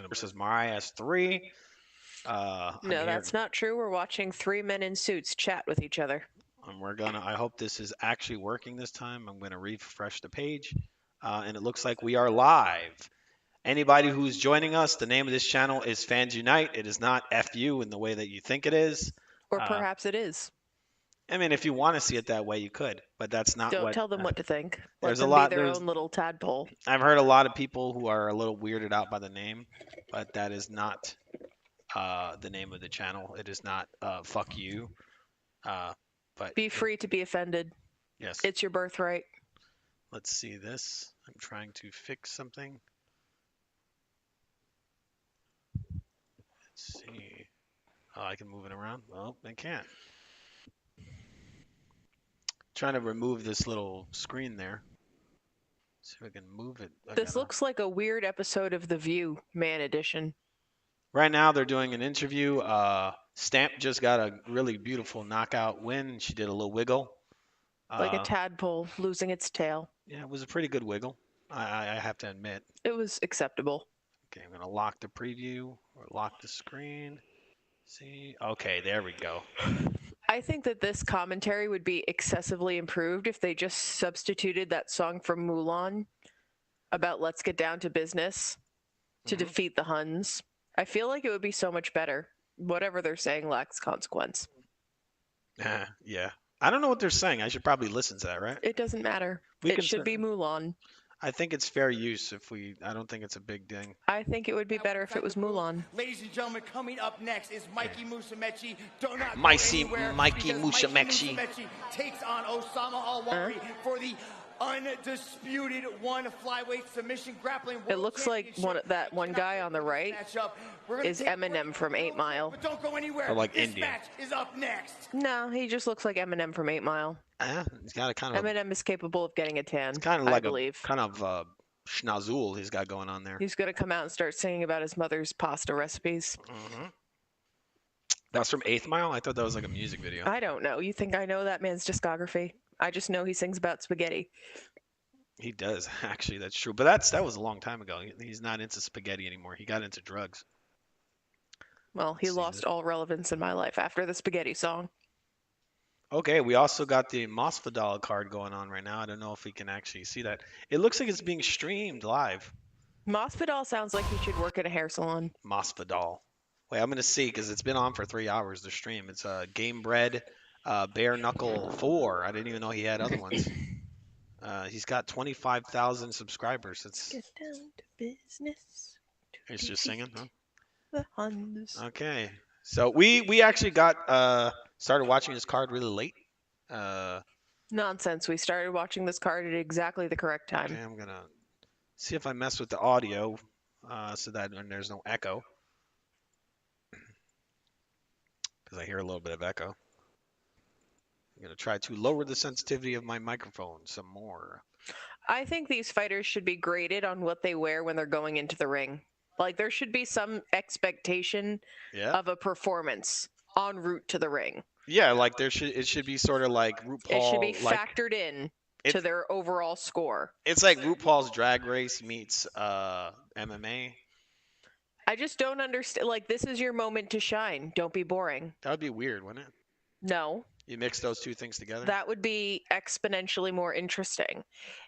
versus moraes 3. I'm No, here. that's not true. We're watching three men in suits chat with each other. And I hope this is actually working this time. I'm gonna refresh the page, and it looks like we are live. Anybody who's joining us, the name of this channel is Fans Unite. It is not FU in the way that you think it is. Or Uh, perhaps it is. I mean, if you want to see it that way, you could, but that's not Don't what. tell them what to think. Let There's a them be lot. their own little tadpole. I've heard a lot of people who are a little weirded out by the name, but that is not the name of the channel. It is not fuck you. Uh, but Be free to be offended. yes, It's your birthright. let's see this. I'm trying to fix something. Let's see. Oh, I can move it around. Well, I can't. Trying to remove this little screen there. See if I can move it. This looks like a weird episode of The View, Man Edition. Right now, they're doing an interview. Stamp just got a really beautiful knockout win. She did a little wiggle. Like a tadpole losing its tail. Yeah, it was a pretty good wiggle. I have to admit. It was acceptable. Okay, I'm gonna lock the preview or lock the screen. See, okay, there we go. I think that this commentary would be excessively improved if they just substituted that song from Mulan about let's get down to business to defeat the Huns. I feel like it would be so much better. Whatever they're saying lacks consequence. Yeah. I don't know what they're saying. I should probably listen to that, right? It doesn't matter. It should be Mulan. I think it's fair use I don't think it's a big thing. I think it would be better if it was Mulan. Ladies and gentlemen, coming up next is Mikey Musumeci. Do not go Mikey anywhere Musumeci takes on Osama Alwari for the undisputed one flyweight submission grappling world It looks like that one guy on the right is Eminem from 8 Mile. But don't go anywhere. Or like this Indian. match is up next. No, he just looks like Eminem from 8 Mile. He's got a kind of Eminem is capable of getting a tan. kind of I like believe. schnozzle he's got going on there. He's gonna come out and start singing about his mother's pasta recipes. That's from 8th Mile? I thought that was like a music video. I don't know. You think I know that man's discography? I just know he sings about spaghetti. He does, actually. That's true. But that was a long time ago. He's not into spaghetti anymore. He got into drugs. Well, he lost all relevance in my life after the spaghetti song. Okay, we also got the Masvidal card going on right now. I don't know if we can actually see that. It looks like it's being streamed live. Masvidal sounds like he should work at a hair salon. Masvidal. Wait, I'm going to see because it's been on for 3 hours, the stream. It's Game Bread Bare Knuckle 4. I didn't even know he had other ones. He's got 25,000 subscribers. Get down to business. He's just singing, huh? The Huns. Okay. So we actually got started watching this card really late. Nonsense. We started watching this card at exactly the correct time. Okay, I'm going to see if I mess with the audio so that there's no echo. Because I hear a little bit of echo. I'm going to try to lower the sensitivity of my microphone some more. I think these fighters should be graded on what they wear when they're going into the ring. Like, there should be some expectation of a performance en route to the ring. Yeah, like it should be sort of like RuPaul. It should be factored in to their overall score. It's like RuPaul's Drag Race meets MMA. I just don't understand. Like, this is your moment to shine. Don't be boring. That would be weird, wouldn't it? No. You mix those two things together? That would be exponentially more interesting.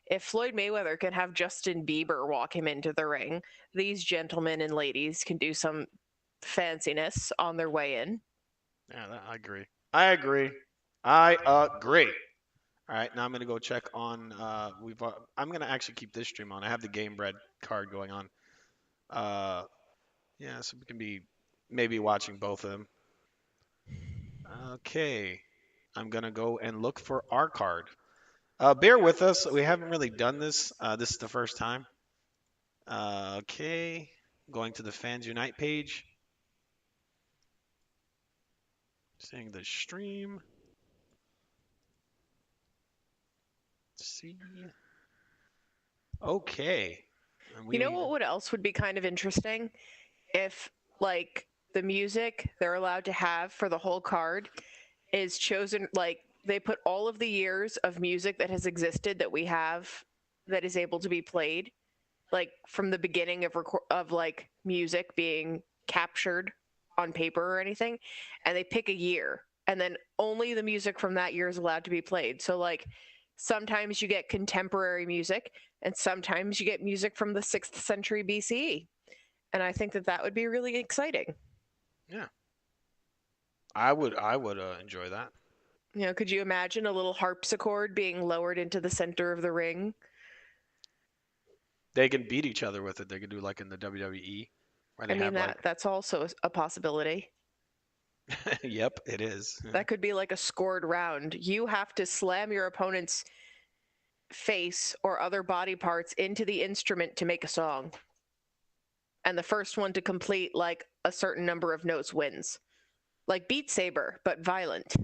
If Floyd Mayweather can have Justin Bieber walk him into the ring, these gentlemen and ladies can do some fanciness on their way in. Yeah, I agree. I agree. All right, now I'm gonna go check on. I'm gonna actually keep this stream on. I have the Game Bread card going on. Yeah, so we can be maybe watching both of them. Okay, I'm gonna go and look for our card. Bear with us. We haven't really done this. This is the first time. Okay, going to the Fans Unite page. Seeing the stream. Let's see. Okay. You know what else would be kind of interesting? If, like, the music they're allowed to have for the whole card is chosen, like, they put all of the years of music that has existed that we have that is able to be played, like, from the beginning of music being captured on paper or anything, and they pick a year, and then only the music from that year is allowed to be played. So like sometimes you get contemporary music, and sometimes you get music from the 6th century BCE. And I think that that would be really exciting. Yeah, I would enjoy that. You know, could you imagine a little harpsichord being lowered into the center of the ring? They can beat each other with it. They could do like in the WWE, where I they mean, have like, that's also a possibility. yep, it is. That could be like a scored round. You have to slam your opponent's face or other body parts into the instrument to make a song. And the first one to complete like a certain number of notes wins. Like Beat Saber, but violent.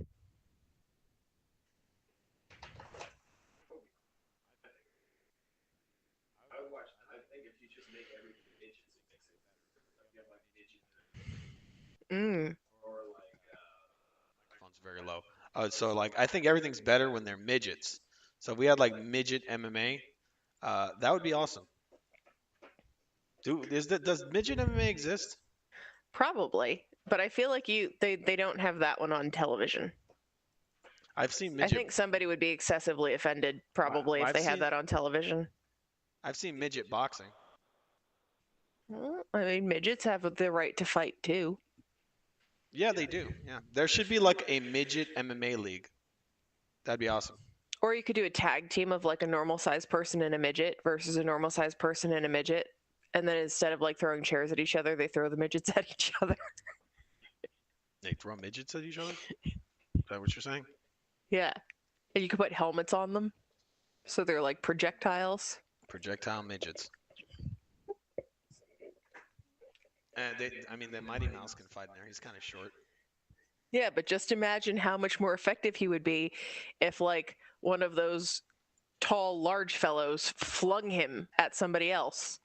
Mm. Microphone's very low. So like I think everything's better when they're midgets. So if we had like midget MMA, that would be awesome. Does midget MMA exist? Probably. But I feel like they don't have that one on television. I've seen I midget. think somebody would be excessively offended probably if I've they had seen that on television. I've seen midget boxing. Well, I mean, midgets have the right to fight too. Yeah, they do. Yeah, there should be like a midget MMA league. That'd be awesome. Or you could do a tag team of like a normal sized person and a midget versus a normal sized person and a midget. And then instead of like throwing chairs at each other, they throw the midgets at each other. They throw midgets at each other. Is that what you're saying? Yeah. And you could put helmets on them. So they're like projectiles. Projectile midgets. I mean, the Mighty Mouse can fight in there. He's kind of short. Yeah, but just imagine how much more effective he would be if like one of those tall, large fellows flung him at somebody else.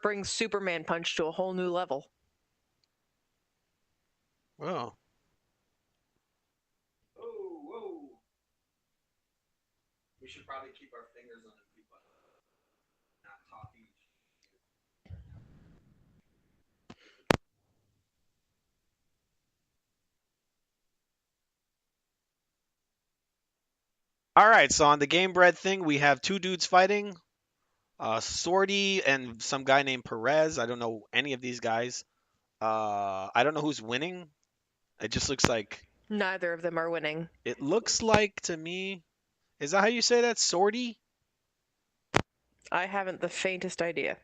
Brings Superman Punch to a whole new level. Well, We should probably keep our fingers on the mute button, not talking. all right. So on the game bread thing, we have two dudes fighting. Sorty and some guy named Perez. I don't know any of these guys. I don't know who's winning. It just looks like Neither of them are winning. it looks like to me. Is that how you say that? Sorty? I haven't the faintest idea.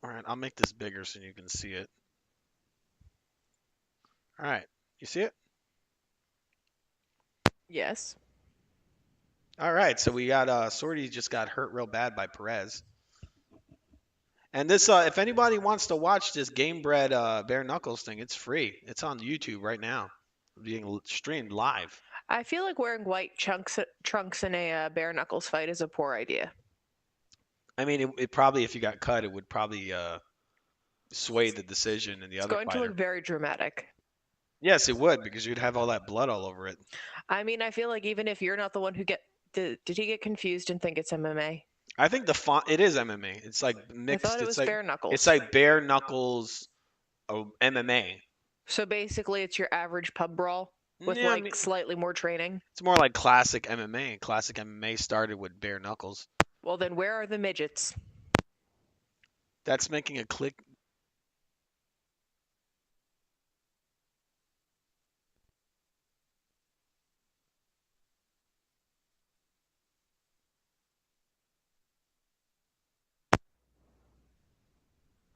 All right, I'll make this bigger so you can see it. All right, you see it? Yes. All right, so we got Sorty just got hurt real bad by Perez. And this, if anybody wants to watch this Game Bread Bare Knuckles thing, it's free. It's on YouTube right now, being streamed live. I feel like wearing white trunks in a bare knuckles fight is a poor idea. I mean, it probably, if you got cut, it would probably sway the decision in the It's other going to fighter. look very dramatic. Yes, it would because you'd have all that blood all over it. I mean, I feel like even if you're not the one who did he get confused and think it's MMA? I think the font it is MMA. It's like I mixed. thought it was bare knuckles. It's like bare knuckles, MMA. So basically, it's your average pub brawl with Yeah, I like mean, slightly more training. it's more like classic MMA. Classic MMA started with bare knuckles. Well, then where are the midgets? That's making a click.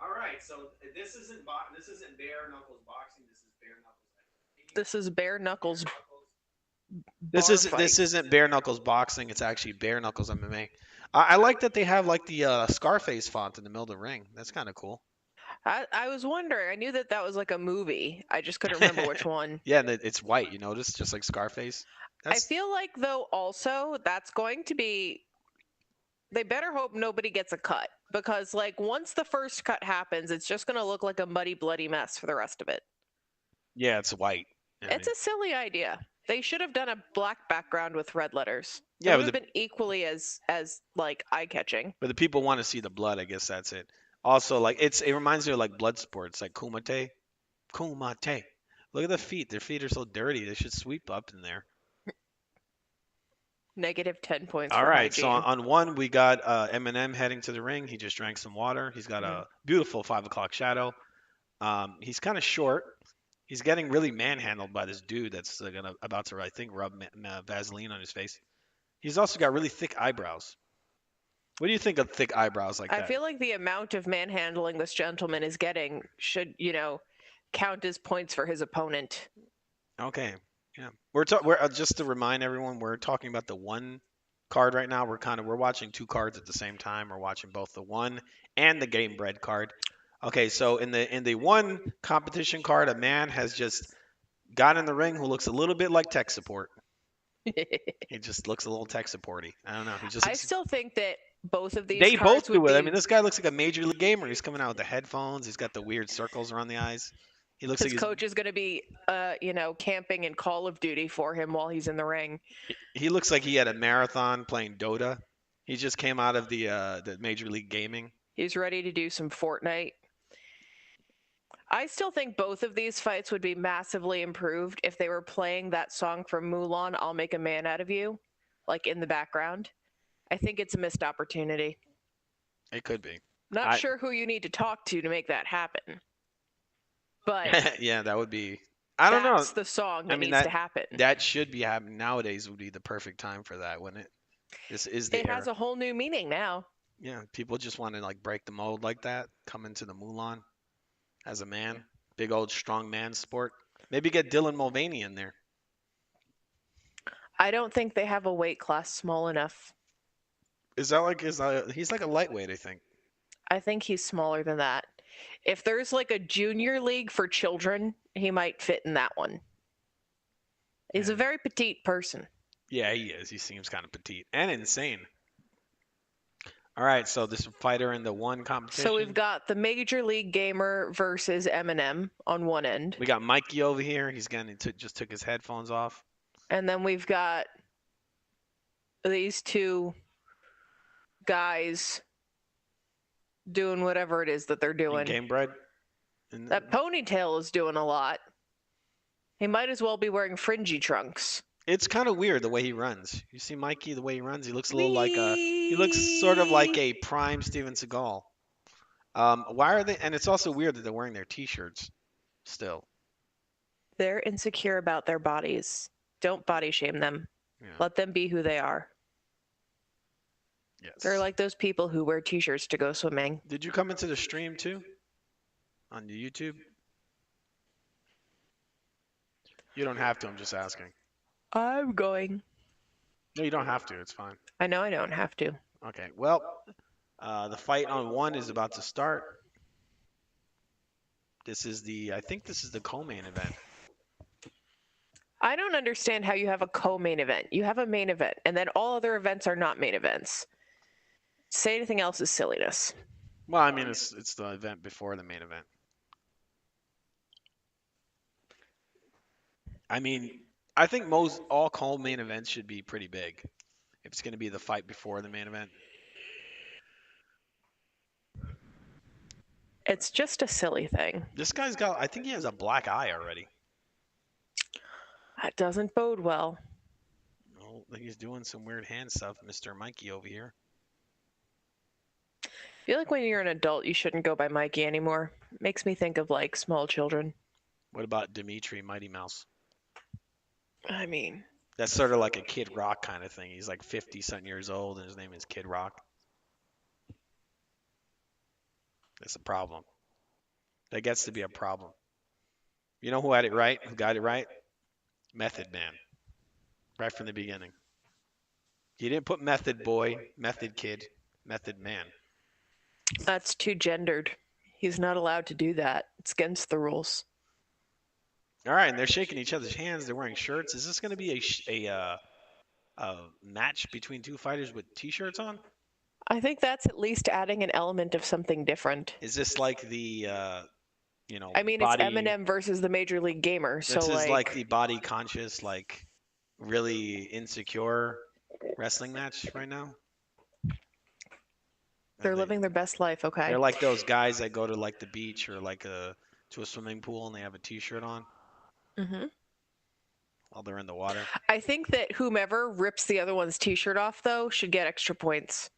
All right, so this isn't bare knuckles boxing. This is bare knuckles. This is bare knuckles. This bar isn't fight. this isn't bare knuckles boxing. It's actually bare knuckles MMA. I like that they have like the Scarface font in the middle of the ring. That's kind of cool. I was wondering. I knew that was like a movie. I just couldn't remember which one. Yeah, and it's white. You notice, just like Scarface. I feel like though also that's going to be. They better hope nobody gets a cut because like once the first cut happens, it's just going to look like a muddy, bloody mess for the rest of it. Yeah, it's white. I It's a silly idea. They should have done a black background with red letters. Yeah, It but would have been equally as like eye catching. but the people want to see the blood. I guess that's it. Also, like it reminds me of like blood sports, like kumite. Kumite. Look at the feet. Their feet are so dirty. They should sweep up in there. Negative 10 points All for right. So hygiene. on one, we got Eminem heading to the ring. He just drank some water. He's got Mhm. a beautiful 5 o'clock shadow. He's kind of short. He's getting really manhandled by this dude that's gonna about to, I think, rub Vaseline on his face. He's also got really thick eyebrows. What do you think of thick eyebrows like I that? feel like the amount of manhandling this gentleman is getting should, count as points for his opponent. Okay. Yeah. We're just to remind everyone, we're talking about the one card right now. We're watching two cards at the same time. We're watching both the one and the game bread card. Okay, so in the one competition card, a man has just got in the ring who looks a little bit like tech support. He just looks a little tech supporty. I don't know. He just I looks. still think that both of these They both cards would do it. I be mean, this guy looks like a major league gamer. He's coming out with the headphones. He's got the weird circles around the eyes. He looks like his coach is going to be camping in Call of Duty for him while he's in the ring. he looks like he had a marathon playing Dota. He just came out of the major league gaming. He's ready to do some Fortnite. I still think both of these fights would be massively improved if they were playing that song from Mulan, I'll Make a Man Out of You, like in the background. I think it's a missed opportunity. It could be. Not I sure who you need to talk to make that happen, but yeah, that would be. I don't know. that's the song I that mean needs to happen. that should be happening nowadays. Would be the perfect time for that, wouldn't it? This is the It era. has a whole new meaning now. Yeah, people just want to like break the mold like that. Come into the Mulan as a man, big old strong man sport. Maybe get Dylan Mulvaney in there. I don't think they have a weight class small enough. He's like a lightweight, I think. I think he's smaller than that. If there's like a junior league for children, he might fit in that one. He's Yeah. a very petite person. Yeah, he is. He seems kind of petite and insane. All right, so this fighter in the one competition. So we've got the Major League Gamer versus Eminem on one end. We got Mikey over here. Just took his headphones off. And then we've got these two guys doing whatever it is that they're In doing. Game Bread. And That ponytail is doing a lot. He might as well be wearing fringy trunks. it's kind of weird the way he runs. You see Mikey the way he runs. He looks a little like a. He looks sort of like a prime Steven Seagal. Why are they? And it's also weird that they're wearing their T-shirts still. They're insecure about their bodies. Don't body shame them. Yeah. Let them be who they are. Yes. They're like those people who wear t-shirts to go swimming. Did you come into the stream too? On the YouTube? You don't have to. I'm just asking. I'm going. No, you don't have to. It's fine. I know I don't have to. Okay. Well, the fight on one is about to start. I think this is the co-main event. I don't understand how you have a co-main event. You have a main event, and then all other events are not main events. Say anything else is silliness. Well, I mean, it's the event before the main event. I mean, I think all co-main events should be pretty big. If it's going to be the fight before the main event. It's just a silly thing. This guy's I think he has a black eye already. That doesn't bode well. Oh, I think he's doing some weird hand stuff, Mr. Mikey over here. I feel like when you're an adult, you shouldn't go by Mikey anymore. Makes me think of like small children. What about Dimitri Mighty Mouse? I mean, That's sort of like a Kid Rock kind of thing. He's like 50-something years old, and his name is Kid Rock. That's a problem. That gets to be a problem. You know who had it right? Who got it right? Method Man. Right from the beginning. He didn't put Method Boy, Method Kid, Method Man. that's too gendered. He's not allowed to do that. It's against the rules. All right, and they're shaking each other's hands. They're wearing shirts. Is this going to be a match between two fighters with T-shirts on? I think that's at least adding an element of something different. Is this like the I mean, body? it's Eminem versus the Major League Gamer, so This is like the body conscious, like really insecure wrestling match right now. They're And living their best life. Okay. they're like those guys that go to like the beach or like to a swimming pool and they have a t-shirt on Hmm. while they're in the water. I think that whomever rips the other one's t-shirt off, though, should get extra points.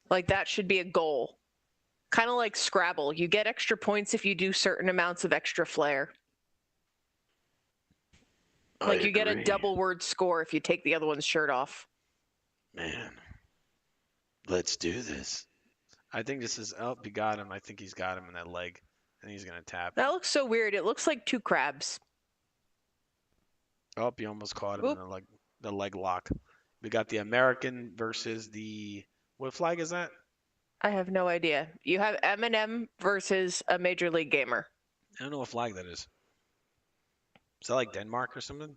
Like that should be a goal. Kind of like Scrabble. You get extra points if you do certain amounts of extra flair. Like you get a double word score if you take the other one's shirt off. Man, let's do this. I think this is. Oh, he got him. I think he's got him in that leg. And he's gonna tap. That looks so weird. It looks like two crabs. Oh, he almost caught him Oop. in the leg lock. We got the American versus the what flag is that? I have no idea. You have Eminem versus a major league gamer. I don't know what flag that is. Is that like Denmark or something?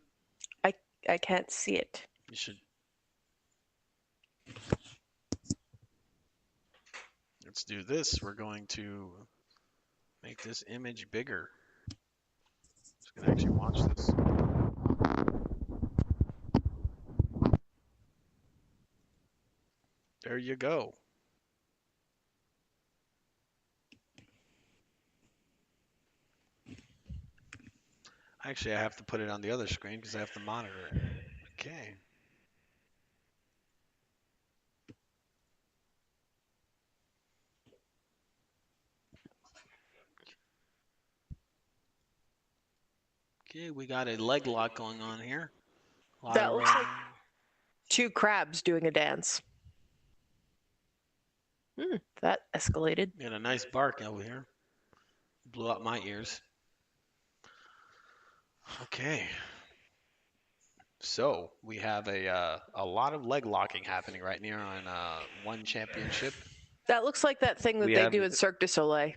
I can't see it. You should. Let's do this. We're going to make this image bigger. Just gonna actually watch this. There you go. Actually, I have to put it on the other screen because I have to monitor it. Okay. Okay, we got a leg lock going on here. That looks like two crabs doing a dance. That escalated. Got a nice bark over here. Blew out my ears. Okay. So we have a lot of leg locking happening right here on one championship. That looks like that thing that We they have- do at Cirque du Soleil.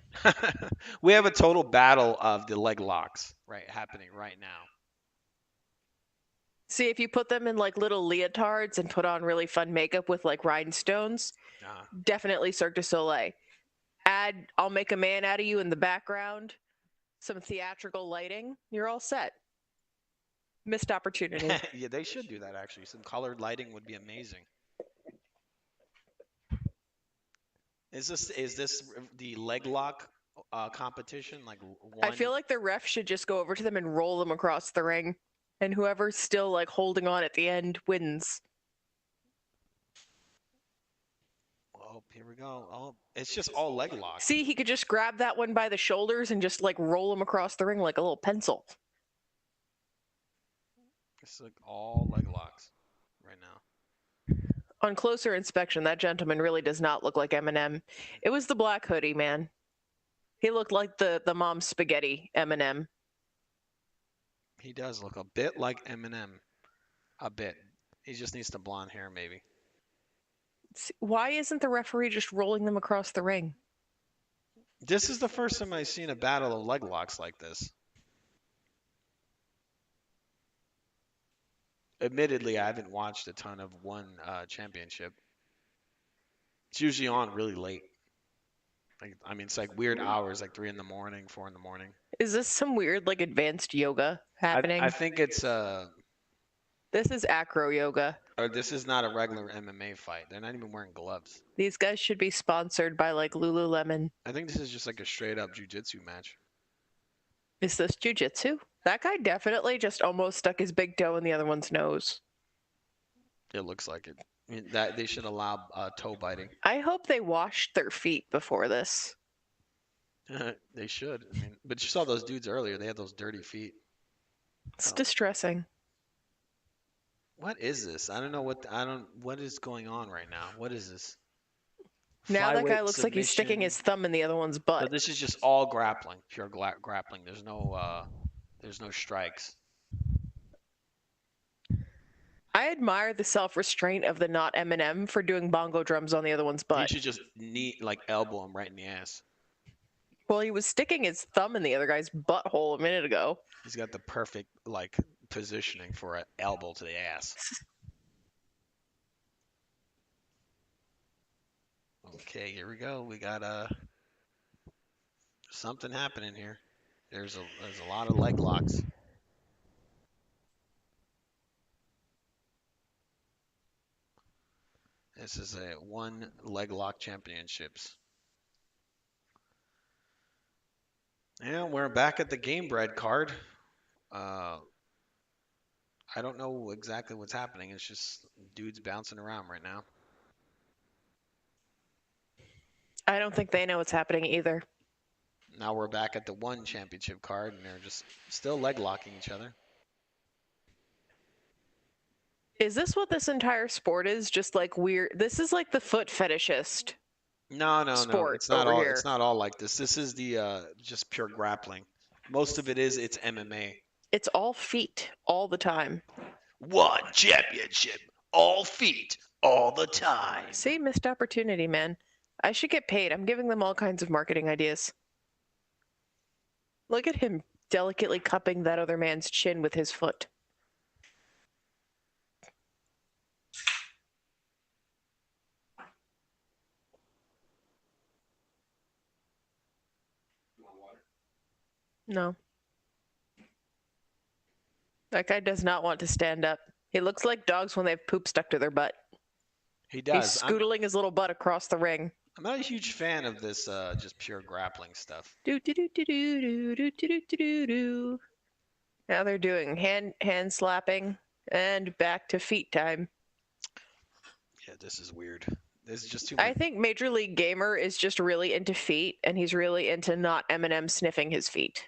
We have a total battle of the leg locks happening right now. See, if you put them in like little leotards and put on really fun makeup with like rhinestones, definitely Cirque du Soleil. Add I'll Make a Man Out of You in the background, some theatrical lighting, you're all set. Missed opportunity. Yeah, they should do that actually. Some colored lighting would be amazing. Is this the leg lock competition? Like one? I feel like the ref should just go over to them and roll them across the ring, and whoever's still like holding on at the end wins. Oh, here we go. Oh, it's just all leg locks. See, he could just grab that one by the shoulders and just like roll him across the ring like a little pencil. It's like all leg locks right now. On closer inspection, that gentleman really does not look like Eminem. It was the black hoodie, man. He looked like the mom's spaghetti Eminem. He does look a bit like Eminem. A bit. He just needs the blonde hair, maybe. Why isn't the referee just rolling them across the ring? This is the first time I've seen a battle of leg locks like this. Admittedly, I haven't watched a ton of one championship. It's usually on really late. Like, I mean, it's like weird hours, like 3 in the morning, 4 in the morning. Is this some weird like advanced yoga happening? I think it's This is acro yoga. or this is not a regular MMA fight. They're not even wearing gloves. These guys should be sponsored by like Lululemon. I think this is just like a straight up jiu-jitsu match. Is this jujitsu? That guy definitely just almost stuck his big toe in the other one's nose. It looks like it. I mean, that they should allow toe biting. I hope they washed their feet before this. They should. I mean, but you saw those dudes earlier. They had those dirty feet. It's distressing. What is this? I don't know what is going on right now. What is this? Now that guy Flyweight looks like he's sticking his thumb in the other one's So butt. this is just all grappling, pure grappling. There's no strikes. I admire the self-restraint of the not Eminem for doing bongo drums on the other one's butt. You should just elbow him right in the ass. Well, he was sticking his thumb in the other guy's butthole a minute ago. He's got the perfect positioning for an elbow to the ass. Okay, here we go. We got something happening here. There's a lot of leg locks. This is a one leg lock championships. Yeah, we're back at the game bread card. Uh, I don't know exactly what's happening. It's just dudes bouncing around right now. I don't think they know what's happening either. Now we're back at the one championship card, and they're just still leg locking each other. Is this what this entire sport is? Just like weird. This is like the foot fetishist No. sport It's not over all. here. It's not all like this. This is the just pure grappling. Most of it is. It's MMA. It's all feet all the time. One championship, all feet, all the time. See, missed opportunity, man. I should get paid. I'm giving them all kinds of marketing ideas. Look at him delicately cupping that other man's chin with his foot. No. That guy does not want to stand up. He looks like dogs when they have poop stuck to their butt. He He's does. scootling his little butt across the ring. I'm not a huge fan of this just pure grappling stuff. Do do do do do do do do do do. Now they're doing hand slapping and back to feet time. Yeah, this is weird. This is just too I much. think Major League Gamer is just really into feet, and he's really into not Eminem sniffing his feet.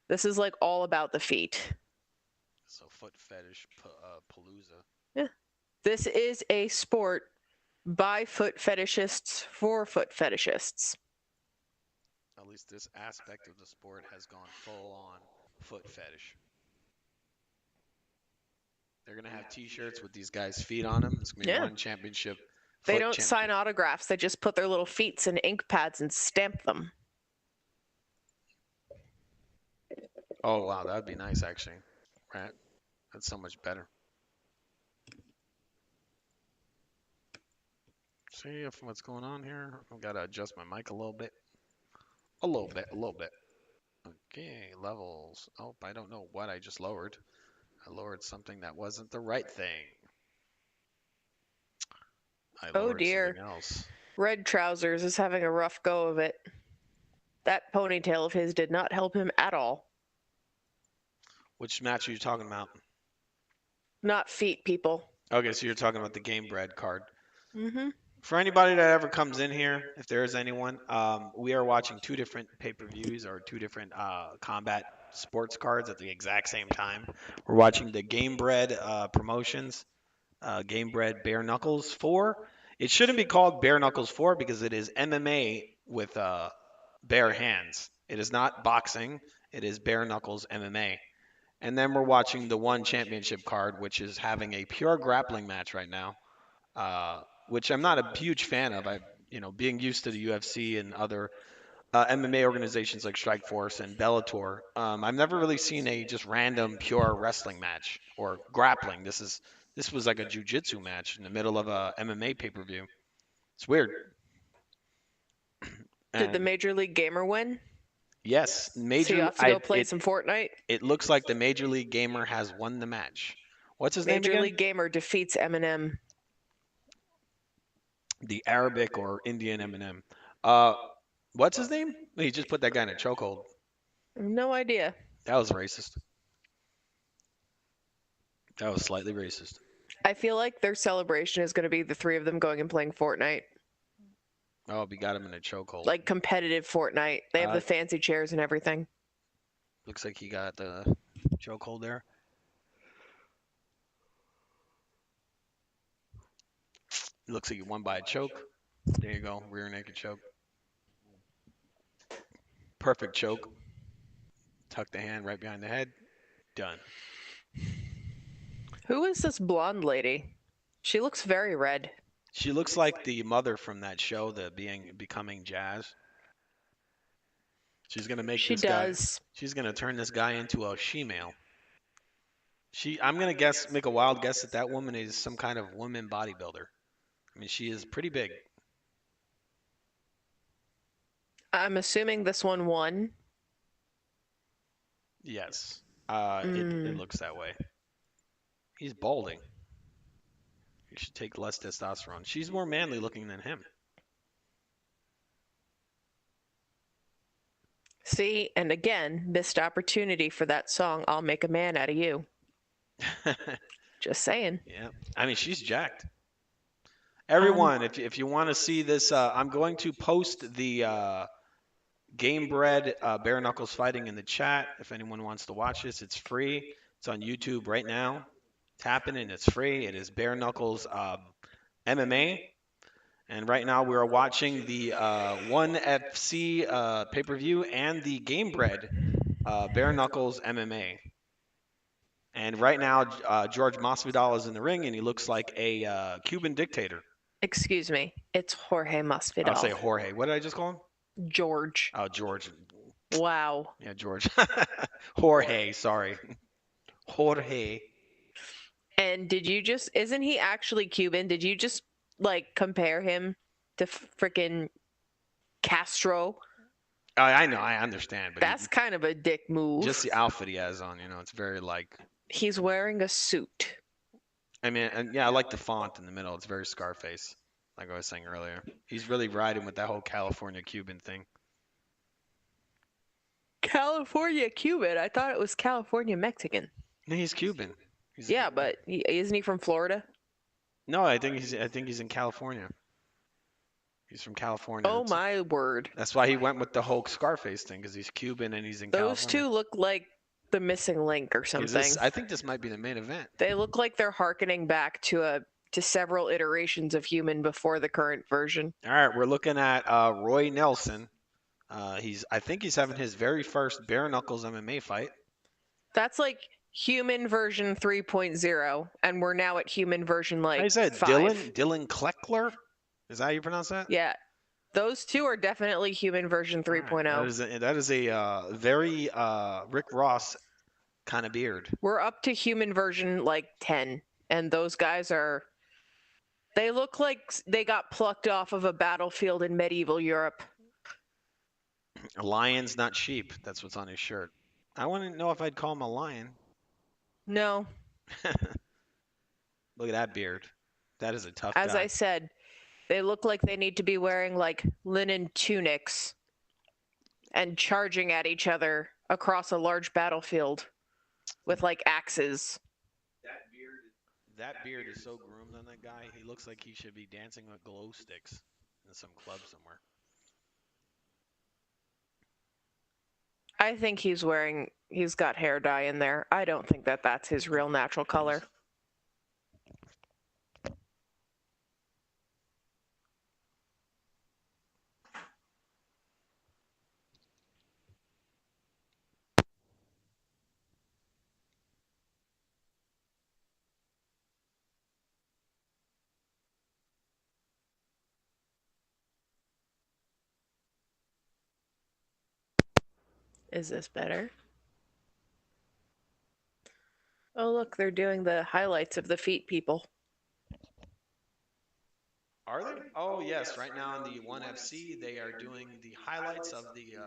This is like all about the feet. So foot fetish palooza. Yeah. This is a sport by foot fetishists for foot fetishists. At least this aspect of the sport has gone full on foot fetish. They're gonna have T-shirts with these guys' feet on them. It's gonna be Yeah. one championship. They foot don't championship. sign autographs. They just put their little feet in ink pads and stamp them. Oh wow, that'd be nice actually. Right? That's so much better. See if what's going on here. I've got to adjust my mic a little bit. A little bit. Okay, levels. Oh, I don't know what I just lowered. I lowered something that wasn't the right thing. I Oh, lowered dear. something else. Red Trousers is having a rough go of it. That ponytail of his did not help him at all. Which match are you talking about? Not feet, people. Okay, so you're talking about the game bread card. Mm-hmm. For anybody that ever comes in here, if there is anyone, we are watching two different pay-per-views or two different combat sports cards at the exact same time. We're watching the Game Bread promotions, Game Bread Bare Knuckles 4. It shouldn't be called Bare Knuckles 4 because it is MMA with bare hands. It is not boxing. It is bare knuckles MMA. And then we're watching the one championship card, which is having a pure grappling match right now, which I'm not a huge fan of. Being used to the UFC and other MMA organizations like Strikeforce and Bellator, I've never really seen a just random pure wrestling match or grappling. This was like a jujitsu match in the middle of a MMA pay-per-view. It's weird. Did the And Major League Gamer win? yes, So you have to go play some Fortnite? it looks like the Major League Gamer has won the match. What's his name Major again? League Gamer defeats Eminem. The Arabic or Indian Eminem. What's his name? He just put that guy in a chokehold. No idea. That was racist. That was slightly racist. I feel like their celebration is going to be the three of them going and playing Fortnite. Oh, we got him in a chokehold. Like competitive Fortnite. They have the fancy chairs and everything. Looks like he got the chokehold there. Looks like he won by a choke. There you go, rear naked choke. Perfect choke. Tuck the hand right behind the head. Done. Who is this blonde lady? She looks very red. She looks like the mother from that show, Becoming Jazz. She's gonna make She this guy. does. She's gonna turn this guy into a she-male. I'm gonna make a wild guess that that woman is some kind of woman bodybuilder. I mean, she is pretty big. I'm assuming this one won. Yes. It looks that way. He's balding. should take less testosterone. She's more manly looking than him. See, and again, missed opportunity for that song, I'll Make a Man Out of You. Just saying. Yeah. I mean, she's jacked. Um, Everyone, if you want to see this, I'm going to post the Game Bred bare knuckles fighting in the chat. If anyone wants to watch this, it's free. It's on YouTube right now. Tap in and it's free. It is bare knuckles MMA. And right now we are watching the ONE FC pay-per-view and the Game Bred bare knuckles MMA. And right now George Masvidal is in the ring and he looks like a Cuban dictator. Excuse me, it's Jorge I'll say Masvidal. Jorge. What did I just call him? George. Oh, George. Wow. Yeah, George. Jorge, sorry. Jorge. And isn't he actually Cuban? Did you just like compare him to freaking Castro? I know, I understand, but That's kind of a dick move. just the outfit he has on, it's very like. He's wearing a suit. I mean, and yeah, I like the font in the middle. It's very Scarface, like I was saying earlier. He's really riding with that whole California Cuban thing. California Cuban? I thought it was California Mexican. No, he's Cuban. Yeah, but isn't he from Florida? No, I think he's in California. He's from California. Oh my word. That's why he went with the whole Scarface thing, because he's Cuban and he's in Those California. two look like the missing link or something. I think this might be the main event. They look like they're hearkening back to several iterations of human before the current version. All right, we're looking at Roy Nelson. I think he's having his very first bare knuckles MMA fight. That's like human version 3.0, and we're now at human version like I said 5. Dylan Kleckler. Is that how you pronounce that? Yeah. Those two are definitely human version 3.0. That is a very Rick Ross kind of beard. We're up to human version like 10, and those guys they look like they got plucked off of a battlefield in medieval Europe. Lions, not sheep. That's what's on his shirt. I want to know if I'd call him a lion. No. Look at that beard. That is a tough As guy. I said, they look like they need to be wearing like linen tunics and charging at each other across a large battlefield with like axes. That beard is so groomed on that guy. He looks like he should be dancing with glow sticks in some club somewhere. I think he's got hair dye in there. I don't think that that's his real natural color. Is this better? Oh, look, they're doing the highlights of the feet people. Are they? Oh, yes. Right now in the ONE FC, they are doing the highlights of the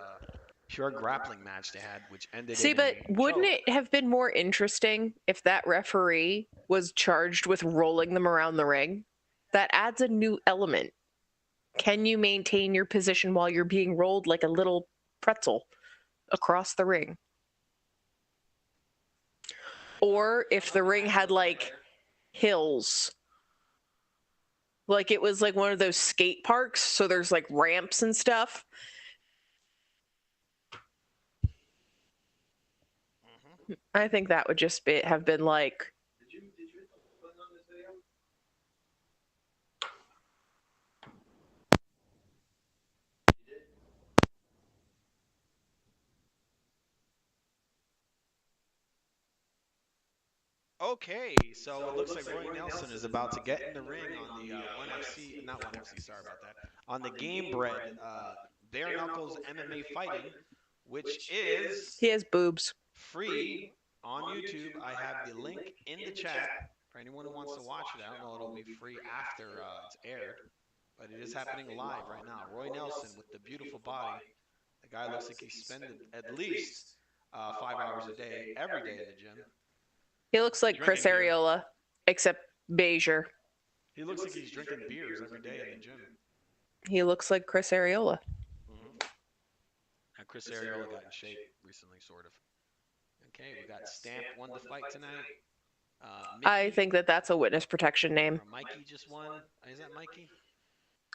pure grappling match they had, which ended See, in but a wouldn't choke. it have been more interesting if that referee was charged with rolling them around the ring? That adds a new element. Can you maintain your position while you're being rolled like a little pretzel across the ring? Or if the ring had like hills, like it was like one of those skate parks, so there's like ramps and stuff. I think that would just have been like. Did you hit the button on this video? You did? Okay, so it looks like Roy Nelson is about to get in the ring on the ONE FC, not ONE FC, sorry about that, on the Game Bred bare knuckles MMA fighting, which is He has boobs. free on YouTube. I have the link in the chat for anyone who wants to watch it. I don't know, it'll be free after it's aired, but it is happening live right now. Roy Nelson with the beautiful body. The guy looks like he's spending at least 5 hours a day, every day in the gym. He looks like Chris Drinking beer. Areola, except beigeur. He looks like he's drinking beers every day in the gym. He looks like Chris Areola. Hmm. And Chris Ariola got in shape recently, sort of. Okay, we got Stamp won the fight tonight. I Mickey think that that's a witness protection name. or Mikey just won. Is that Mikey?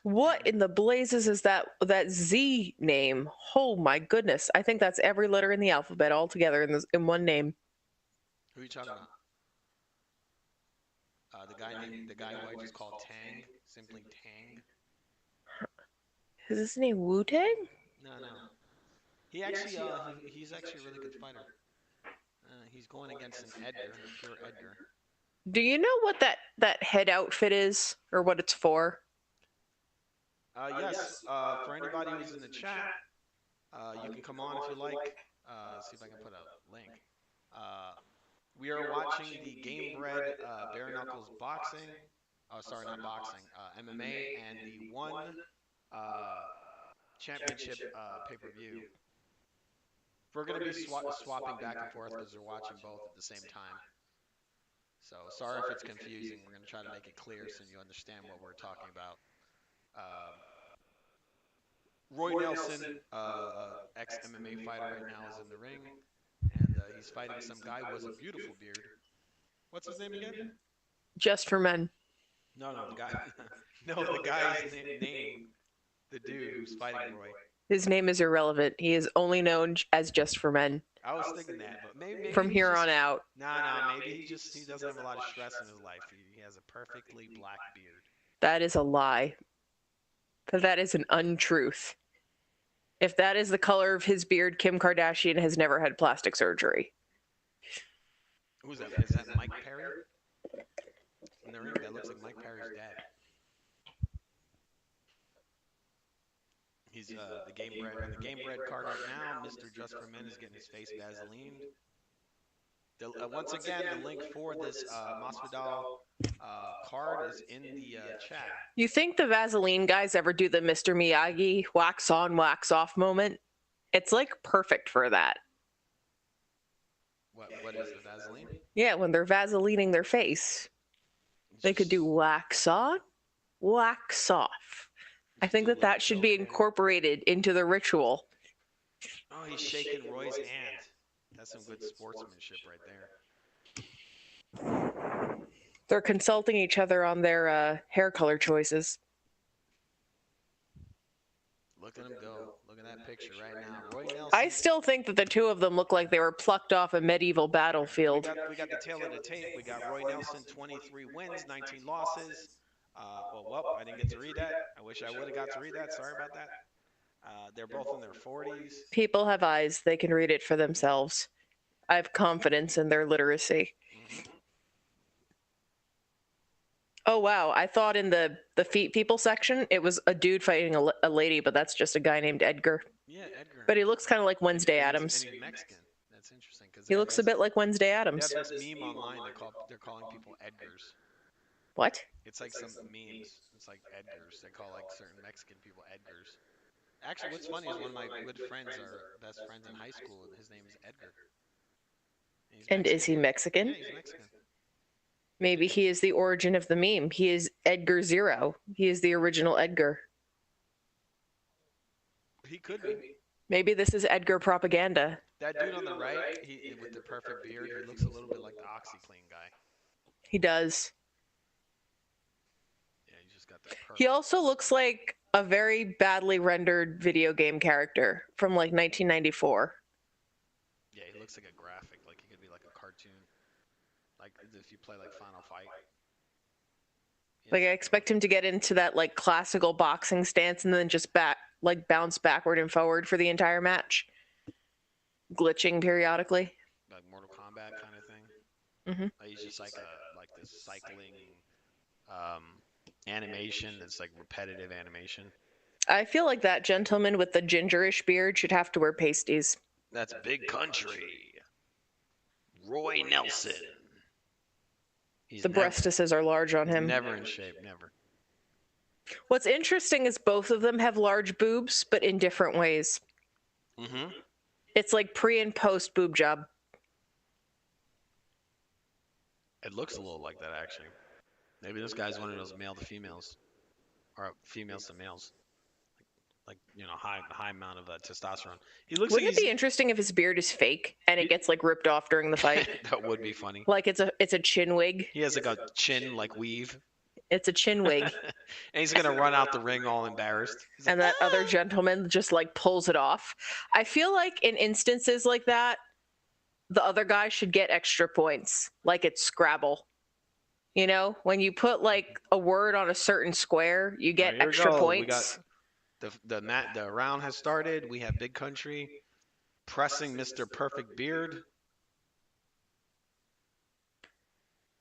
What in the blazes is that Z name? Oh my goodness! I think that's every letter in the alphabet all together in one name. Who are you talking about? The guy who I just called Tang, simply Tang. Is his name Wu Tang? No, no. He's actually a really good fighter. He's going against an Edgar, a pure Edgar. Do you know what that head outfit is or what it's for? Yes. For anybody who's in the chat, you can come on if you like. See if I can put a link. Uh, we are watching the Game Bred Bare Knuckles boxing. Oh, sorry, not boxing. MMA and the One uh, Championship pay-per-view. We're going to be swapping back and forth because we're watching both at the same time. So sorry if it's confusing. We're going to try to make it clear so you understand what we're talking about. Roy Nelson, ex MMA fighter right now, is in the ring, and he's fighting some guy who has a beautiful beard. What's his name again? Just for Men. No, the guy. No, the guy's name. The dude who's fighting Roy. His name is irrelevant. He is only known as Just for Men. I was thinking that, but maybe From here on out. Nah, maybe he doesn't have a lot of stress in his life. He has a perfectly black beard. That is a lie. That is an untruth. If that is the color of his beard, Kim Kardashian has never had plastic surgery. Who's that? Is that Mike Perry? In the ring, that looks like Mike Perry's dad. He's the Game Bred on the Game Bred card right now. Mr. Just for Men is getting his face Vaselined. Once again, the link for this Masvidal card is in the chat. You think the Vaseline guys ever do the Mr. Miyagi wax on, wax off moment? It's like perfect for that. What is the Vaseline? Yeah, when they're Vaselining their face, they could do wax on, wax off. I think that should be incorporated into the ritual. Oh, he's shaking Roy's hand. That's some good sportsmanship right there. They're consulting each other on their hair color choices. Look at him go. Look at that picture right now. Roy Nelson. I still think that the two of them look like they were plucked off a medieval battlefield. We got the tail of the tape. We got Roy Nelson, 23 wins, 19 losses. I didn't get to read that. I wish I would have got to read that. Sorry about that. They're both in their 40s. People have eyes. They can read it for themselves. I have confidence in their literacy. Mm-hmm. Oh, wow. I thought in the feet people section, it was a dude fighting a lady, but that's just a guy named Edgar. Yeah, Edgar. But he looks kind of like Wednesday Addams. And he's Mexican. That's interesting. He looks a bit like Wednesday Addams. They have this meme online. They're calling people Edgars. What? It's like some memes. It's like Edgars. They call like certain Mexican people Edgars. Actually, what's funny is one of my good friends, our best friends in high school, his name is Edgar. And is he Mexican? Yeah, he's Mexican. Maybe he is the origin of the meme. He is Edgar Zero. He is the original Edgar. He could be. Maybe this is Edgar propaganda. That dude on the right, with the perfect beard, he looks a little bit like the OxyClean guy. He does. Yeah, he just got that perfect. He also looks like a very badly rendered video game character from like 1994. Yeah, he looks like a graphic. Like he could be like a cartoon. Like if you play like Final Fight. Like I expect him to get into that like classical boxing stance and then just bounce backward and forward for the entire match, glitching periodically. Like Mortal Kombat kind of thing. Mm-hmm. He's just like this cycling animation that's like repetitive animation. I feel like that gentleman with the gingerish beard should have to wear pasties. That's Big Country. Roy Nelson. The breastises are large on him. Never in shape, never. What's interesting is both of them have large boobs, but in different ways. Mm-hmm. It's like pre and post boob job. It looks a little like that, actually. Maybe this guy's one of those male to females or females to males, like high amount of testosterone. He looks like Wouldn't it be interesting if his beard is fake and it gets like ripped off during the fight? that would be funny. Like it's a chin wig. He has like a chin like weave, It's a chin wig. and he's gonna run out the ring all embarrassed. He's like, And that other "Ah!" gentleman just like pulls it off. I feel like in instances like that, the other guy should get extra points, like it's Scrabble. You know, when you put like a word on a certain square, you get Here we extra go. We points. got the round has started. We have Big Country pressing Mr. Perfect Beard.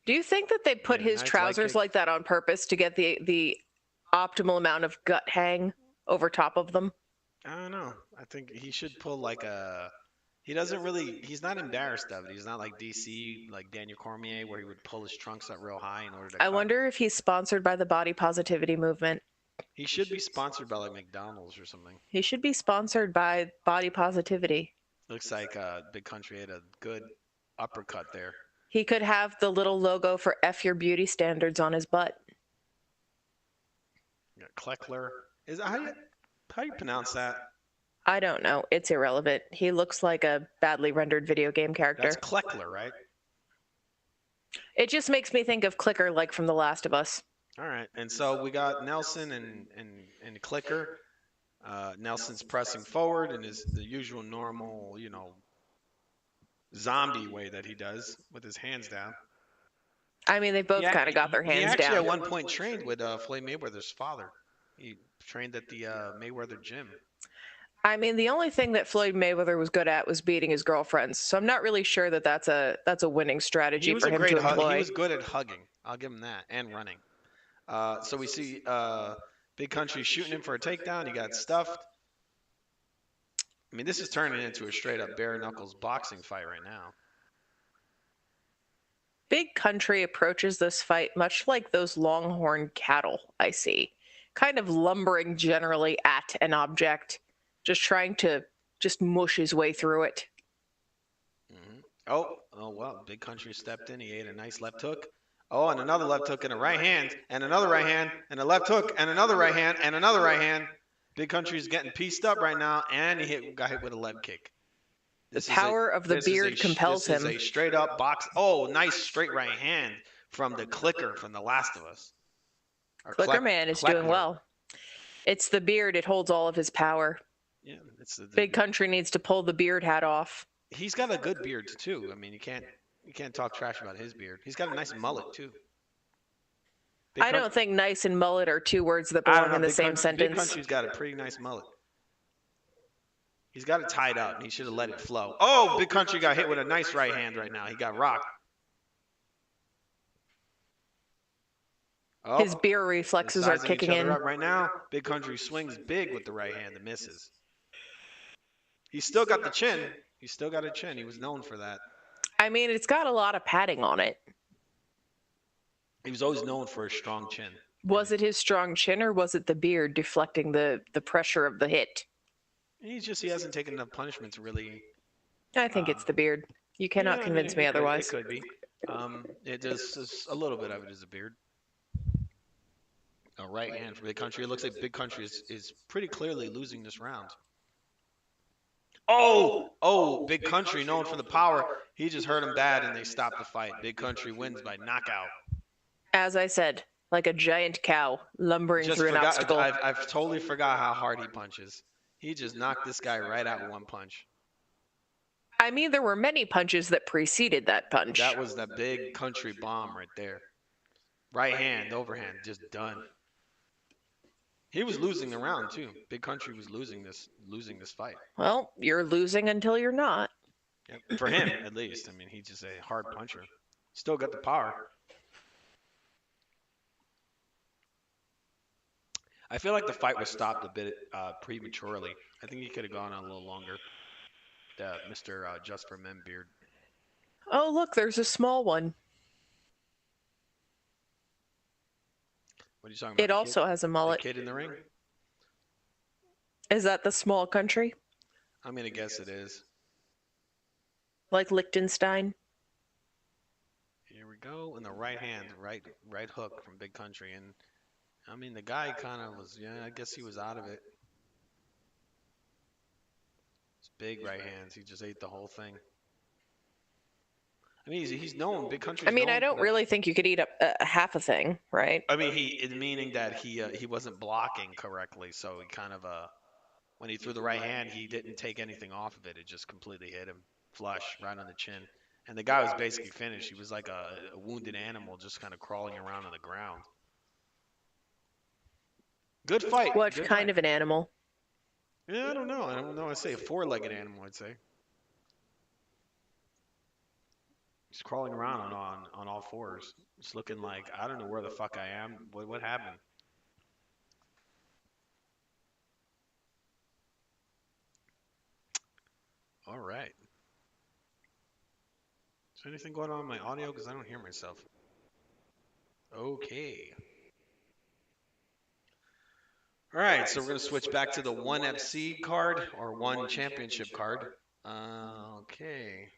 Do you think that they put Yeah, his nice leg trousers kick. like that on purpose to get the optimal amount of gut hang over top of them? I don't know. I think he should pull like a. He doesn't really. He's not embarrassed of it. He's not like DC, like Daniel Cormier, where he would pull his trunks up real high in order to I cut. wonder if he's sponsored by the body positivity movement. He should be sponsored by like McDonald's or something. He should be sponsored by body positivity. Looks like Big Country had a good uppercut there. He could have the little logo for F your beauty standards on his butt. You got Kleckler. Is how do you pronounce that? I don't know. It's irrelevant. He looks like a badly rendered video game character. That's Kleckler, right? It just makes me think of Clicker like from The Last of Us. All right. And so we got Nelson and Clicker. Nelson's pressing forward in his the usual normal, zombie way that he does with his hands down. I mean, they both kind of got their He hands actually down. at one point trained with Floyd Mayweather's father. He trained at the Mayweather gym. I mean, the only thing that Floyd Mayweather was good at was beating his girlfriends. So I'm not really sure that that's a winning strategy He was for a him great to employ. He was good at hugging. I'll give him that, and running. So we see Big Country shooting him for a takedown. He got stuffed. I mean, this is turning into a straight up bare knuckles boxing fight right now. Big Country approaches this fight much like those longhorn cattle I see, kind of lumbering generally at an object, just trying to just mush his way through it. Mm-hmm. Oh well, Big Country stepped in. He ate a nice left hook. Oh, and another left hook and a right hand, and another right hand, and a left hook, and another right hand, and another right hand. Big Country's getting pieced up right now, and he got hit with a leg kick. The power of the beard compels him. This is a straight up box. Oh, nice straight right hand from the Clicker from The Last of Us. Clicker man is doing well. It's the beard. It holds all of his power. Yeah, it's the Big Country needs to pull the beard hat off. He's got a good beard too. I mean, you can't talk trash about his beard. He's got a nice mullet too. I don't think nice and mullet are two words that belong in the same sentence. Big Country's got a pretty nice mullet. He's got it tied up, and he should have let it flow. Oh, Big Country got hit with a nice right hand right now. He got rocked. Oh, his beer reflexes are kicking in. Right now, Big Country swings big with the right hand and misses. He's still got the chin. He's still got a chin. He was known for that. I mean, it's got a lot of padding on it. He was always known for a strong chin. Was it his strong chin, or was it the beard deflecting the pressure of the hit? He hasn't taken enough punishment to really. I think it's the beard. You cannot convince me otherwise. It could be. It is a little bit of it is a beard. A right hand for Big Country. It looks like Big Country is pretty clearly losing this round. Oh, Big Country, known for the power. He just hurt him bad, and they stopped the fight. Big Country wins by knockout. As I said, like a giant cow lumbering through an obstacle. I've totally forgot how hard he punches. He just knocked this guy right out with one punch. I mean, there were many punches that preceded that punch. That was the Big Country bomb right there. Right hand, overhand, just done. He was losing the round too. Big Country was losing this fight. Well, you're losing until you're not. Yep. For him, at least. I mean, he's just a hard puncher. Still got the power. I feel like the fight was stopped a bit prematurely. I think he could have gone on a little longer. Mr. Just for Men beard. Oh, look, there's a small one. What are you talking about? It also has a mullet. The kid in the ring? Is that the small country? I'm going to guess it is. Like Liechtenstein? Here we we go. And the right hand, right hook from Big Country. And I mean, the guy kind of was, yeah, I guess he was out of it. It's big right hands. He just ate the whole thing. I mean, he's known. Big I Country's mean, I known don't for. really think you could eat a half a thing, right? I mean, meaning that he wasn't blocking correctly, so he kind of when he threw the right hand, he didn't take anything off of it. It just completely hit him flush right on the chin. And the guy was basically finished. He was like a wounded animal, just kind of crawling around on the ground. Good fight. What Good kind fight. of an animal? Yeah, I don't know. I don't know. I'd say a four-legged animal. I'd say he's crawling around on all fours. It's looking like I don't know where the fuck I am. What happened? All right. Is there anything going on in my audio? Because I don't hear myself. Okay. All right, so we're going to switch back to the 1FC card or 1 championship card. Okay.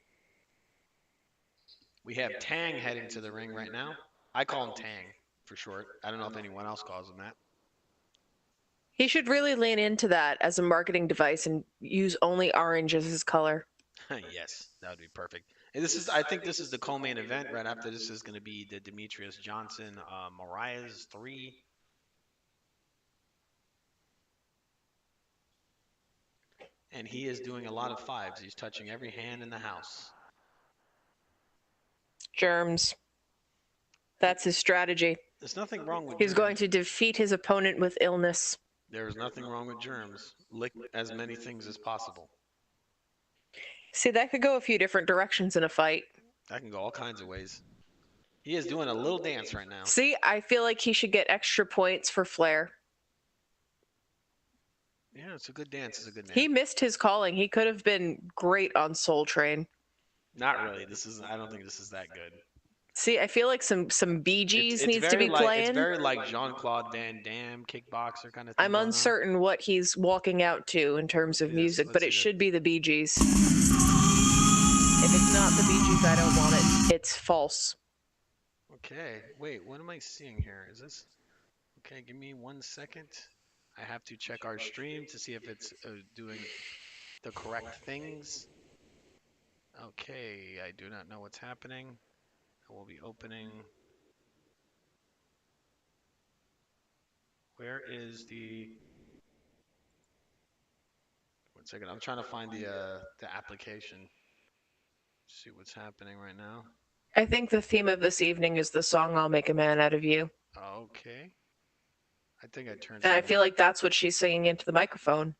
We have Tang heading to the ring right now. I call him Tang for short. I don't know if anyone else calls him that. He should really lean into that as a marketing device and use only orange as his color. Yes, that would be perfect. And I think this is the co-main event. Right after this is going to be the Demetrius Johnson moraes 3. And he is doing a lot of fives. He's touching every hand in the house. Germs. That's his strategy. There's nothing wrong with He's germs. going to defeat his opponent with illness. There's nothing wrong with germs. Lick as many things as possible. See, that could go a few different directions in a fight. That can go all kinds of ways. He is doing a little dance right now. See, I feel like he should get extra points for flair. Yeah, it's a good dance. It's a good dance. He missed his calling. He could have been great on Soul Train. Not really. I don't think this is that good. See, I feel like some Bee Gees It's needs to be playing. It's very like Jean-Claude Van Damme, kickboxer kind of thing. I'm uncertain what he's walking out to in terms of music, but it should be the Bee Gees. If it's not the Bee Gees, I don't want it. It's false. Okay, wait, what am I seeing here? Is this... Okay, give me 1 second. I have to check our stream to see if it's doing the correct things. Okay, I do not know what's happening. I will be opening... Where is the... 1 second, I'm trying to find the application. See what's happening right now. I think the theme of this evening is the song I'll Make a Man Out of You. Okay. I think I turned And I feel like that's what she's singing into the microphone.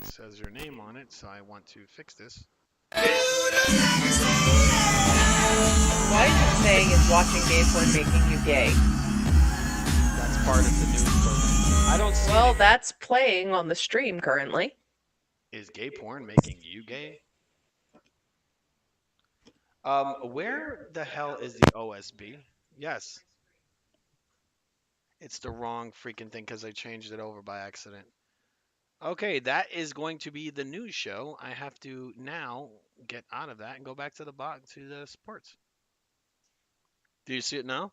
It says your name on it, so I want to fix this. Why is it saying is watching gay porn making you gay? That's part of the news program. I don't see Well, it. that's playing on the stream currently. Is gay porn making you gay? Where the hell is the OSB? Yes. It's the wrong freaking thing because I changed it over by accident. Okay, that is going to be the news show. I have to now get out of that and go back to the sports. Do you see it now?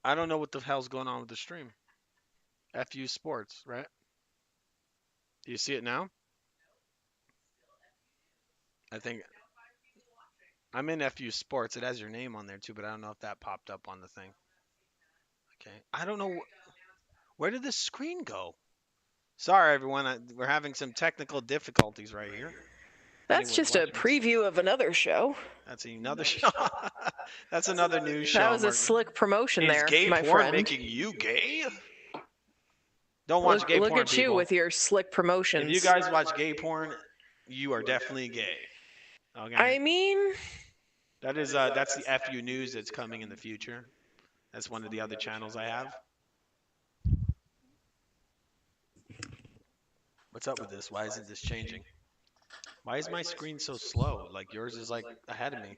I don't know what the hell's going on with the stream. FU Sports, right? Do you see it now? I think I'm in FU Sports. It has your name on there too, but I don't know if that popped up on the thing. Okay. I don't know. Where did this screen go? Sorry, everyone. We're having some technical difficulties right here. That's just a preview of another show. That's another show. That's another news show. That was a slick promotion there, my porn friend. making you gay? Don't watch gay look porn, at you people. with your slick promotions. If you guys watch gay porn, you are definitely gay. Okay. I mean, that's the FU news that's coming in the future. That's one of the other channels I have. What's up with this? Why isn't this changing? Why is my screen so slow? Like yours is like ahead of me.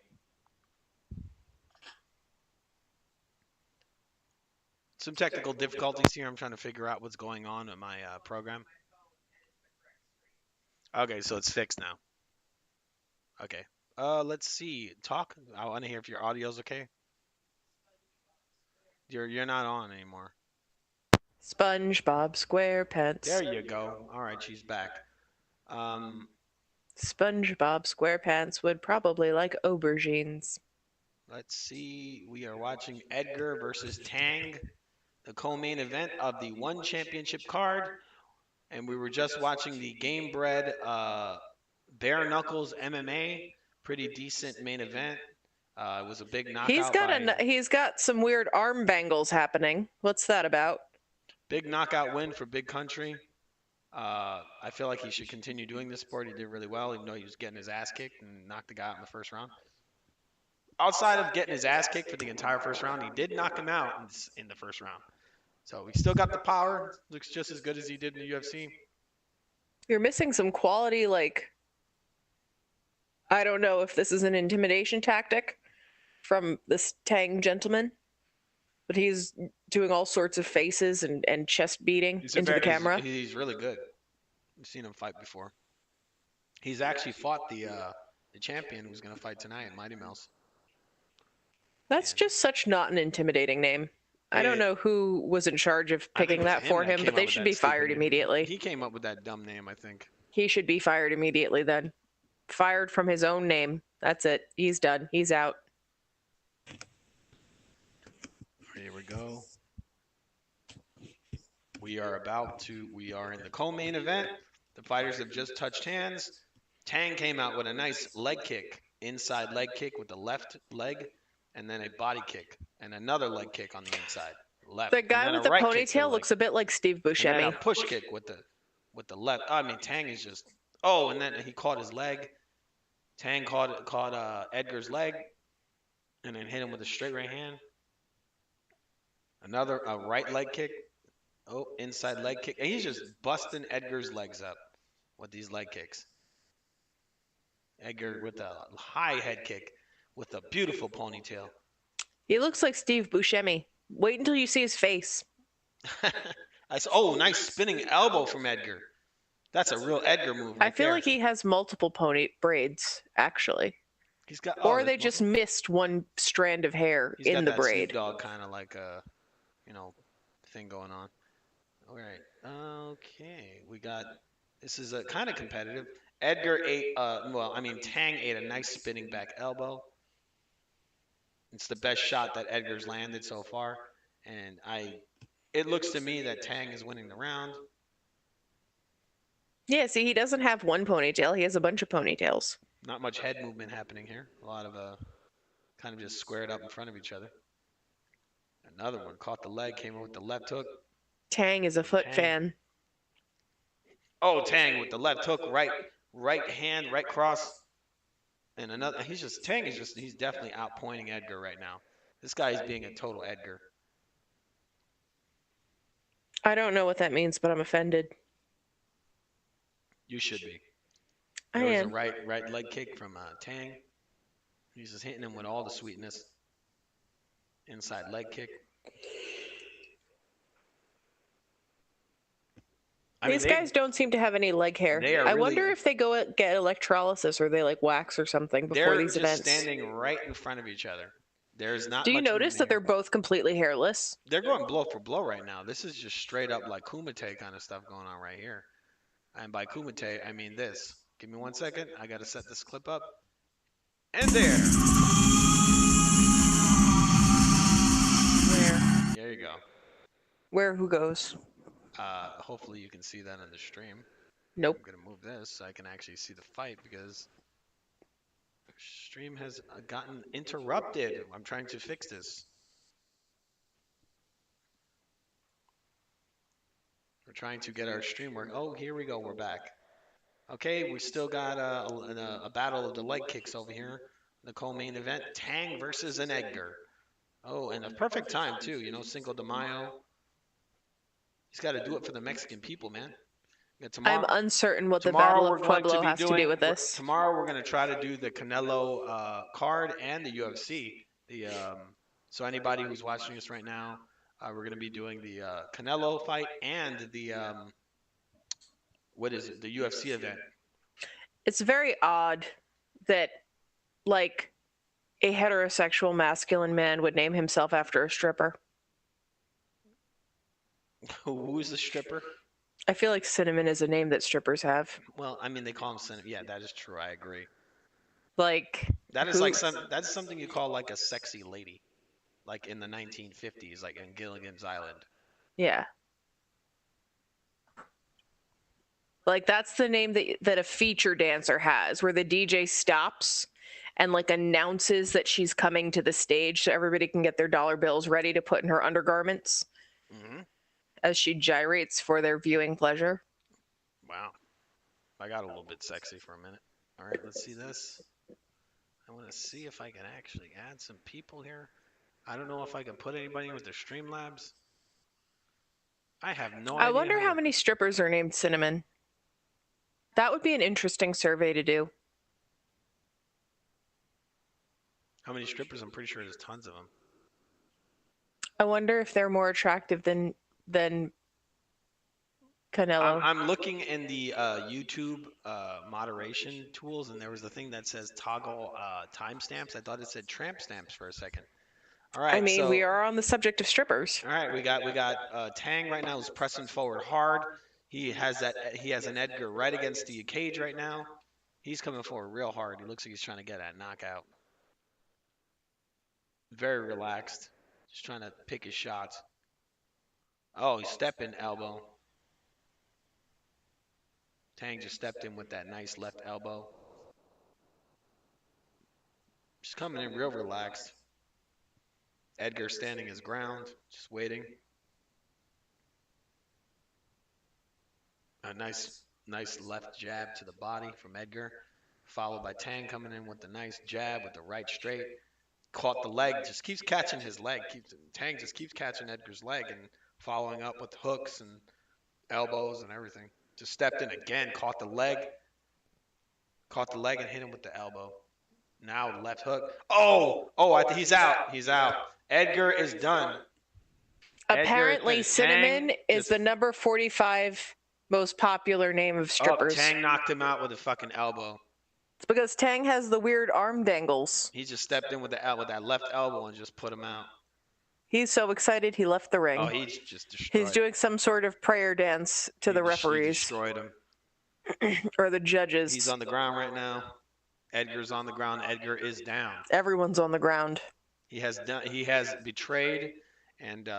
Some technical difficulties here. I'm trying to figure out what's going on in my program. Okay, so it's fixed now. Okay. Let's see. Talk. I want to hear if your audio's okay. You're not on anymore. SpongeBob There SquarePants. you go. All right, she's back. Um, SpongeBob SquarePants would probably like aubergines. let's see. We are watching Edgar versus Tang, the co-main event of the one championship card, and we were just watching the Game Bred Bare Knuckles MMA. Pretty decent main event. It was a big knockout by He's got some weird arm bangles happening. What's that about? big knockout win for Big Country. I feel like he should continue doing this sport. He did really well, even though he was getting his ass kicked and knocked the guy out in the first round. Outside of getting his ass kicked for the entire first round, he did knock him out in the first round. So he still got the power. Looks just as good as he did in the UFC. You're missing some quality, like, I don't know if this is an intimidation tactic from this Tang gentleman, but he's doing all sorts of faces and chest beating into the camera. He's really good. I've seen him fight before. He's actually fought the champion who's going to fight tonight, Mighty Mouse. That's And just such not an intimidating name. I don't It- know who was in charge of I think picking it was that for that him, came but up they with should that be stupid fired name. immediately. He came up with that dumb name, I think. He should be fired immediately then. Fired from his own name. That's it. He's done. He's out. Here we go. We are in the co-main event. The fighters have just touched hands. Tang came out with a nice leg kick, inside leg kick with the left leg, and then a body kick, and another leg kick on the inside, left. The and guy then with a the right kick to the ponytail leg, looks a bit like Steve and then a Buscemi. push kick with the left. I mean, Tang is just. Oh, and then he caught his leg. Tang caught Edgar's leg, and then hit him with a straight right hand. Another a right leg kick. Oh, inside leg kick. And he's just busting Edgar's legs up with these leg kicks. Edgar with a high head kick with a beautiful ponytail. He looks like Steve Buscemi. Wait until you see his face. Oh, nice spinning elbow from Edgar. That's a real Edgar move I right feel there. like he has multiple pony braids, actually. He's got. Or Oh, they just missed one strand of hair he's in got the that Snoop braid. Dogg kind of like a, thing going on. All right. Okay. We got. This is a kind of competitive. Edgar ate. Tang ate a nice spinning back elbow. It's the best shot that Edgar's landed so far, and It looks to me that Tang is winning the round. Yeah, see, he doesn't have one ponytail. He has a bunch of ponytails. Not much head movement happening here. A lot of kind of just squared up in front of each other. Another one caught the leg, came in with the left hook. Tang is a foot Tang. fan. Oh, Tang with the left hook, right hand, right cross, and another. He's definitely outpointing Edgar right now. This guy is being a total Edgar. I don't know what that means, but I'm offended. You should be. I There was a am. right leg kick from Tang. He's just hitting him with all the sweetness. Inside leg kick. These guys don't seem to have any leg hair. they are I really- wonder if they go get electrolysis or they like wax or something before They're these just events. standing right in front of each other. There's not. Do you much notice movement that they're here. both completely hairless? They're going blow for blow right now. This is just straight up like Kumite kind of stuff going on right here. And by Kumite, I mean this. Give me 1 second. I got to set this clip up. And there. Where? There you go. Where? Who goes? Hopefully you can see that on the stream. Nope. I'm going to move this so I can actually see the fight because stream has gotten interrupted. I'm trying to fix this. We're trying to get our stream working. Oh, here we go. We're back. Okay, we still got a battle of the leg kicks over here. The co-main event, Tang versus an Edgar. Oh, and a perfect time too. Cinco de Mayo. He's got to do it for the Mexican people, man. Yeah, I'm uncertain what the Battle of Pueblo has to do with this. Tomorrow we're going to try to do the Canelo card and the UFC. So anybody who's watching us right now, we're going to be doing the Canelo fight and the what is it? The UFC event. It's very odd that like a heterosexual masculine man would name himself after a stripper. Who's the stripper? I feel like Cinnamon is a name that strippers have. Well, I mean, they call him cinnamon. Yeah, that is true. I agree. Like That is who? like that's something you call like a sexy lady, like in the 1950s, like in Gilligan's Island. Yeah. Like that's the name that a feature dancer has, where the DJ stops and like announces that she's coming to the stage so everybody can get their dollar bills ready to put in her undergarments Hmm. as she gyrates for their viewing pleasure. Wow, I got a little bit sexy for a minute. All right, let's see this. I want to see if I can actually add some people here. I don't know if I can put anybody with their Streamlabs. I have no I idea wonder how how to. many strippers are named Cinnamon. That would be an interesting survey to do. How many strippers? I'm pretty sure there's tons of them. I wonder if they're more attractive than Canelo. I'm looking in the YouTube moderation tools, and there was a thing that says toggle timestamps. I thought it said tramp stamps for a second. All I right, mean, we so are on the subject of strippers. all right, we got Tang right now is pressing forward hard. He has an Edgar right against the cage right now. He's coming forward real hard. He looks like he's trying to get that knockout. Very relaxed, just trying to pick his shots. Oh, he's stepping elbow. Tang just stepped in with that nice left elbow. Just coming in real relaxed. Edgar standing his ground, just waiting. A nice left jab to the body from Edgar, followed by Tang coming in with the nice jab with the right straight. Caught the leg, just keeps catching his leg. Tang just keeps catching Edgar's leg and following up with hooks and elbows and everything. Just stepped in again, caught the leg and hit him with the elbow. Now left hook. He's out. He's out. Edgar is done. Edgar is Apparently, finished. Tang Cinnamon is just the number 45 most popular name of strippers. Tang knocked him out with a fucking elbow. It's because Tang has the weird arm dangles. He just stepped in with that left elbow and just put him out. He's so excited he left the ring. Oh, he just He's destroyed. doing some sort of prayer dance to the He referees destroyed him. or the judges. He's on the ground right now. Edgar's on the ground. Edgar is down. Everyone's on the ground. He has betrayed and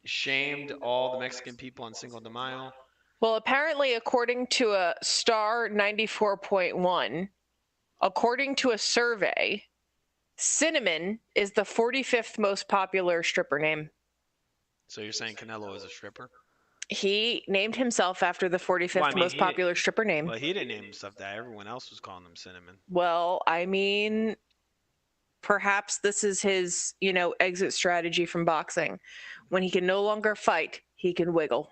shamed all the Mexican people on Cinco de Mayo. Well, apparently, according to a Star 94.1, according to a survey, Cinnamon is the 45th most popular stripper name. So you're saying Canelo is a stripper? He named himself after the 45th most popular stripper name. Well, he didn't name himself that. Everyone else was calling him Cinnamon. Well, I mean, perhaps this is his, exit strategy from boxing. When he can no longer fight, he can wiggle.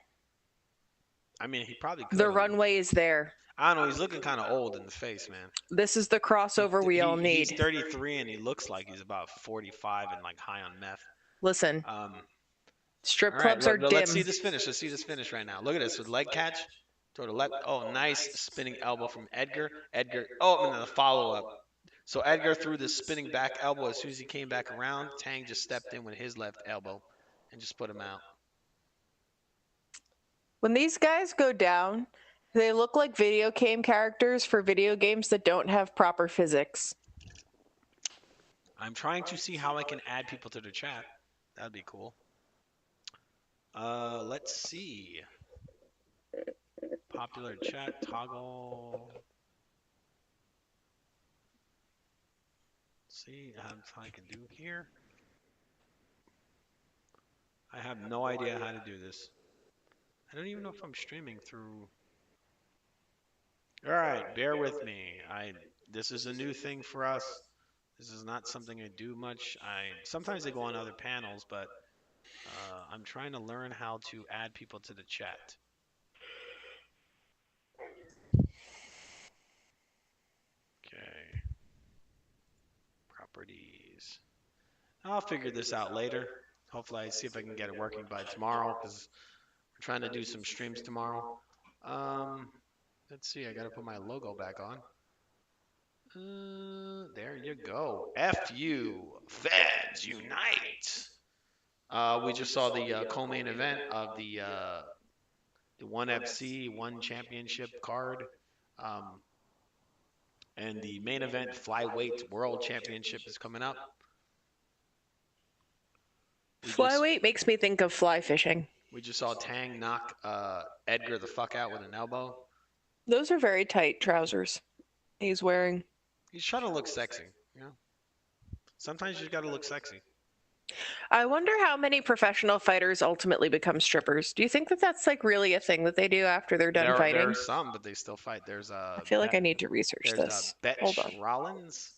I mean, he probably could. The runway is there. I don't know. He's looking kind of old in the face, man. This is the crossover we all need. He's 33 and he looks like he's about 45 and like high on meth. Listen, strip all right, clubs are dim. Let's see this finish. Let's see this finish right now. Look at this with leg catch. Toward the left. Oh, nice spinning elbow from Edgar. Oh, and then the follow up. So Edgar threw the spinning back elbow. As soon as he came back around, Tang just stepped in with his left elbow and just put him out. When these guys go down, they look like video game characters for video games that don't have proper physics. I'm trying to see how I can add people to the chat. That'd be cool. Let's see. Popular chat toggle. Let's see how I can do here. I have no idea how to do this. I don't even know if I'm streaming through. All right, bear with me. This is a new thing for us. This is not something I do much. Sometimes I go on other panels, but I'm trying to learn how to add people to the chat. Okay. Properties. I'll figure this out later. Hopefully, I see if I can get it working by tomorrow because we're trying to do some streams tomorrow. Let's see. I got to put my logo back on. There you go. FU fans unite. We just saw the co-main event of the One FC One Championship card, um, and the main event flyweight World Championship is coming up. We just Flyweight makes me think of fly fishing. we just saw Tang knock Edgar the fuck out with an elbow. Those are very tight trousers he's wearing. He's trying to look sexy. You know, sometimes you got to look sexy. I wonder how many professional fighters ultimately become strippers. Do you think that that's like really a thing that they do after they're done There fighting? are some, but they still fight. There's I feel like I need to research this. Hold on. Rollins.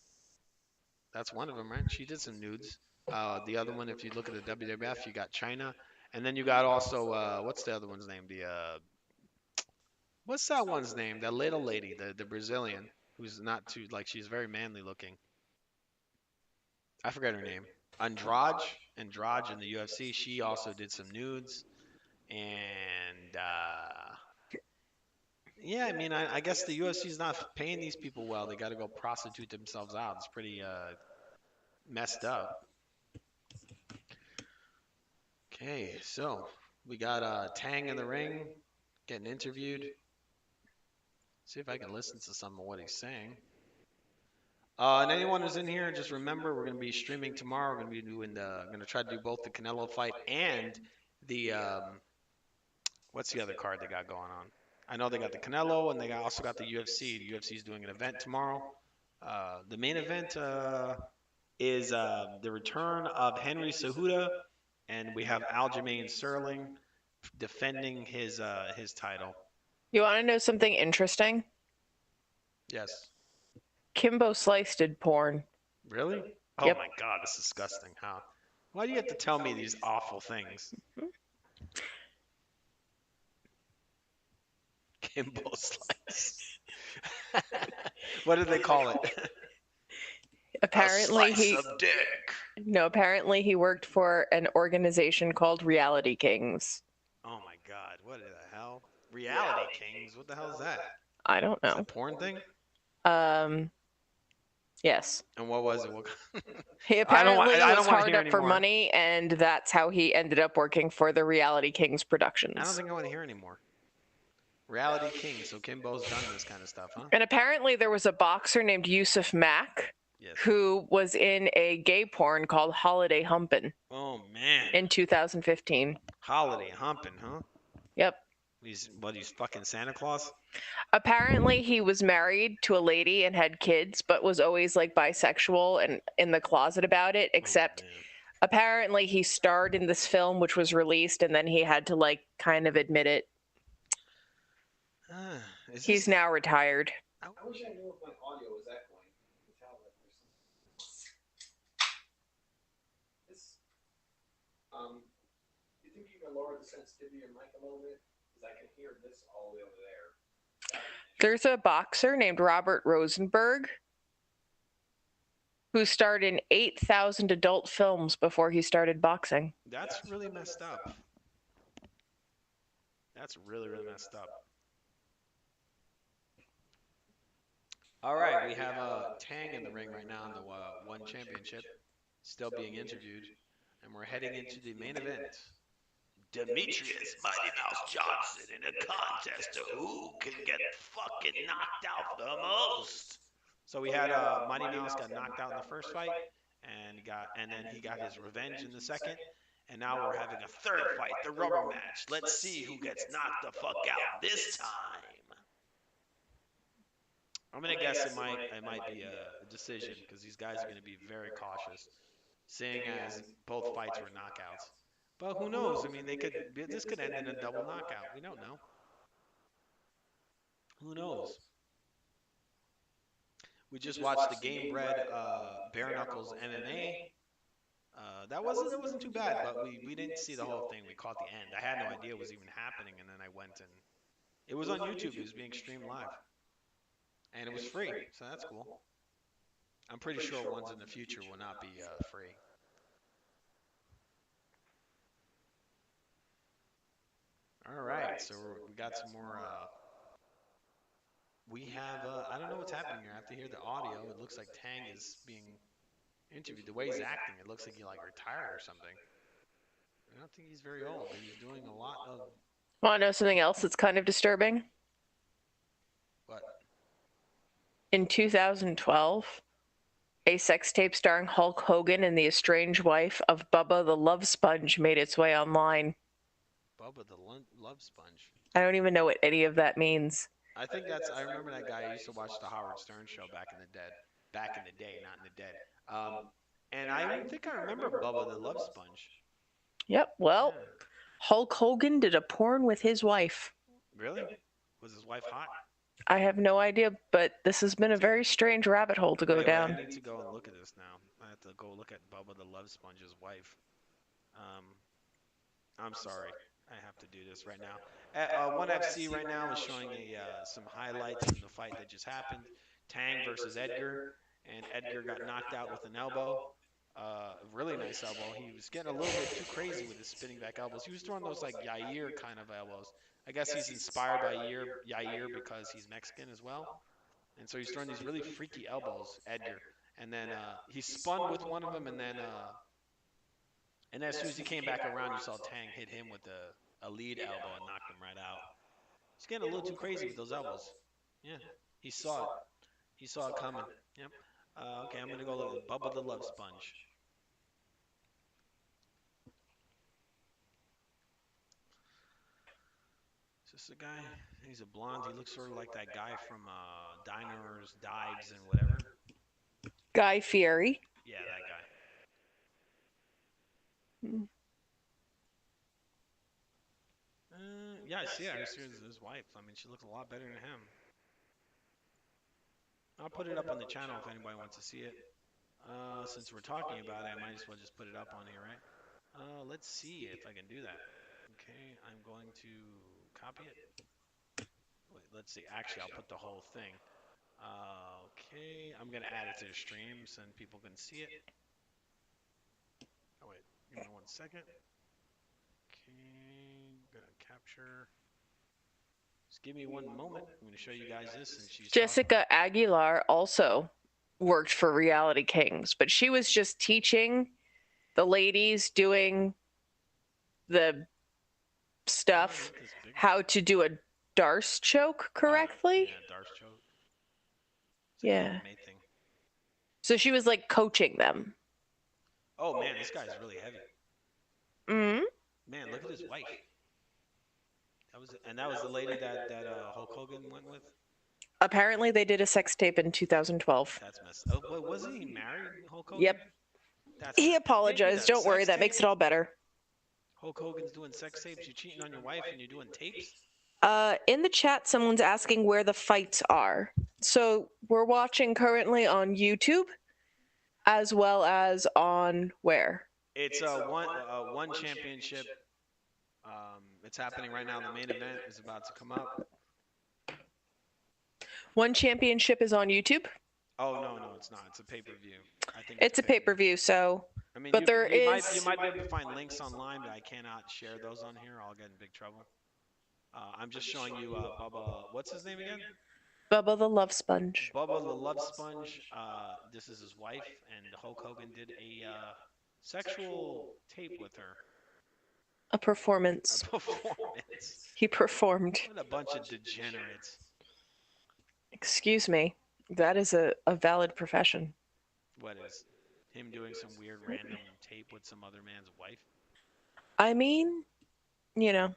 That's one of them, right? She did some nudes. The other one, if you look at the WWF, you got China, and then you got also what's the other one's name? What's that one's name? That little lady, the Brazilian, who's not too like she's very manly looking. I forget her name. Andrade in the UFC. She also did some nudes, and yeah, I mean, I guess the UFC is not paying these people well. They got to go prostitute themselves out. It's pretty messed up. Okay, so we got Tang in the ring getting interviewed. See if I can listen to some of what he's saying. And anyone who's in here, just remember we're going to be streaming tomorrow. We're going to be doing going to try to do both the Canelo fight and the what's the other card they got going on? I know they got the Canelo and they also got the UFC. The UFC is doing an event tomorrow. The main event is the return of Henry Cejudo, and we have Aljamain Sterling defending his title. You want to know something interesting? Yes. Kimbo Slice did porn. Really? Oh Yep. my God, that's disgusting. How? Why do you have to tell me these awful things? Kimbo Slice. What did they call it? Apparently A slice of dick. apparently he worked for an organization called Reality Kings. Oh my God, what the hell? Reality Kings? What the hell is that? I don't Is it know. a porn thing? Yes. And what was it? He I don't apparently wanna was hard hear up for anymore. money, and that's how he ended up working for the Reality Kings Productions. I don't think I want to hear anymore. Reality Kings. So Kimbo's done this kind of stuff, huh? And apparently there was a boxer named Yusuf Mack Yes. who was in a gay porn called Holiday Humpin' Oh man. in 2015. Holiday humping, huh? Yep. He's fucking Santa Claus? Apparently he was married to a lady and had kids, but was always like bisexual and in the closet about it, except man. apparently he starred in this film which was released and then he had to like kind of admit it. He's now retired. I wish I knew if my audio was echoing. I can tell that there's some. This. You think you can lower the sensitivity of your mic a little bit? Because I can hear this all the way over there. There's a boxer named Robert Rosenberg who starred in 8,000 adult films before he started boxing. That's really messed up. That's really, really messed up. All right, we have Tang in the ring right now in the One Championship, still being interviewed, and we're heading into the main event. Demetrius Mighty Mouse Johnson in a contest to who can get fucking knocked out the most. So we had Mighty Mouse got knocked out in the first fight, and then he got his revenge in the second, and now we're having a third fight, the rubber match. Let's see who gets knocked the fuck out this time. I'm gonna guess it might be a decision because these guys are gonna be very cautious, seeing as both fights were knockouts. But who knows? I mean, this could end in a double knockout. We don't know. Who knows? We just watched the Game Bred Bare Knuckles MMA. That wasn't too bad, but we didn't see the whole thing. We caught the end. I had no idea it was even happening, and then I went and it was on YouTube. It was being streamed live, and it was free, so that's cool. I'm pretty sure ones in the future will not be free. All right, so we got some more we have I don't know what's happening here. I have to hear the audio. It looks like Tang is being interviewed. The way he's acting, it looks like he like retired or something. I don't think he's very old, but he's doing a lot of Want to know something else that's kind of disturbing? what? In 2012, a sex tape starring Hulk Hogan and the estranged wife of Bubba the Love Sponge made its way online. Bubba the Love Sponge. I don't even know what any of that means. I think that's. I remember that guy. I used to watch the Howard Stern show back in the day, not in the dead. Um, and I think I remember Bubba the Love Sponge. Yep, well, Yeah. Hulk Hogan did a porn with his wife. Really? Was his wife hot? I have no idea, but this has been a very strange rabbit hole to go Wait, down. I need to go and look at this now. I have to go look at Bubba the Love Sponge's wife. Um, I'm sorry. I have to do this right now. One FC right now is showing some highlights from the fight that just happened. Tang versus Edgar, and Edgar got knocked out with an elbow. Really nice elbow. He was getting a little bit too crazy with his spinning back elbows. He was throwing those like Yair kind of elbows. I guess he's inspired by Yair because he's Mexican as well, and so he's throwing these really freaky elbows, Edgar. And then he spun with one of them, and as soon as he came back around, you saw Tang hit him with a lead elbow and knocked him right out. He's getting a little too crazy with those elbows. Yeah, he saw it. He saw it coming. Yep. Okay, I'm gonna go look at Bubba the Love Sponge. Is this the guy? He's a blonde. He looks sort of like that guy from Diners, Dives, and whatever. Guy Fieri. Yeah, that guy. Yeah, I see it. I see his wife. I mean, she looks a lot better than him. I'll put it up on the channel if anybody wants to see it. Since we're talking about it, I might as well just put it up on here, right? Let's see if I can do that. Okay, I'm going to copy it. Wait, let's see. Actually, I'll put the whole thing. Okay, I'm gonna add it to the stream so people can see it. Oh wait, give me 1 second. Okay, gonna capture. Just give me one moment. I'm gonna show you guys this, and she's Jessica Aguilar also worked for Reality Kings, but she was just teaching the ladies doing the stuff how to do a Darce choke correctly. Yeah, Darce choke. Yeah. MMA thing. So she was like coaching them. Oh man, this guy's really heavy. Hmm. Man, look at his wife. That was the lady that Hulk Hogan went with. Apparently, they did a sex tape in 2012. That's messed. Oh, wait, wasn't he married, Hulk Hogan? Yep. He apologized. Don't worry, that makes it all better. Hulk Hogan's doing sex tapes. You're cheating on your wife, and you're doing tapes. In the chat, someone's asking where the fights are. So we're watching currently on YouTube, as well as on where? It's one championship. It's happening right now. The main event is about to come up. One championship is on YouTube. Oh no, it's not. It's a pay-per-view. I think it's a pay-per-view. So, I mean, but you might be able to find links online, but I cannot share those on here. I'll get in big trouble. I'm just showing you Bubba. What's his name again? Bubba the Love Sponge. Bubba the Love Sponge. This is his wife, and Hulk Hogan did a sexual tape with her. A performance. A performance. He performed. What a bunch of degenerates. Excuse me. That is a valid profession. What is? Him doing some weird random tape with some other man's wife? I mean, you know.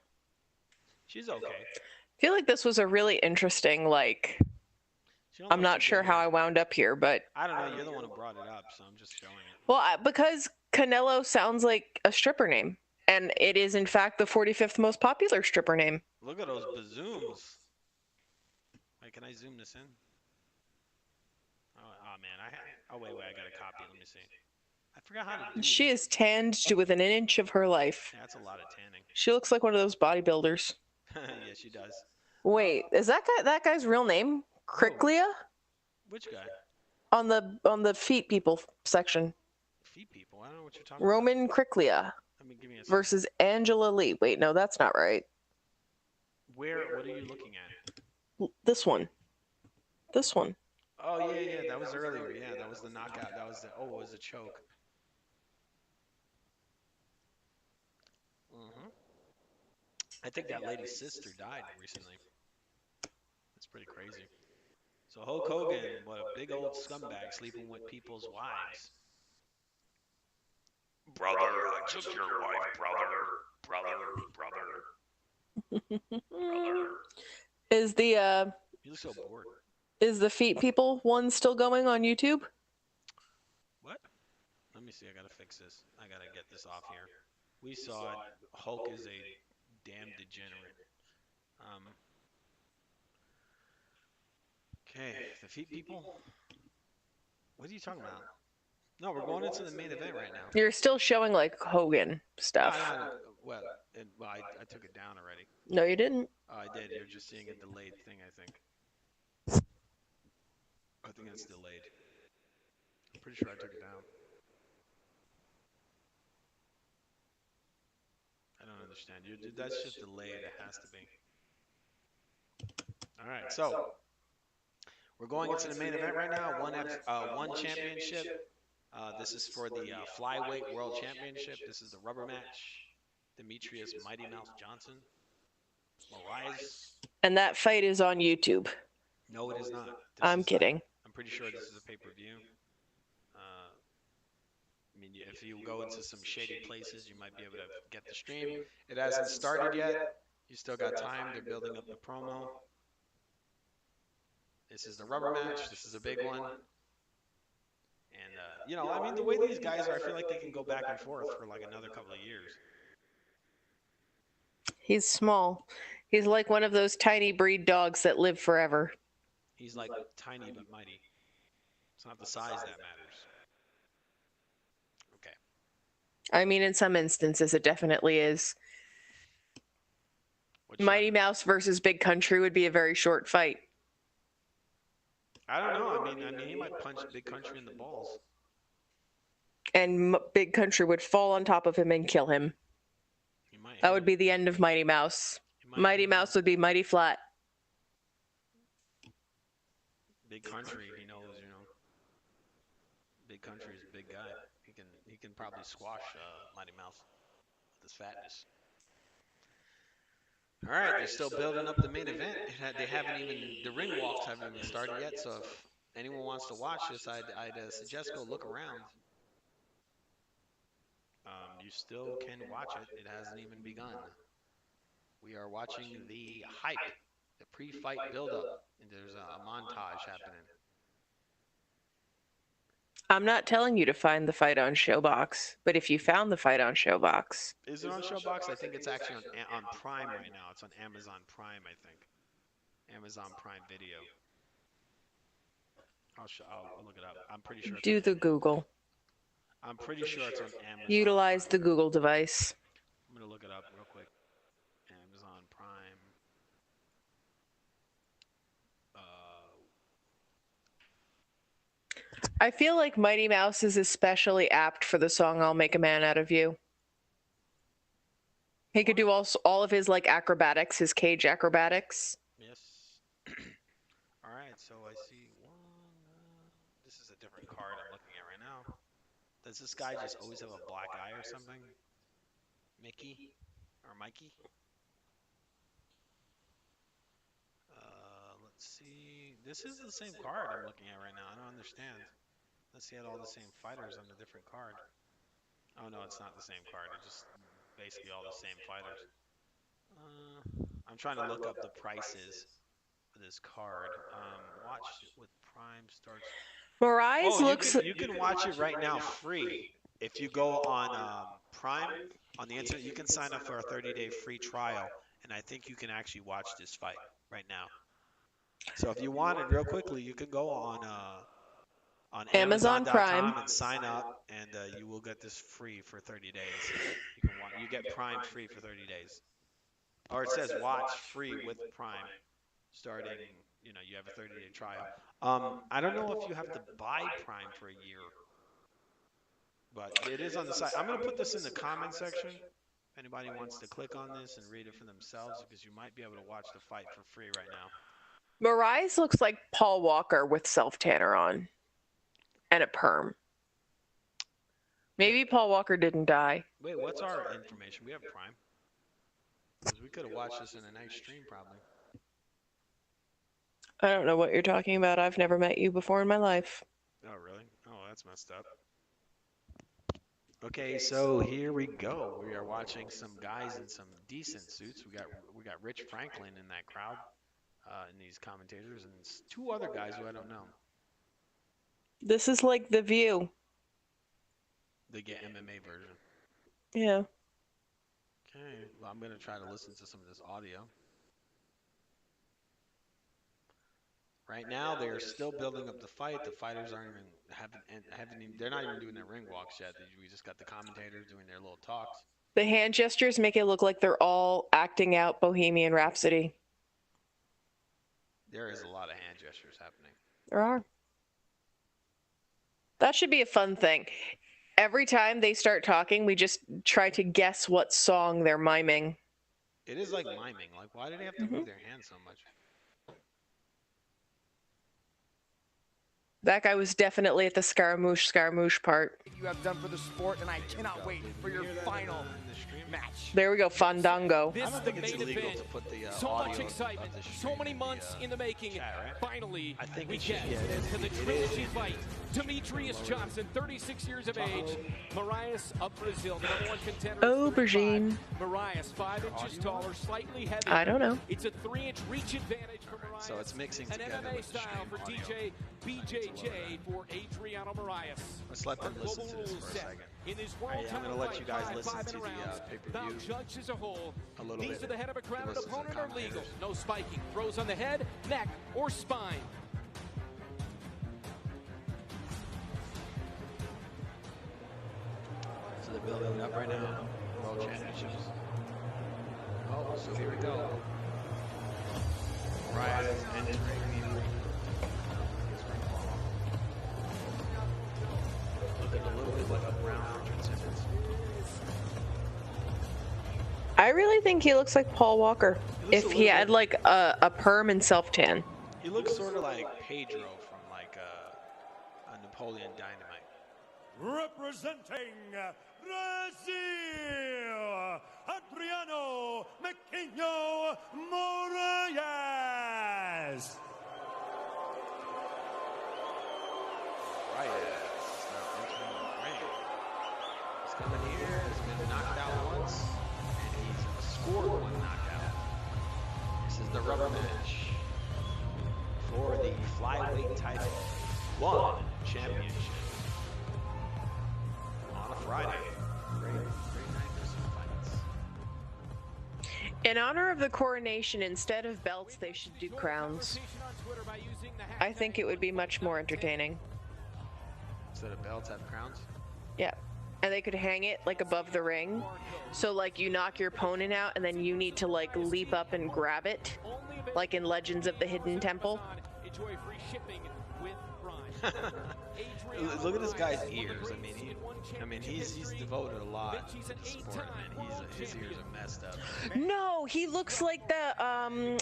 She's okay. I feel like this was a really interesting, like, I'm not sure how I wound up here, but... I don't know. You're the one who brought it up, so I'm just showing it. Well, because Canelo sounds like a stripper name. And it is, in fact, the 45th most popular stripper name. Look at those bazooms. Wait, can I zoom this in? Oh man, oh wait, I gotta copy it. Let me see. I forgot how to do She is tanned to within an inch of her life. Yeah, that's a lot of tanning. She looks like one of those bodybuilders. Yeah, she does. Wait, is that guy's real name? Criclia? Which guy? On the feet people section. Feet people? I don't know what you're talking Roman Criclia. Give me a versus Angela Lee. Wait, no, that's not right. What are you looking at? This one. This one. Oh yeah, yeah, that was earlier. Yeah, that was the knockout. That was the oh, it was a choke. Hmm. I think that lady's sister died recently. That's pretty crazy. So Hulk Hogan, what a big old scumbag sleeping with people's wives. Brother, I took your wife, brother, brother, brother, brother. Is the You look so bored. is the feet people one still going on YouTube? What? Let me see. I gotta fix this. I gotta get this off here. We saw it. Hulk is a damn degenerate. Um. Okay, the feet people. What are you talking about? No, we're going into the main event right now. You're still showing like Hogan No, stuff. no, well, I took it down already. No, you didn't. Oh, I did. You're just seeing a delayed thing, I think. I think it's delayed. I'm pretty sure I took it down. I don't understand. That's just delayed. It has to be. All right, so we're going into the main event right now. One championship. This is for the flyweight world championship. This is the rubber match. Demetrius Mighty Mouse Johnson. Moraes. And that fight is on YouTube. No, it is not. I'm kidding. I'm pretty sure this is a pay-per-view. I mean, if you go into some shady places, you might be able to get the stream. It hasn't started yet. You still got time. They're building up the promo. This is the rubber match. This is a big one. And, I mean, the way these guys are, I feel like they can go back and forth for like another couple of years. He's small. He's like one of those tiny breed dogs that live forever. He's like tiny but mighty. It's not the size that matters. Okay. I mean, in some instances, it definitely is. Mighty Mouse versus Big Country would be a very short fight. I don't know. I mean, he might punch Big Country in the balls. And Big Country would fall on top of him and kill him. That would be the end of Mighty Mouse. Mighty Mouse would be mighty flat. Big Country, he knows, Big Country is a big guy. He can probably squash Mighty Mouse with his fatness. All right, they're still building up the main event. They haven't even the ring walks haven't even started yet. So if anyone wants to watch this, I'd suggest go look around. You still can watch it. It hasn't even begun. We are watching the hype, the pre-fight build-up, and there's a montage happening. I'm not telling you to find the fight on Showbox, but if you found the fight on Showbox. Is it on Showbox? I think it's actually on Prime right now. It's on Amazon Prime, I think. Amazon Prime Video. I'll look it up. I'm pretty sure. Do the Google. I'm pretty sure it's on Amazon. Utilize the Google device. I'm gonna look it up real quick. Amazon Prime. I feel like Mighty Mouse is especially apt for the song "I'll Make a Man Out of You." He could do all of his like acrobatics, his cage acrobatics. Yes. All right, so I see one. This is a different card I'm looking at right now. Does this guy just always have a black eye or something? Mickey or Mikey? Let's see. This is the same card I'm looking at right now. I don't understand. Let's see, had all the same fighters on a different card. Oh no, it's not the same card. It's just basically all the same fighters. I'm trying to look up the prices for this card. Watch with Prime starts. Moraes looks. You can watch it right now free. If you go on Prime on the internet, you can sign up for a 30-day free trial, and I think you can actually watch this fight right now. So if you want it real quickly, you can go on Amazon Prime and sign up, and you will get this free for 30 days. You get Prime free for 30 days. Or it says watch free with Prime starting, you have a 30-day trial. I don't know if you have to buy Prime for a year, but it is on the site. I'm going to put this in the comment section if anybody wants to click on this and read it for themselves, because you might be able to watch the fight for free right now. Moraes looks like Paul Walker with self-tanner on and a perm. Maybe Paul Walker didn't die. Wait, what's our information? We have Prime. Because we could have watched this in a nice stream, probably. I don't know what you're talking about. I've never met you before in my life. Oh, really? Oh, that's messed up. Okay, so here we go. We are watching some guys in some decent suits. We got Rich Franklin in that crowd, in these commentators, and two other guys who I don't know. This is like The View. They get MMA version. Yeah. Okay, well, I'm gonna try to listen to some of this audio. Right now, they're still building up the fight. The fighters aren't even haven't even, they're not even doing their ring walks yet. We just got the commentators doing their little talks. The hand gestures make it look like they're all acting out Bohemian Rhapsody. There is a lot of hand gestures happening. There are. That should be a fun thing. Every time they start talking, we just try to guess what song they're miming. It is like miming. Like, why do they have to move their hands so much? That guy was definitely at the Scaramouche part. You have done for the sport, and I cannot wait for your final match. There we go, Fandango. I don't think it's illegal to put the So audio much excitement, of the so many months in the making. chat, right? Finally, I think we it should, get yeah, it is. to the It trilogy is. fight. Demetrius Johnson, 36 years of age. Moraes of Brazil, the #1 contender. Aubergine. Moraes, 5 inches taller, slightly heavier. I don't know. It's a 3-inch reach advantage for Moraes. So it's mixing An together MMA with the style stream for audio. DJ BJJ for Adriano Moraes. Let's let them listen to this for a second. In this All right, world I'm going to let you guys title listen fight, to the 5 rounds. Now pay-per-view judged as a whole. a little These bit. are the head of a crowded Listen to the opponent are legal. commentators. No spiking. Throws on the head, neck, or spine. So they're building it up right now. World Championships. Oh, so here we go. Rise is entering the arena. Looking a little bit like a brown Richard Simmons. I really think he looks like Paul Walker. He looks If a he little had bit- like a perm and self-tan. He looks sort of like Pedro from like a Napoleon Dynamite. Representing Brazil, Adriano Mequinho Moraes. Right. Now entering the ring. He's coming here. He's been knocked out once, and he's scored one knockout. This is the rubber match for the flyweight title, one championship on a Friday. Great night for some fights. In honor of the coronation, instead of belts, they should do crowns. I think it would be much more entertaining. Instead of belts, have crowns. Yeah. And they could hang it like above the ring. So like you knock your opponent out and then you need to like leap up and grab it. Like in Legends of the Hidden Temple. Enjoy free shipping with Prime. Look at this guy's ears. I mean, he's devoted a lot to the sport, man. His ears are messed up. No, he looks like the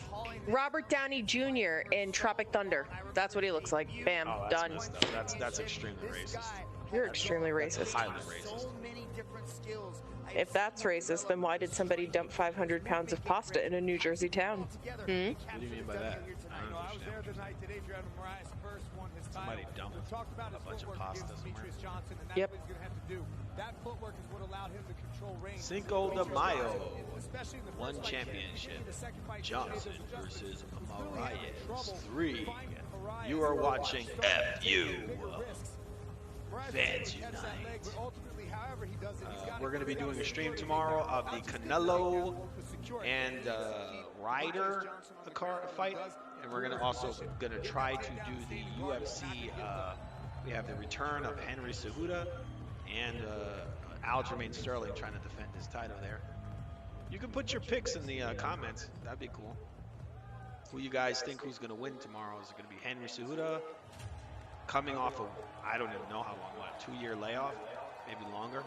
Robert Downey Jr. in Tropic Thunder. That's what he looks like. Bam, Oh, that's done. messed up. That's extremely racist. You're extremely racist. Highly racist. If that's racist, then why did somebody dump 500 pounds of pasta in a New Jersey town? What do you mean by that? I don't understand. Somebody dumped a bunch of pasta somewhere. Yep. Cinco de Mayo, one championship. Johnson versus Moraes, 3. You are watching FU. Fans Unite. We're going to be doing a stream tomorrow of the Canelo and Ryder fight, and we're also going to try to do the UFC. We have the return of Henry Cejudo and Aljamain Sterling trying to defend his title there. You can put your picks in the comments. That'd be cool. Who you guys think who's going to win tomorrow? Is it going to be Henry Cejudo coming off of, I don't even know how long, what, 2-year layoff? Maybe longer?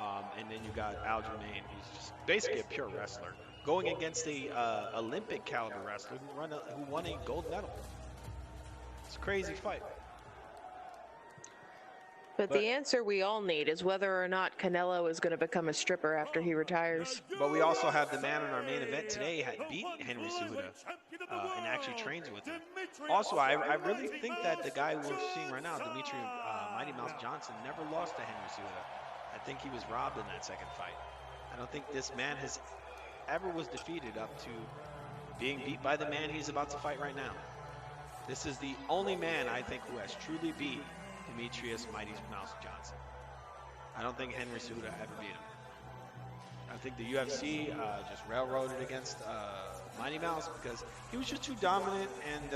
And then you got Aljamain, who's just basically a pure wrestler, going against a Olympic caliber wrestler who won a gold medal. It's a crazy fight. But the answer we all need is whether or not Canelo is going to become a stripper after he retires. But we also have the man in our main event today had beat Henry Cejudo and actually trains with him. Also, I really think that the guy we're seeing right now, Dimitri Mighty Mouse Johnson, never lost to Henry Cejudo. I think he was robbed in that second fight. I don't think this man has ever was defeated up to being beat by the man he's about to fight right now. This is the only man I think who has truly beat Demetrius Mighty Mouse Johnson. I don't think Henry Cejudo ever beat him. I think the UFC just railroaded against Mighty Mouse because he was just too dominant, and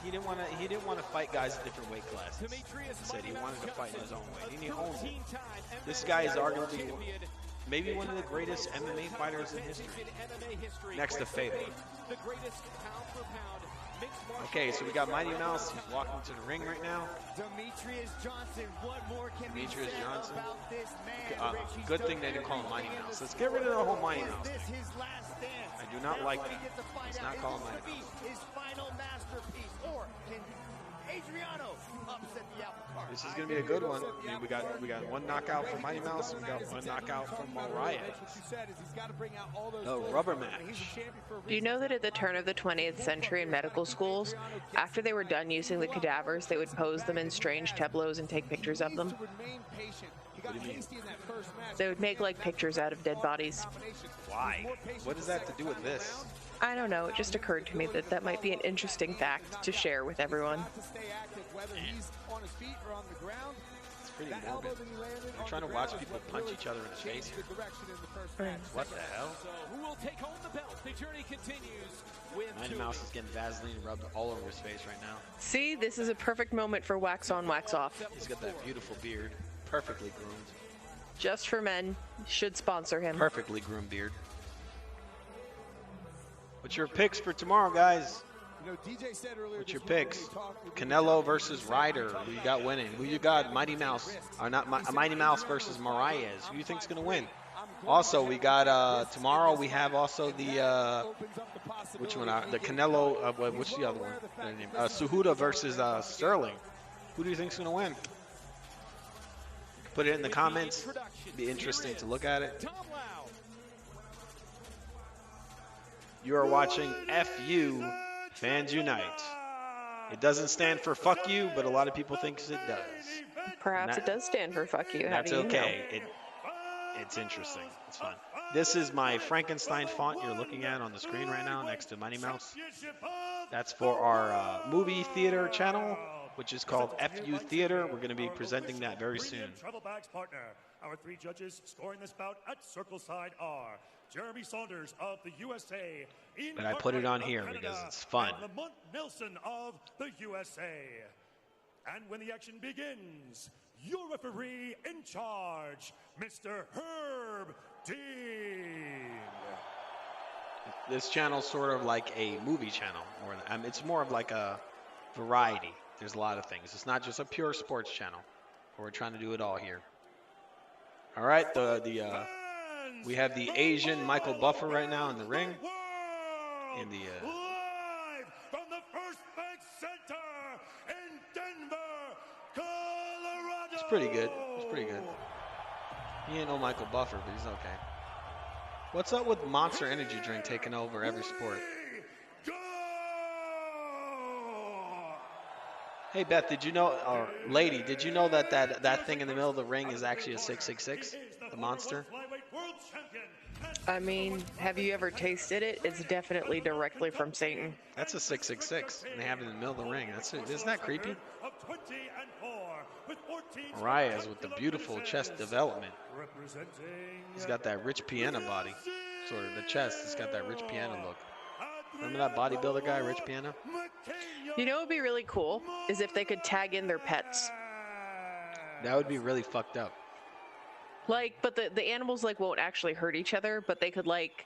he didn't want to fight guys in different weight classes. He said he wanted to fight in his own weight, and he owned it. This guy is arguably maybe one of the greatest MMA fighters in history, next to Fedor. Okay, so we got Mighty Mouse. He's walking to the ring right now. Demetrius Johnson, what more can Demetrius be said Johnson. about this man? Rich? Good thing they didn't call him Mighty Mouse. Let's get rid of the whole Mighty Mouse Is this thing. his last dance? I do not like Everybody that. gets to find Let's out, not is call this him gonna Mighty be Mouse. his final masterpiece, or can Adriano upset the apple cart? This is going to be a good one. I mean, we got one knockout from Mighty Mouse, and we got one knockout from Moraes. A rubber match. Do you know that at the turn of the 20th century in medical schools, after they were done using the cadavers, they would pose them in strange tableaus and take pictures of them? What do you mean? They would make like pictures out of dead bodies. Why? What does that have to do with this? I don't know, it just occurred to me that that might be an interesting fact to share with everyone. It's pretty morbid. I'm trying to watch people punch each other in the face. What the hell? So who will take home the belt? The journey continues with Mighty Mouse is getting Vaseline rubbed all over his face right now. See, this is a perfect moment for wax on, wax off. He's got that beautiful beard. Perfectly groomed. Just for men, should sponsor him. Perfectly groomed beard. What's your picks for tomorrow, guys? What's your picks? Canelo versus Ryder. Who you got winning? Who you got? Mighty Mouse. Or not Mighty Mouse versus Moraes. Who you think's gonna win? Also, we got tomorrow. We have also the which one? The Canelo. What's the other one? Cejudo versus Sterling. Who do you think's gonna win? Put it in the comments. Be interesting to look at it. You are watching FU Fans Unite. It doesn't stand for fuck you, but a lot of people think it does. Perhaps it does stand for fuck you. How That's do you okay. know? It's interesting. It's fun. This is my Frankenstein font you're looking at on the screen right now next to Mighty Mouse. That's for our movie theater channel, which is called FU Theater. We're going to be presenting that very soon. Travel Bags partner. Our three judges scoring this bout at Circle Side are Jeremy Saunders of the USA. Ian But I put it on Cartwright of here Canada, because it's fun. And Lamont Nelson of the USA. And when the action begins, your referee in charge, Mr. Herb Dean. This channel's sort of like a movie channel. It's more of like a variety. There's a lot of things. It's not just a pure sports channel. We're trying to do it all here. All right, we have the Asian Michael Buffer right now in the ring. In the live from the First Bank Center in Denver, Colorado. It's pretty good. It's pretty good. He ain't no Michael Buffer, but he's okay. What's up with Monster Energy Drink taking over every sport? Hey Beth, did you know, or lady, did you know that that thing in the middle of the ring is actually a 666? The Monster? I mean, have you ever tasted it? It's definitely directly from Satan. That's a 666, and they have it in the middle of the ring. Isn't that creepy? Mariah with the beautiful chest development. He's got that Rich Piana body, sort of the chest. He's got that Rich Piana look. Remember that bodybuilder guy, Rich Piana? You know what would be really cool is if they could tag in their pets. That would be really fucked up. Like, but the animals like won't actually hurt each other, but they could like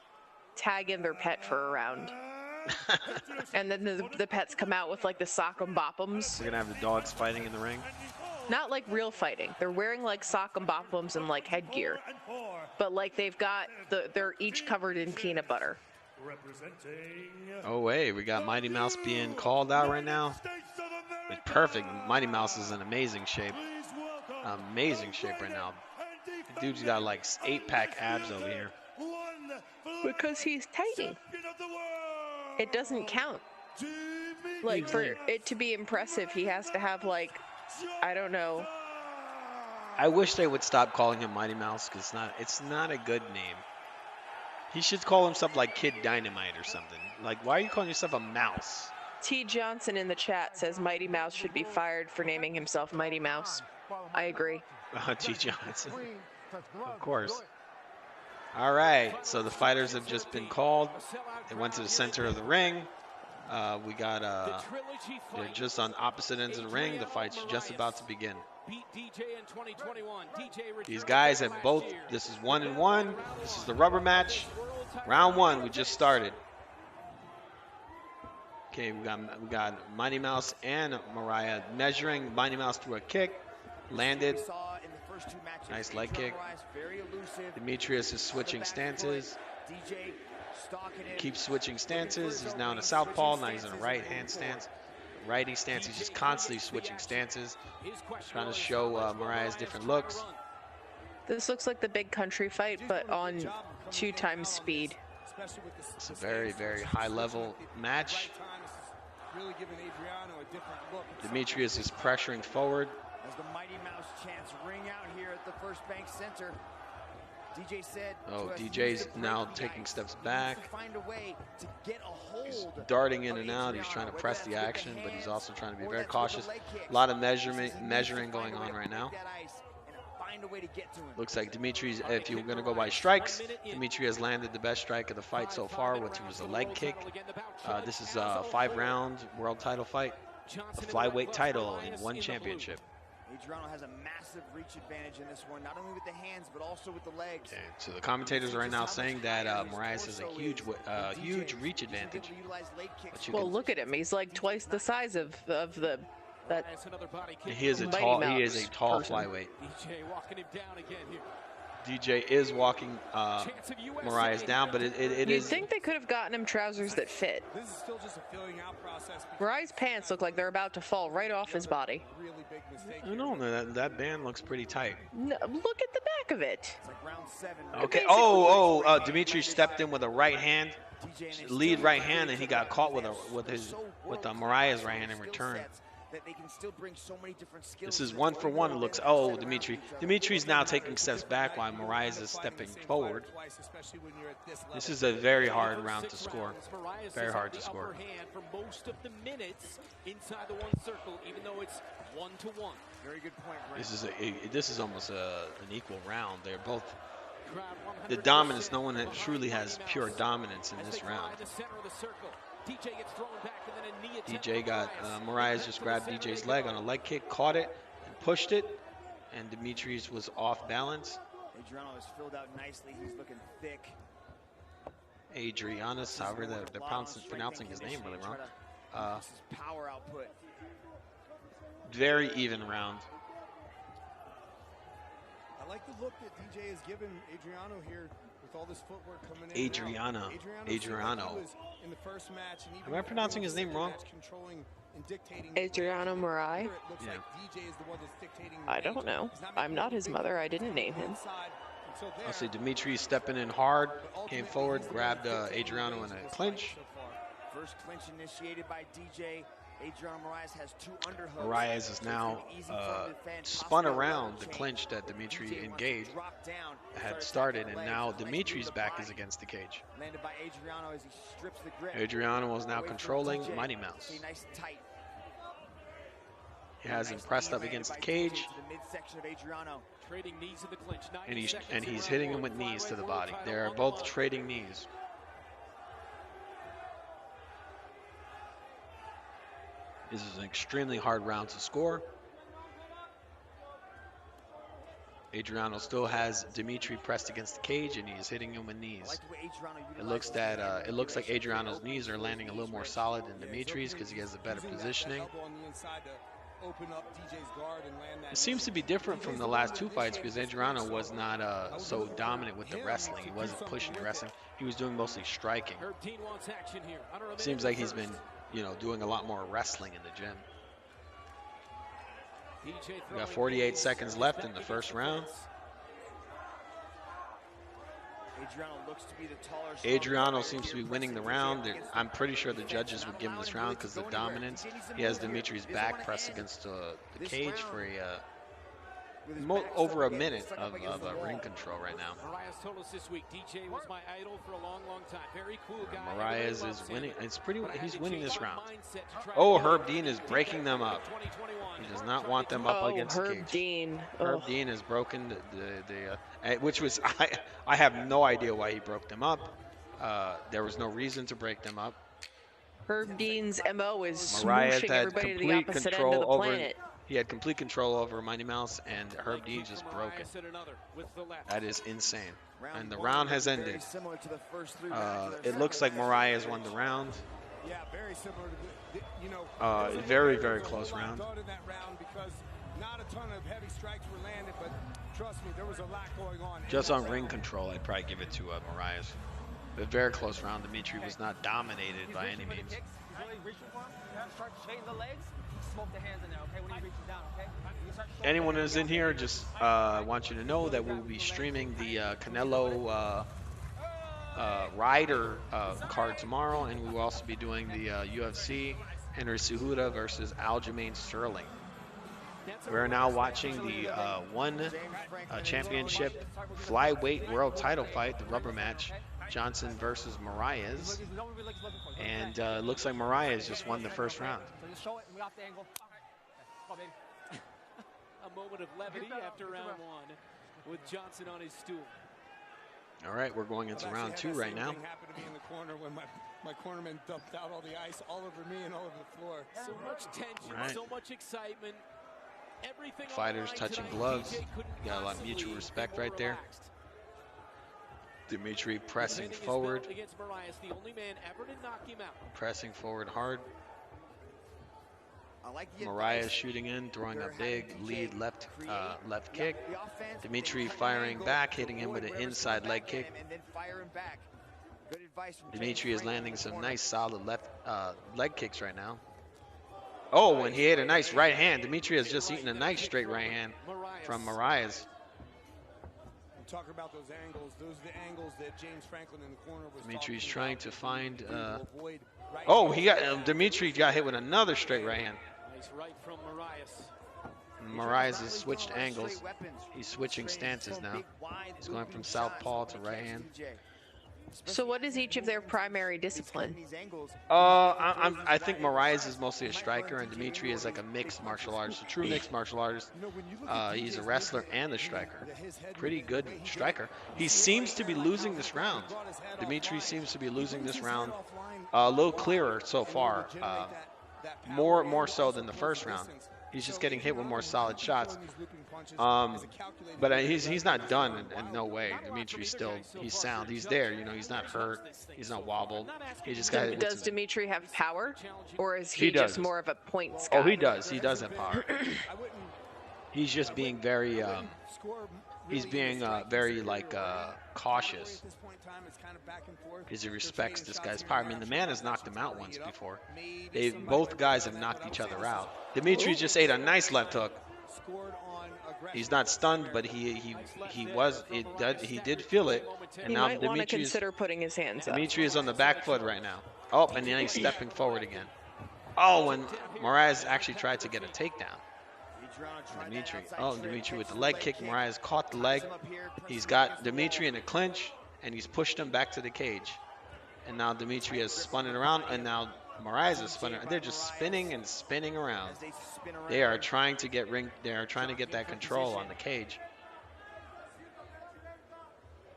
tag in their pet for a round. And then the pets come out with like the sock'em bopp'ems. We're gonna have the dogs fighting in the ring. Not like real fighting. They're wearing like sock and bottoms and like headgear. But like they're each covered in peanut butter. Representing Oh, wait, we got Mighty Mouse being called out right now. It's perfect. Mighty Mouse is in amazing shape. Amazing shape right now. The dude's got like 8-pack abs over here. Because he's tiny. It doesn't count. Like, for it to be impressive, he has to have, like, I don't know. I wish they would stop calling him Mighty Mouse because it's not a good name. He should call himself like Kid Dynamite or something. Like, why are you calling yourself a mouse? T. Johnson in the chat says Mighty Mouse should be fired for naming himself Mighty Mouse. I agree. T. Johnson. Of course. All right, so the fighters have just been called. They went to the center of the ring. We got, they're just on opposite ends of the ring. The fight's just about to begin. These guys have both, this is 1-1. This is the rubber match. Round 1, we just started. Okay, we got Mighty Mouse and Mariah measuring. Mighty Mouse threw a kick, landed. Nice leg kick. Demetrius is switching stances. Keeps switching stances. He's now in a southpaw. Now he's in a right hand stance. Righty stance. He's just constantly switching stances. Trying to show Mariah's different looks. This looks like the big country fight, but on 2 times speed. It's a very, very high level match. Demetrius is pressuring forward. As the Mighty Mouse chants ring out here at the First Bank Center. DJ said, oh, DJ's now taking steps back. Find a way to get a hold. He's darting in and out. He's trying to press the action, but he's also trying to be very cautious. A lot of measuring going on right now. Looks like Demetrius, if you're going to go by strikes, Demetri has landed the best strike of the fight so far, which was a leg kick. This is a 5-round world title fight. A flyweight title in 1 championship. Adriano has a massive reach advantage in this one, not only with the hands, but also with the legs. Okay, so the commentators are right now saying that Moraes has a huge reach advantage. Well, look at him. He's like twice the size of that. He is a tall flyweight. DJ walking him down again here. DJ is walking Moraes down, but it You'd is. think they could have gotten him trousers that fit. This is still just a filling out process. Moraes' pants look like they're about to fall right off his body. Really big mistake. I don't know, that band looks pretty tight. No, look at the back of it. It's like round 7. Okay. Dimitri stepped in with a right hand, lead right hand, and he got caught with Mariah's right hand in return. That they can still bring so many different skills. This is 1 for 1. It looks. Oh, Dimitri's now taking steps back while Moraes is stepping forward. This is a very hard round to score. Very hard to score. For most of the minutes inside the 1 circle, even though it's 1-1. Very good point, Brent. This is almost an equal round. They're both the dominance. No one truly has pure dominance in this round. DJ gets thrown back and then a knee attempt. DJ got Moraes just grabbed DJ's leg on a leg kick, caught it, and pushed it, and Demetrius was off balance. Adriano is filled out nicely. He's looking thick. Adrianus, however they're pronouncing his name really wrong. This is power output. Very even round. I like the look that DJ has given Adriano here with all this footwork coming in. Adriano. In the first match, and Am I pronouncing his name wrong? Adriano Moraes? Yeah. I don't know. I'm not his mother. I didn't name him. I'll say Dimitri stepping in hard, came forward, grabbed Adriano in a clinch. First clinch initiated by DJ. Adriano Moraes has 2 underhooks. Moraes is now spun around the clinch that Dimitri engaged had started, and now Dimitri's back is against the cage. Landed by Adriano as he strips the grip. Adriano is now controlling Mighty Mouse. Nice and tight. He has him pressed up against the cage, Trading knees in the clinch. and he's hitting him with knees to the body. They are both trading knees. This is an extremely hard round to score. Adriano still has Dimitri pressed against the cage, and he is hitting him with knees. It looks like Adriano's knees are landing a little more solid than Dimitri's because he has a better positioning. open up DJ's guard and land that. It seems to be different from the last two fights because Adriano was not so dominant with the wrestling. He wasn't pushing the wrestling. He was doing mostly striking. Herb Dean wants action here. Seems like he's been, doing a lot more wrestling in the gym. We got 48 seconds left in the first round. Adriano seems to be winning the round. I'm pretty sure the judges would give him this round because the dominance. He has Dimitri's back pressed against the cage for over a minute of ring control right now. Moraes told us this week, DJ was my idol for a long, long time. Very cool guy. Moraes is winning. He's winning this round. Oh, Herb Dean is breaking them up. He does not want them up against the cage. Herb Dean. Herb Dean has broken which was I have no idea why he broke them up. There was no reason to break them up. Herb Dean's MO is Moraes smooshing had everybody to the complete opposite end control of the over. planet. He had complete control over Mighty Mouse, and Herb Dean just broke it. That is insane. And the round has ended. It looks like Moraes won the round. Yeah, very similar to Very, very close round. Not a ton of heavy strikes were landed, but trust me, there was a lot going on. Just on ring control, I'd probably give it to Moraes. But very close round. Dimitri was not dominated by any means. Anyone who's in here, just want you to know that we'll be streaming the Canelo Ryder card tomorrow, and we will also be doing the UFC Henry Cejudo versus Aljamain Sterling. We're now watching the one championship flyweight world title fight, the rubber match, Johnson versus Moraes, and it looks like Moraes just won the first round. A moment of levity after round one with Johnson on his stool. All right, we're going into round two right now. Happened to be in the corner when my cornerman dumped out all the ice all over me and all over the floor. So much tension, so much excitement. Everything Fighters touching gloves. You got a lot of mutual respect right there. Dimitri pressing forward. Pressing forward hard. Moraes shooting in, throwing a big lead left kick. Dimitri firing back, hitting him with an inside leg kick. Dimitri is landing some nice solid left leg kicks right now. Oh, and he hit a nice right hand. Dimitri has just eaten a nice straight right hand from Moraes. Talk about those angles. Those are the angles that James Franklin in the corner was. Dimitri's trying to find. Oh, Dimitri got hit with another straight right hand. Nice right from Moraes. Moraes has switched angles. He's switching stances now. He's going from southpaw to right hand. So what is each of their primary discipline? I think Moraes is mostly a striker, and Dimitri is like a mixed martial artist, a true mixed martial artist. He's a wrestler and a striker. Pretty good striker. He seems to be losing this round. Dimitri seems to be losing this round a little clearer so far. More so than the first round. He's just getting hit with more solid shots. But he's not done in no way. Dimitri's he's sound. He's there. He's not hurt. He's not wobbled. He just got. Does Dimitri have power, or is he just more of a points guy? Oh, he does. He does have power. He's just being very. He's being very cautious. Because he respects this guy's power. I mean, the man has knocked him out once before. Both guys have knocked each other out. Dimitri just ate a nice left hook. He's not stunned, but he did feel it. And he now might want to consider putting his hands up. Dimitri is on the back foot right now. Oh, and then he's stepping forward again. Oh, and Moraes actually tried to get a takedown. Dimitri with the leg kick. Moraes caught the leg. He's got Dimitri in a clinch, and he's pushed him back to the cage. And now Dimitri has spun it around, and now Moraes is spinning. They're just spinning and spinning around. They are trying to get that control on the cage.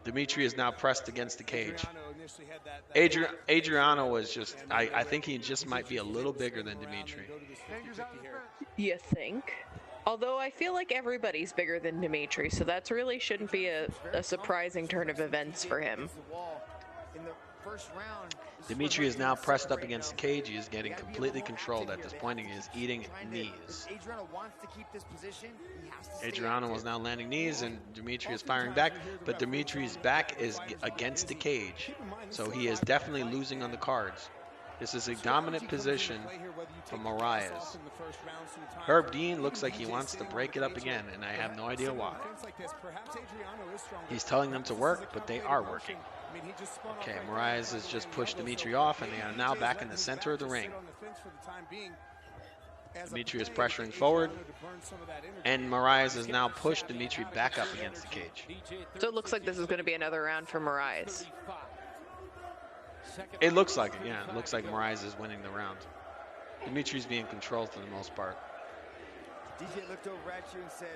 Dimitri is now pressed against the cage. Adriano was just, I think he just might be a little bigger than Dimitri. You think? Although I feel like everybody's bigger than Dimitri, so that really shouldn't be a surprising turn of events for him. first round. Dimitri is now pressed up against the cage. He is getting completely controlled at this point. He is eating knees. Adriano wants to keep this position. He has to stay Adriano active. is now landing knees, and Dimitri is firing back. But Dimitri's back is against the cage, so he is definitely losing on the cards. This is a dominant position for Moraes. Herb Dean looks like he wants to break it up again, and I have no idea why. He's telling them to work, but they are working. Okay, Moraes has just pushed Dimitri off, and they are now back in the center of the ring. Dimitri is pressuring forward, and Moraes has now pushed Dimitri back up against the cage. So it looks like this is going to be another round for Moraes. It looks like it, yeah. It looks like Moraes is winning the round. Dimitri's being controlled for the most part. DJ looked over at you and said,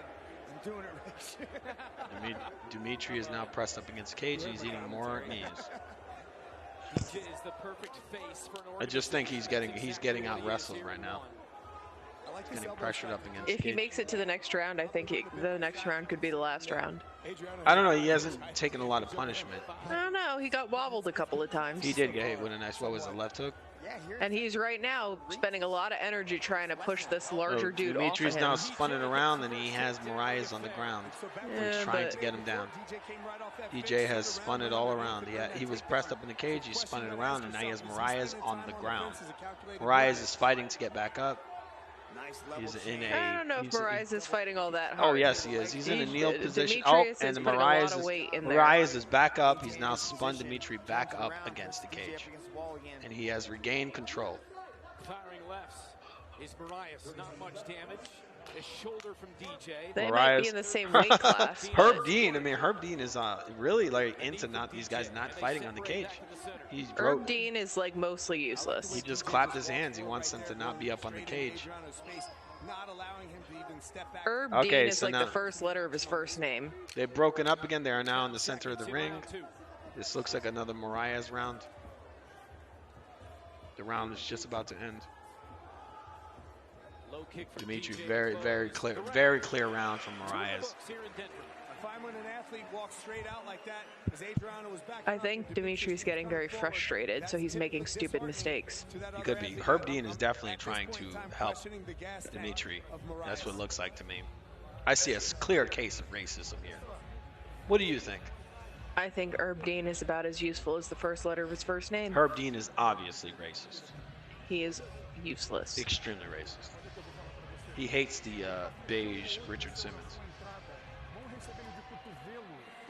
"I'm doing it right." Dimitri is now pressed up against the cage. He's eating more knees. I just think he's getting out wrestled right now. Getting pressured up against If the he cage. makes it to the next round, I think the next round could be the last round. I don't know. He hasn't taken a lot of punishment. I don't know. He got wobbled a couple of times. He did get hit with a nice, what was it, left hook? And he's right now spending a lot of energy trying to push this larger dude Dimitri's off now of him. spun it around, and he has Moraes on the ground. He's Yeah, trying but- to get him down. DJ has spun it all around. He was pressed up in the cage. He spun it around, and now he has Moraes on the ground. Moraes is fighting to get back up. He's in a. I don't know if he's- Moraes is fighting all that Oh hard. yes, he is. He's in a kneel position. Demetrius and is putting a lot Moraes of is weight in there. Moraes is back up. He's now spun Dimitri back up against the cage, and he has regained control. Firing lefts is Moraes. Not much damage. A shoulder from DJ. They might Moraes- be in the same weight class. Herb but Dean. I mean, Herb Dean is really like into not these guys not fighting on the cage. He's Herb broke. Dean is like mostly useless. He just clapped his hands. He wants them to not be up on the cage. Herb Okay, Dean is so like now- the first letter of his first name. They've broken up again. They are now in the center of the ring. This looks like another Moraes round. The round is just about to end. Low kick from Dimitri, DJ. very clear round from Moraes. I think Dimitri's getting very frustrated, so he's making stupid mistakes. He could be. Herb Dean is definitely trying to help Dimitri. That's what it looks like to me. I see a clear case of racism here. What do you think? I think Herb Dean is about as useful as the first letter of his first name. Herb Dean is obviously racist. He is useless. Extremely racist. He hates the beige Richard Simmons.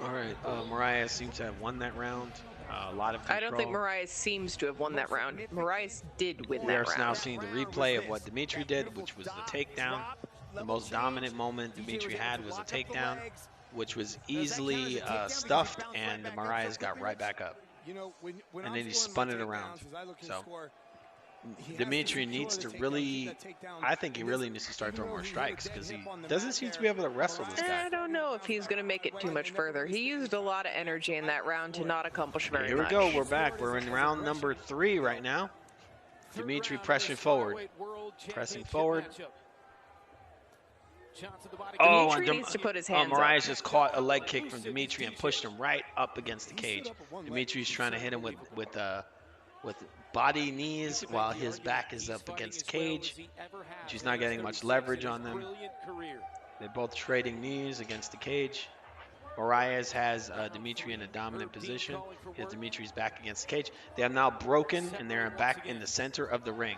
All right, Moraes seems to have won that round. A lot of control. I don't think Moraes seems to have won that round. Moraes did win We are that now round. seeing the replay of what Dimitri did, which was the takedown. The most dominant moment Dimitri had was a takedown, which was easily stuffed, and Moraes got right back up. And then he spun it around. So Dimitri needs to really, I think he really needs to start throwing more strikes, because he doesn't seem to be able to wrestle this guy. I don't know if he's going to make it too much further. He used a lot of energy in that round to not accomplish very Here we much. go, we're back. We're in round number 3 right now. Dimitri pressing forward. Pressing forward. Oh, Dimitri needs to put his hands Moraes up. just caught a leg kick from Dimitri and pushed him right up against the cage. Dimitri's trying to hit him with body knees while his back is up against the cage. He's not getting much leverage on them. They're both trading knees against the cage. Moraes has Dimitri in a dominant position. Dimitri's back against the cage. They have now broken, and they're back in the center of the ring.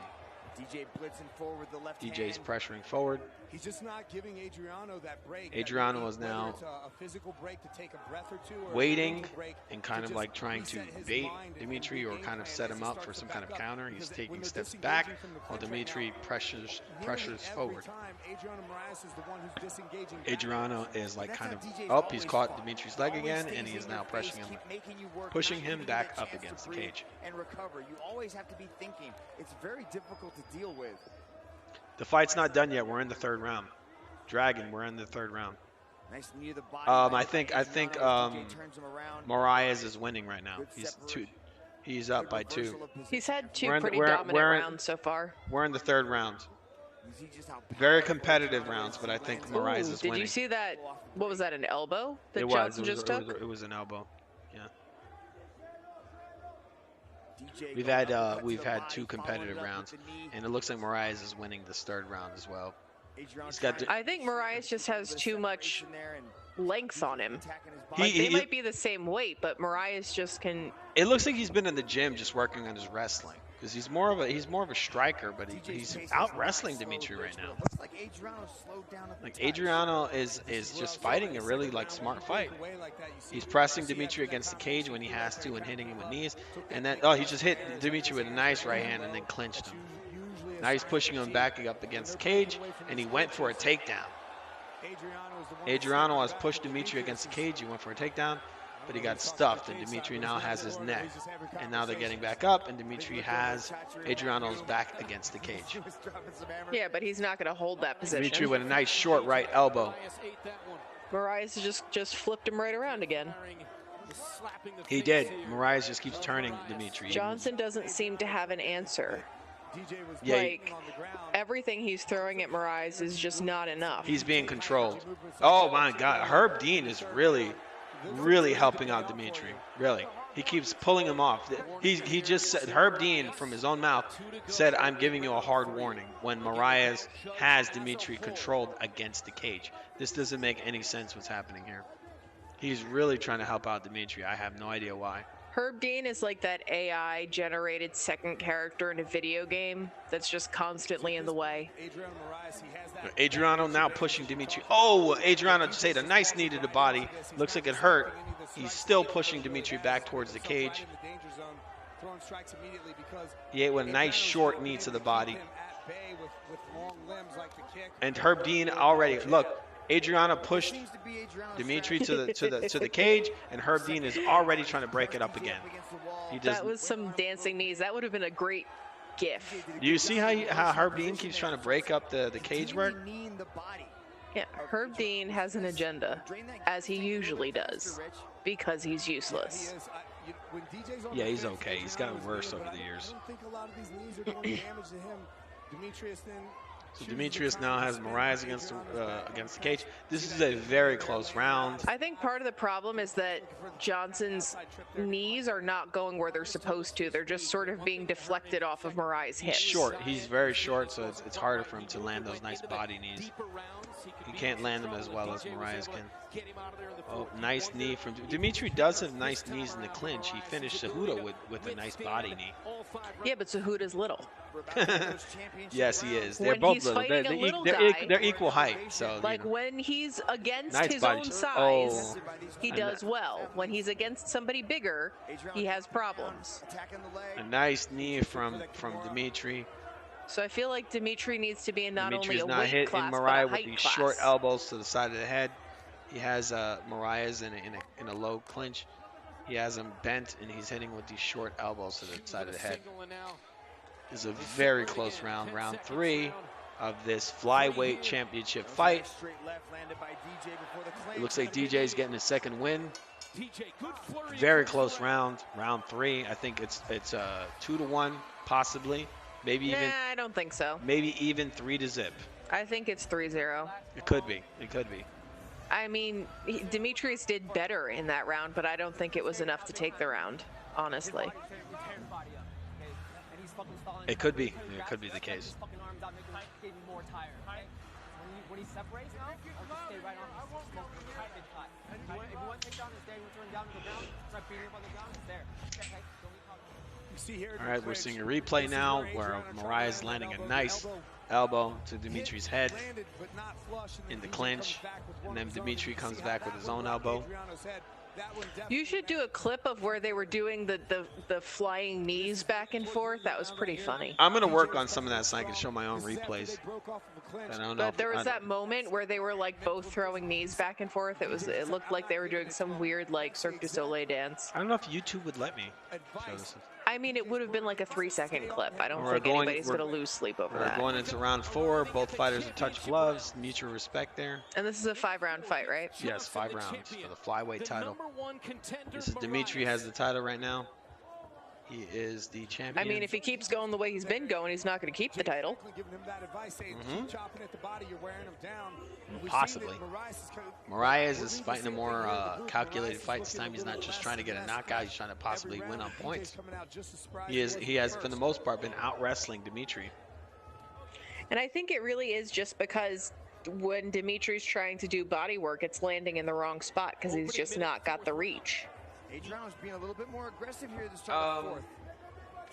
DJ blitzing forward the left DJ's hand. pressuring forward. He's just not giving Adriano that break. Adriano is now Whether it's a physical break to take a breath or two, or a waiting mental break and kind to of just like trying to reset his bait mind and Dimitri or game kind of plan set as him he up for starts some to kind of back up. counter. He's Because when taking they're steps disengaging back from the while clinch right Dimitri now, pressures nearly every forward. time, Adriano Moraes is the one who's disengaging back. Adriano is like That's kind how of DJ's up. He's always caught fought. Dimitri's leg Always again, stays and he is in now your pressing face, him, keep making you work, pushing not him giving you back a up chance against to the breathe cage. and recover. You always have to be thinking. It's very difficult to deal with. The fight's not done yet. We're in the 3rd round. Dragon, we're in the 3rd round. Nice knee to the body. I think Moraes is winning right now. He's up by 2. He's had 2 We're in- pretty we're- dominant we're in- rounds so far. We're in the 3rd round. Very competitive rounds, but I think Moraes Ooh, is did winning. you see that? What was that, an elbow that It Johnson was. just took? It was an elbow. Yeah. We've had two competitive rounds, and it looks like Moraes is winning this third round as well. He's got I think Moraes just has too much length on him. Like, he, they might be the same weight, but Moraes just can. It looks like he's been in the gym just working on his wrestling, because he's more of a striker, but he's out wrestling Dimitri right now. Like Adriano is just fighting a really like smart fight. He's pressing Dimitri against the cage when he has to and hitting him with knees, and then he just hit Dimitri with a nice right hand and then clinched him. Now he's pushing him back up against the cage, and he went for a takedown. Adriano has pushed Dimitri against the cage. He went for a takedown, but he got stuffed, and Dimitri now has his neck. And now they're getting back up, and Dimitri has Adriano's back against the cage. Yeah, but he's not going to hold that position. Dimitri with a nice short right elbow. Moraes just flipped him right around again. He did. Moraes just keeps turning Dimitri. Johnson doesn't seem to have an answer. Yeah, Like, everything he's throwing at Moraes is just not enough. he's being controlled. Oh my God, Herb Dean is really helping out Dimitri. Really, he keeps pulling him off. He just said, Herb Dean from his own mouth said, "I'm giving you a hard warning." When Moraes has Dimitri controlled against the cage, this doesn't make any sense. What's happening here? He's really trying to help out Dimitri. I have no idea why. Herb Dean is like that AI-generated second character in a video game that's just constantly in the way. Adriano now pushing Dimitri. Oh, Adriano just ate a nice knee to the body. Looks like it hurt. He's still pushing Dimitri back towards the cage. He ate with a nice short knee to the body. And Herb Dean already, look, Adriano pushed Dimitri to the cage, and Herb Dean is already trying to break it up again. That was some dancing knees. That would have been a great gif. Do you see how Herb Dean keeps trying to break up the cage work? Yeah, Herb Dean has an agenda, as he usually does, because he's useless. Yeah, he's okay. He's gotten worse over the years. So Demetrius now has Moraes against the cage. This is a very close round. I think part of the problem is that Johnson's knees are not going where they're supposed to. They're just sort of being deflected off of Moraes' hips. He's short. He's very short, so it's harder for him to land those nice body knees. He can't land them as well as Moraes can. Oh, nice knee from Dimitri. Does have nice knees in the clinch. He finished Cejudo with a nice body knee. Yeah, but Cejudo's little. Yes, he is. They're When both he's little. fighting a little guy, They're equal height. So like when he's against Nice his body own shot. size, Oh. he does well. When he's against somebody bigger, he has problems. a nice knee from Dimitri. So I feel like Dimitri needs to be in not Dimitri's only a not weight hitting class, but a Moraes with height these class. short elbows to the side of the head. He has Moraes in a low clinch. He has him bent, and he's hitting with these short elbows to the side of the head. This is a very close round, round 3 of this flyweight championship fight. It looks like DJ's getting his second win. Very close round, round 3. I think it's 2-1, possibly, maybe even. Nah, I don't think so. Maybe even 3-0. I think it's 3-0. It could be. It could be. I mean, Demetrius did better in that round, but I don't think it was enough to take the round, honestly. It could be. It could be the case. When he separates now, I'll just stay right on his smoke. If you want to take down his day, we turn down to the ground, start beating him on the ground, it's there. Okay, All right, we're seeing a replay now where Moraes landing a nice elbow to Dimitri's head in the clinch, and then Dimitri comes back with his own elbow. You should do a clip of where they were doing the flying knees back and forth. That was pretty funny. I'm gonna work on some of that so I can show my own replays. I don't know. But there was that moment where they were like both throwing knees back and forth. It looked like they were doing some weird like Cirque du Soleil dance. I don't know if YouTube would let me show this. I mean, it would have been like a 3-second clip. I don't We're think going- anybody's we're- gonna lose sleep over We're that. going into round 4. Both fighters have touched gloves. Mutual respect there. And this is a 5-round fight, right? Yes, 5 rounds for the flyweight title. This is Dimitri has the title right now. He is the champion. I mean, if he keeps going the way he's been going, he's not going to keep the title. Giving him that advice, saying, keep chopping at the body, you're wearing him down. We've Possibly. seen that Moraes is fighting a more calculated fight this time. He's not just trying to get a knockout. He's trying to possibly win on points. He has, for the most part, been out-wrestling Dimitri. And I think it really is just because when Dimitri's trying to do body work, it's landing in the wrong spot because he's just not got the reach. Adriano's being a little bit more aggressive here this start of the fourth.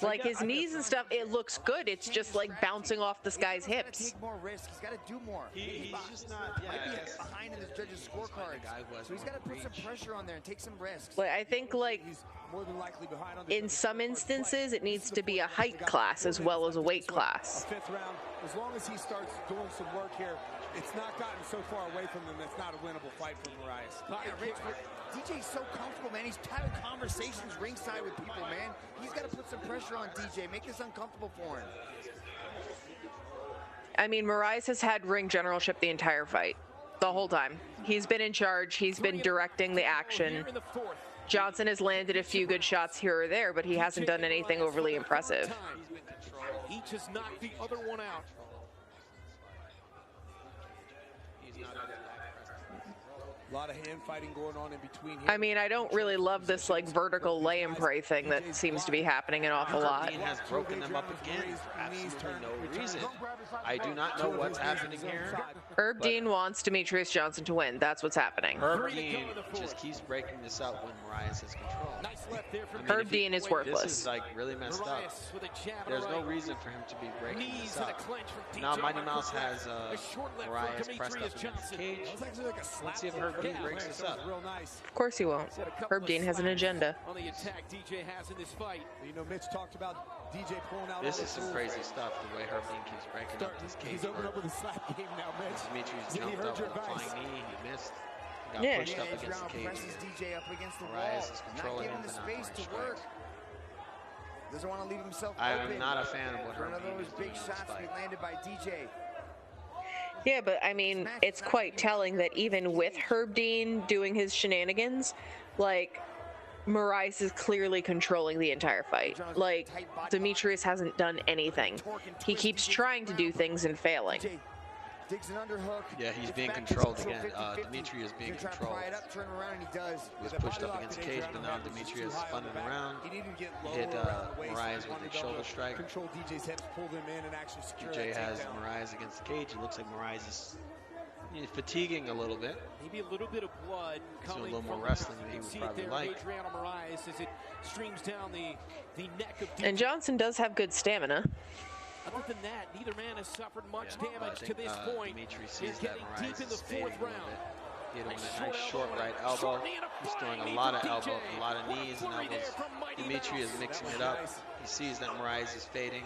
Like his knees and stuff, it looks good. It's just like bouncing off this guy's hips. Take more risks. He's got to do more. He's just not. Yeah, Might be behind in his judges' scorecards. So he's got to put some pressure on there and take some risks. Like I think like more than likely behind on the in some instances, it needs to be a height class as well as a weight class. Fifth round, as long as he starts doing some work here, it's not gotten so far away from him. That's not a winnable fight for Moraes. Yeah, Rich, DJ's so comfortable, man. He's having conversations ringside with people, man. He's got to put some pressure on DJ, make this uncomfortable for him. I mean, Moraes has had ring generalship the entire fight, the whole time. He's been in charge. He's been directing the action. Johnson has landed a few good shots here or there, but he hasn't done anything overly impressive. Each has knocked the other one out. A lot of hand fighting going on in between here. I mean, I don't really love this like vertical lay and pray thing that seems to be happening an awful lot. He has broken them up again for absolutely no reason. I do not know what's happening here. Herb Dean wants Demetrius Johnson to win. That's what's happening. Herb Dean just keeps breaking this up when Moraes has control. Herb Dean is worthless. This is like really messed up. There's no reason for him to be breaking this up. Now Mighty Mouse has Moraes pressed up against the cage. Let's see if Herb Dean breaks this up. Of course he won't. Herb Dean has an agenda. On the attack DJ has in this fight. You know, Mitch talked about DJ pulling out. This is some crazy stuff, the way Herb Dean keeps breaking up this cage. He's opened up with a slap game now, Mitch. Dimitri's jumped up with a flying knee. He missed. Got Yeah. pushed up against the cage. Presses DJ up against the Moraes wall, is not controlling giving him, the but not space throwing to work. strikes. Doesn't want to leave himself I open. am not a fan of what for Herb another Dean of those is big doing in this shots to be fight. landed by DJ. Yeah, but I mean, it's quite telling that even with Herb Dean doing his shenanigans, like, Moraes is clearly controlling the entire fight. Like, Demetrius hasn't done anything. He keeps trying to do things and failing. DJ digs an underhook. Yeah, he's gets being back in controlled control, again. 50-50. Dimitri is being He's gonna try to controlled. pry it up, turn around, and he does. He was pushed up against the cage, but now Dimitri is spinning around. He needed to get He lower hit around the waist. Moraes He wanted with to a shoulder strike. Control DJ's hips, pull them in, and actually secure DJ that has takedown. Moraes against the cage. It looks like Moraes is fatiguing a little bit. Maybe a little bit of blood He's doing coming a little more from wrestling than he you can would see it probably there, like. Adriano Moraes as it streams down the neck of DJ. And Johnson does have good stamina. Other than that, neither man has suffered much But I damage to think, this point. Dimitri He's sees that getting deep Moraes in the is fading a fourth little round. bit. Hit him with a nice short right elbow. He's throwing a lot of elbow, a lot of knees and elbows. Dimitri is mixing it up. He sees that Moraes is fading.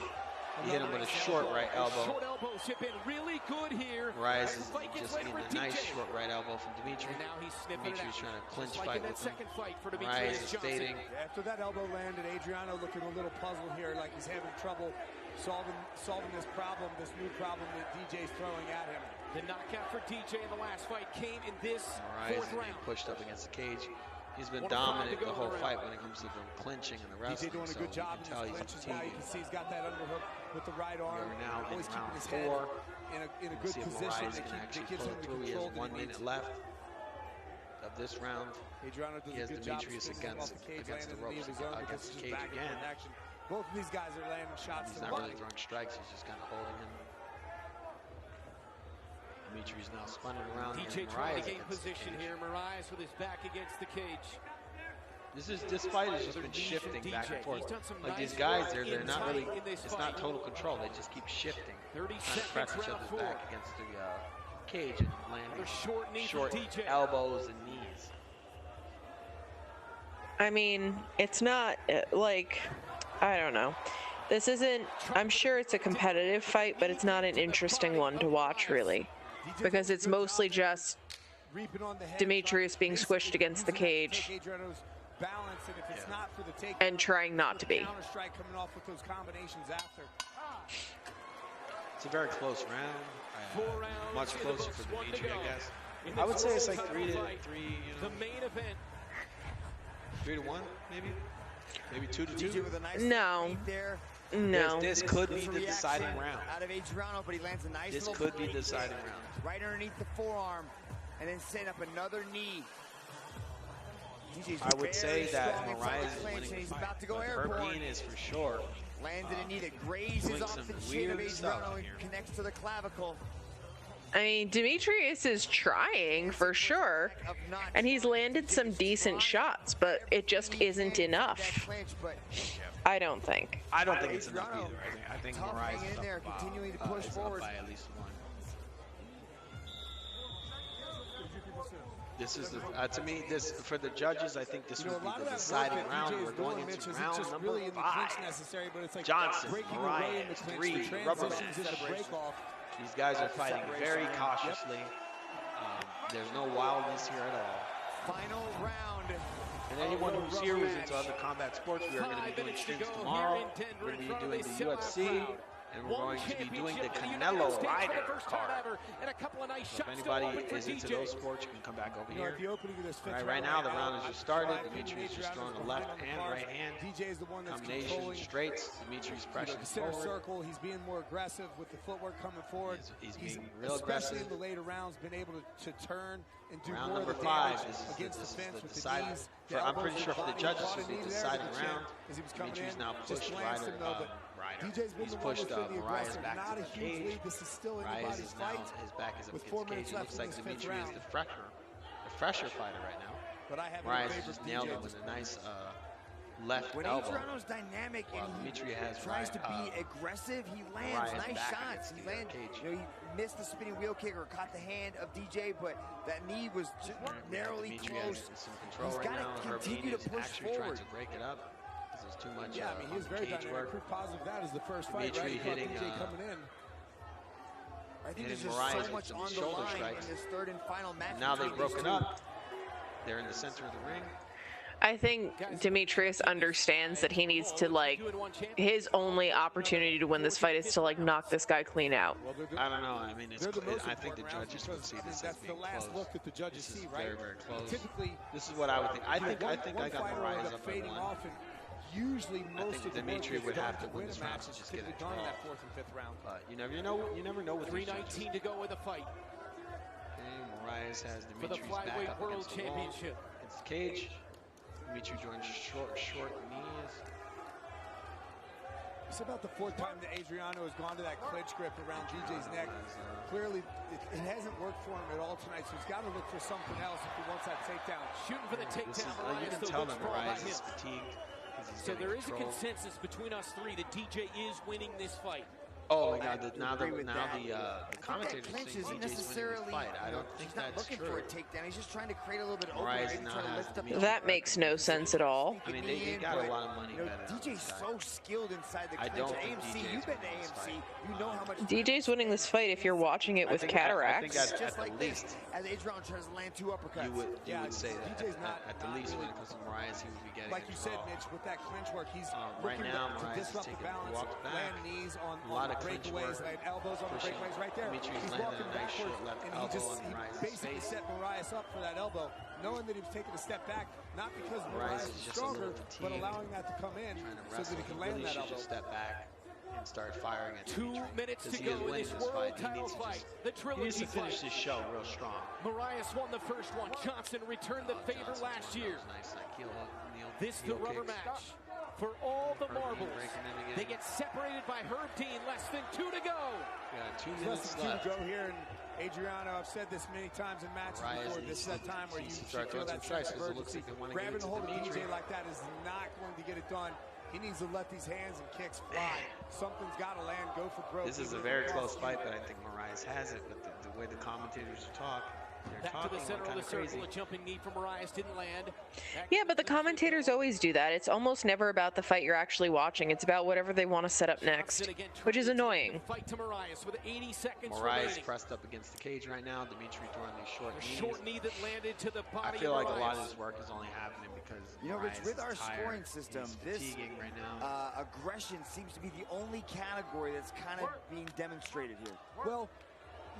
He hit him with a short right elbow. Short elbows have been really good here. Moraes As is the fight gets just ready getting for a nice DJ. short right elbow from Dimitri. And now he's sniffing it Dimitri's out. trying to clinch Just like fight in that with him. second fight for Moraes Demetrius is Johnson. fading. After that elbow landed, Adriano looking a little puzzled here, like he's having trouble solving this problem, this new problem that DJ's throwing at him. The knockout for DJ in the last fight came in this Moraes fourth is being round. pushed up against the cage. He's been 1:05 to dominant go the in whole the fight round. when it comes to the clinching and the DJ wrestling. doing a So good you job can in tell his he's clinches now. You fatiguing. can see he's got that underhook with the right arm. We're now Always in keeping round his head 4. in a good Let's see if position Moraes can that actually gives pull him it the through. He control has that 1 he minute needs. left of this round. Adriano does He has a good job of Demetrius swinging him off against the cage, the landing ropes, knee of his own, but against this the is cage back and again. forth action. Both of these guys are landing shots He's to the not body. really throwing strikes. He's just kind of holding him. Dimitri's now spinning around. DJ and trying Moraes to gain against the position cage. here. Moraes with his back against the cage. This fight has just been shifting back and forth. Like these guys, they're not really. It's not total control. They just keep shifting, 30 trying to press seconds, each round other's 4. back against the cage and landing Another short knee short from DJ. elbows and knees. I mean, it's not like, I don't know. This isn't, I'm sure it's a competitive fight, but it's not an interesting one to watch, really. Because it's mostly just Demetrius being squished against the cage and trying not to be. It's a very close round. 4 rounds. Much with the closer first for one to Dimitri, go. I guess. In I would this say it's first like 3 to fight, 3, The main event. 3 to 1, maybe. Maybe 2-2. DJ with a nice No. feint there. No. This could be There's a the deciding reaction round. out of Adriano, but he lands a nice This little could be the deciding round. right underneath the forearm, and then set up another knee. DJ's I would say very that strong inside Moraes the is clinch, winning and the he's fight. about to go But airborne. Herb Dean is for sure. Landed a knee that grazes doing off some the chin of weird stuff Adriano and here. connects to the clavicle. I mean, Demetrius is trying for sure, and he's landed some decent shots, but it just isn't enough. I don't think. I don't think it's enough either. I think Tough Moraes hanging is in up, there, continuing to push is up forward. by at least one. This is the, to me, this for the judges. I think this would be the deciding round. We're going into round number really in the 5. clinch necessary, but it's like Johnson, breaking away in the Moraes, clinch, 3 the rubber transitions match. that a break off. These guys are fighting very cautiously. There's no wildness here at all. Final round. And anyone who's here who's into other combat sports, we are going to be doing streams tomorrow. We're going to be doing the UFC, and we're going to be doing the Canelo Rider card. So if anybody is into those sports, you can come back over here. Right now, the round has just started. Demetrius is just throwing a left and right hand. DJ is the one that's Combination controlling straights. Demetrius pressing the center forward. circle. He's being more aggressive with the footwork coming forward. He's being real especially aggressive. in the later rounds, been able to turn and do Round more of number the 5. damage This is against the the fence with the deciding. knees. I'm pretty sure for the judges, this is the deciding round. As he was coming Demetrius in, now just pushed glanced him though, but DJ's been He's the one pushed that's been the Moraes aggressor. back Not to a the huge cage. lead. This is still Moraes anybody's is now, fight. his back is up with against 4 the cage. minutes It left looks in like this fifth Demetrius is round. the fresher fighter right now. But I have Moraes just nailed him with a nice left When elbow. Adriano's dynamic While and he Dimitri has tries to be aggressive, he lands Moraes nice back shots. against He the lands, cage. he missed the spinning wheel kick or caught the hand of DJ, but that knee was just narrowly Dimitri has close. some control He's right gotta now. Herb Dean continue to is push actually trying forward. to break it up because there's too much Yeah, I mean, he was very cage dynamic. work. Proof positive of that is the first fight, Dimitri right? hitting, DJ coming in. I think hitting there's just Moraes so much with on the shoulder line strikes. in this third and final match. Now they've between these broken two. up. They're in the center of the ring. I think Demetrius understands that he needs to, like, his only opportunity to win this fight is to, like, knock this guy clean out. I don't know. I mean, it's, They're the most I think the important rounds judges would because, see I mean, this as that's the being last close. look that the judges This is see, right? very, very close. Typically, This is what I would think. I think I one got fighter will Moraes end up by fading 1. off, and usually most think of the Dimitri work would that's have done to win win this a round match to is just get a typically done in draw. that 4th and 5th round. But you never know with these judges. 3:19 to go in the fight Okay, Moraes has for the Dimitri's back flyweight up world against the wall. championship. It's the cage. Dimitri joins short knees. It's about the 4th time that Adriano has gone to that clinch grip around DJ's neck. Clearly, it hasn't worked for him at all tonight, so he's got to look for something else if he wants that takedown. Shooting for the This is, takedown. you Moraes can still tell looks that for all Moraes by is him. fatigued. 'Cause he's So getting there is a control. consensus between us three that DJ is winning this fight. Oh my God! Now agree with that. the commentators Clinch saying isn't DJ's winning necessarily. the fight. I don't think he's not that's looking true. for a takedown. He's just trying to create a little bit of Moraes opening, now trying to has lift up Dimitri. That makes no sense at all. I mean, they got a lot of money betting on DJ's this guy. so skilled inside the I clinch. don't think AMC, DJ's you've been to winning this AMC. fight. You know how much. DJ's winning this fight if you're watching it with I think cataracts. at Just the like least, this, as Adrian tries to land 2 uppercuts. you would say that. DJ's not At the least, when it comes to Moraes, he would be getting Like a you said, draw. Mitch, with that clinch work, he's Right looking now, to Moraes is disrupt the taking balance, walks back. land knees on A lot the of clinch breakaways, work, land elbows on the pushing. breakaways right there. Dimitri's He's landed walking a nice short backwards, left and he elbow just on Moraes' basically face. set Moraes up for that elbow, knowing that he was taking a step back, not because Moraes Moraes is is just a little stronger, but fatigued, allowing that to come in Trying to so wrestle. that he can He land really that should elbow. just step back and start firing at 2 Dimitri. minutes to 'Cause he go is in winning this this world fight. He title needs to fight. just The he needs trilogy to finish fight. this show real strong. Moraes won the first one. Johnson returned the favor Johnson's last one of year. those nice, like, heel This the heel rubber kicks. match for all the Herb Dean marbles. breaking in again. They get separated by Herb Dean. Less than 2 to go. We got 2 Less minutes than 2 left. to go here, and Adriano, I've said this many times in matches Moraes before. needs This is to- that time where you needs to should start feel throwing that some sense strikes, of 'cause it looks urgency. like they wanna get Grabbing into a hold of Dimitri. DJ like that is not going to get it done. He needs to let these hands and kicks fly. Something's got to land, go for broke. This is a even very if it's close lost. fight, but I think Moraes has it. But the way the commentators talk, they're Back to talking the center of kind the of circle. crazy. A jumping knee from Moraes didn't land. Back Yeah, to but the commentators always do that. It's almost never about the fight you're actually watching. It's about whatever they want to set up next, Johnson again which is trying to take annoying. the Fight to Moraes with 80 seconds Moraes remaining. pressed up against the cage right now. Dimitri throwing these short A knees. short knee that landed to the I body feel of like a lot of Moraes. this work is only happening because You know, Rich, Moraes with is our tired. scoring system, He's this fatiguing right now. aggression seems to be the only category that's kind of being demonstrated here. Well,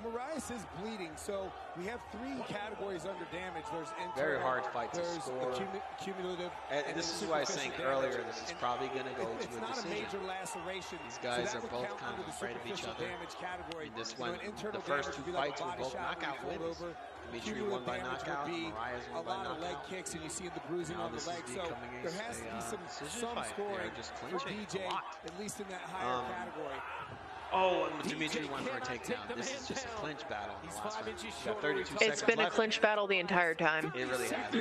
Moraes is bleeding, so we have 3 categories under damage. There's internal, Very hard fight to there's score. Cumulative. And this is why I was saying earlier, this is probably going to go to It's a not a decision. major laceration. These guys so are both kind of afraid of each other. Category. And this You know, one, an internal the first damage 2 would be like fights a were body both shot knockout when you wins. fold over. Dimitri Cumulative won by damage would knockout, be Moraes a won by lot of leg knockout. kicks, and you see the bruising Now on the this is leg. So becoming there has to be some decision fight. scoring They're just for clinching DJ, a lot. at least in that higher category. Oh, and Dimitri went for a takedown. This is just a clinch battle in the last round. Got 32 seconds It's been a left. clinch battle the entire time. It really has.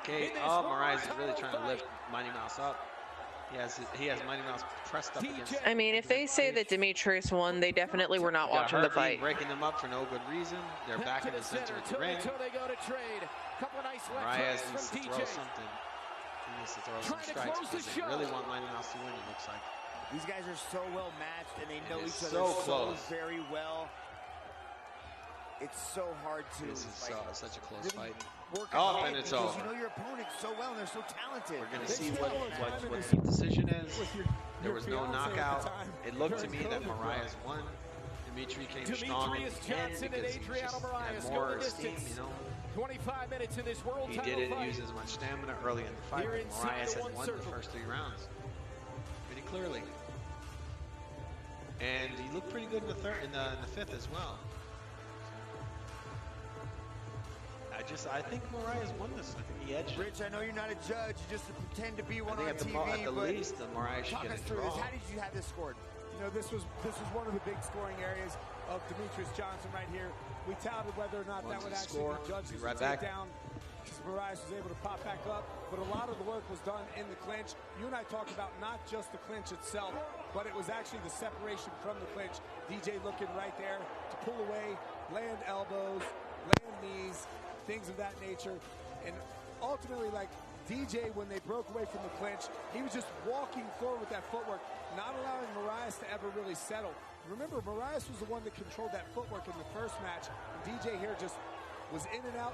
Okay, Moraes is really trying to lift Mighty Mouse up. He has Mighty Mouse pressed up against. I mean, if they say that Demetrius won, they definitely were not watching the fight. Breaking them up for no good reason. They're back in the center of the ring. Moraes needs to throw something. He needs to throw some strikes because they really want Mighty Mouse to win, it looks like. These guys are so well matched, and they know each so other close. so very well. It's so hard to. This is such a close really fight. work Oh, ahead and it's because over. you know your opponent so well, and they're so talented. We're going to see what the decision is. There was no knockout. It looked to me that Moraes won. Dimitri came strong in the end because he just had more steam, you know. 25 minutes in this world He title didn't fight. use as much stamina early in the fight. But Moraes had won the first 3 rounds pretty clearly. And he looked pretty good in the third, in the 5th as well. I think Moraes won this. I think he edged it. Rich, I know you're not a judge. You just pretend to be one on I think TV. at the but least, the Moraes should talk get us a through draw. this. How did you have this scored? You know, this was one of the big scoring areas of Demetrius Johnson right here. We touted whether or not that would actually be judged as a takedown, because Moraes was able to pop back up. But a lot of the work was done in the clinch. You and I talked about not just the clinch itself, but it was actually the separation from the clinch. DJ looking right there to pull away, land elbows, land knees, things of that nature. And ultimately, like DJ, when they broke away from the clinch, he was just walking forward with that footwork, not allowing Moraes to ever really settle. Remember, Moraes was the one that controlled that footwork in the first match. And DJ here just was in and out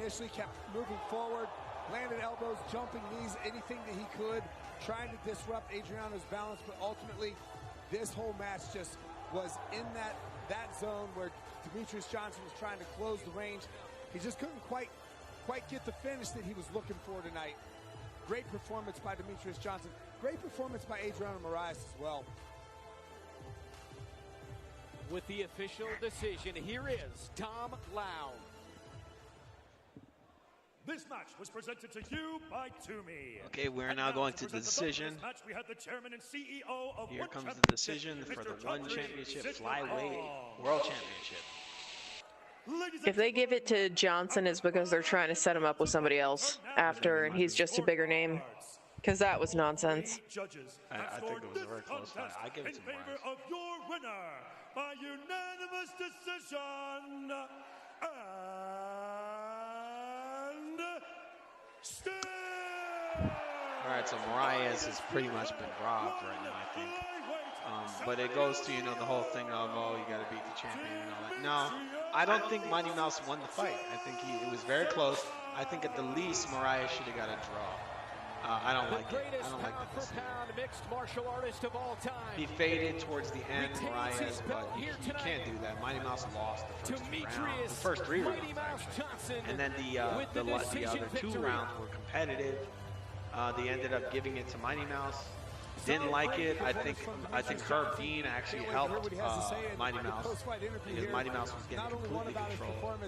initially, kept moving forward, landed elbows, jumping knees, anything that he could, trying to disrupt Adriano's balance. But ultimately, this whole match just was in that zone where Demetrius Johnson was trying to close the range. He just couldn't quite get the finish that he was looking for tonight. Great performance by Demetrius Johnson. Great performance by Adriano Moraes as well. With the official decision, here is Tom Lau. This match was presented to you by Toomey. Okay, we're now going to the decision. Match, we had the chairman and CEO of Here One comes the Championship, decision for the Mr. One Country Championship Sister Flyweight Paul. World Championship. If they give it to Johnson, it's because they're trying to set him up with somebody else after, and he's just a bigger name. Because that was nonsense. I think it was a very close fight. I give it to in favor Moraes. of your winner by unanimous decision, and still. All right, so Moraes has pretty much been robbed right now, I think. But it goes to, the whole thing of, oh, you got to beat the champion and all that. No, I don't think Mighty Mouse won the fight. I think it was very close. I think at the least Moraes should have got a draw. I don't like it. I don't like the decision. Mixed martial artist of all time. He faded towards the end, Moraes, but you can't do that. Mighty Mouse lost the first 2 rounds, the first 3 rounds, actually. And then the other 2 rounds were competitive. They ended up giving it to Mighty Mouse. Didn't like it. I think Herb Dean actually helped Mighty Mouse because Mighty Mouse was getting completely controlled.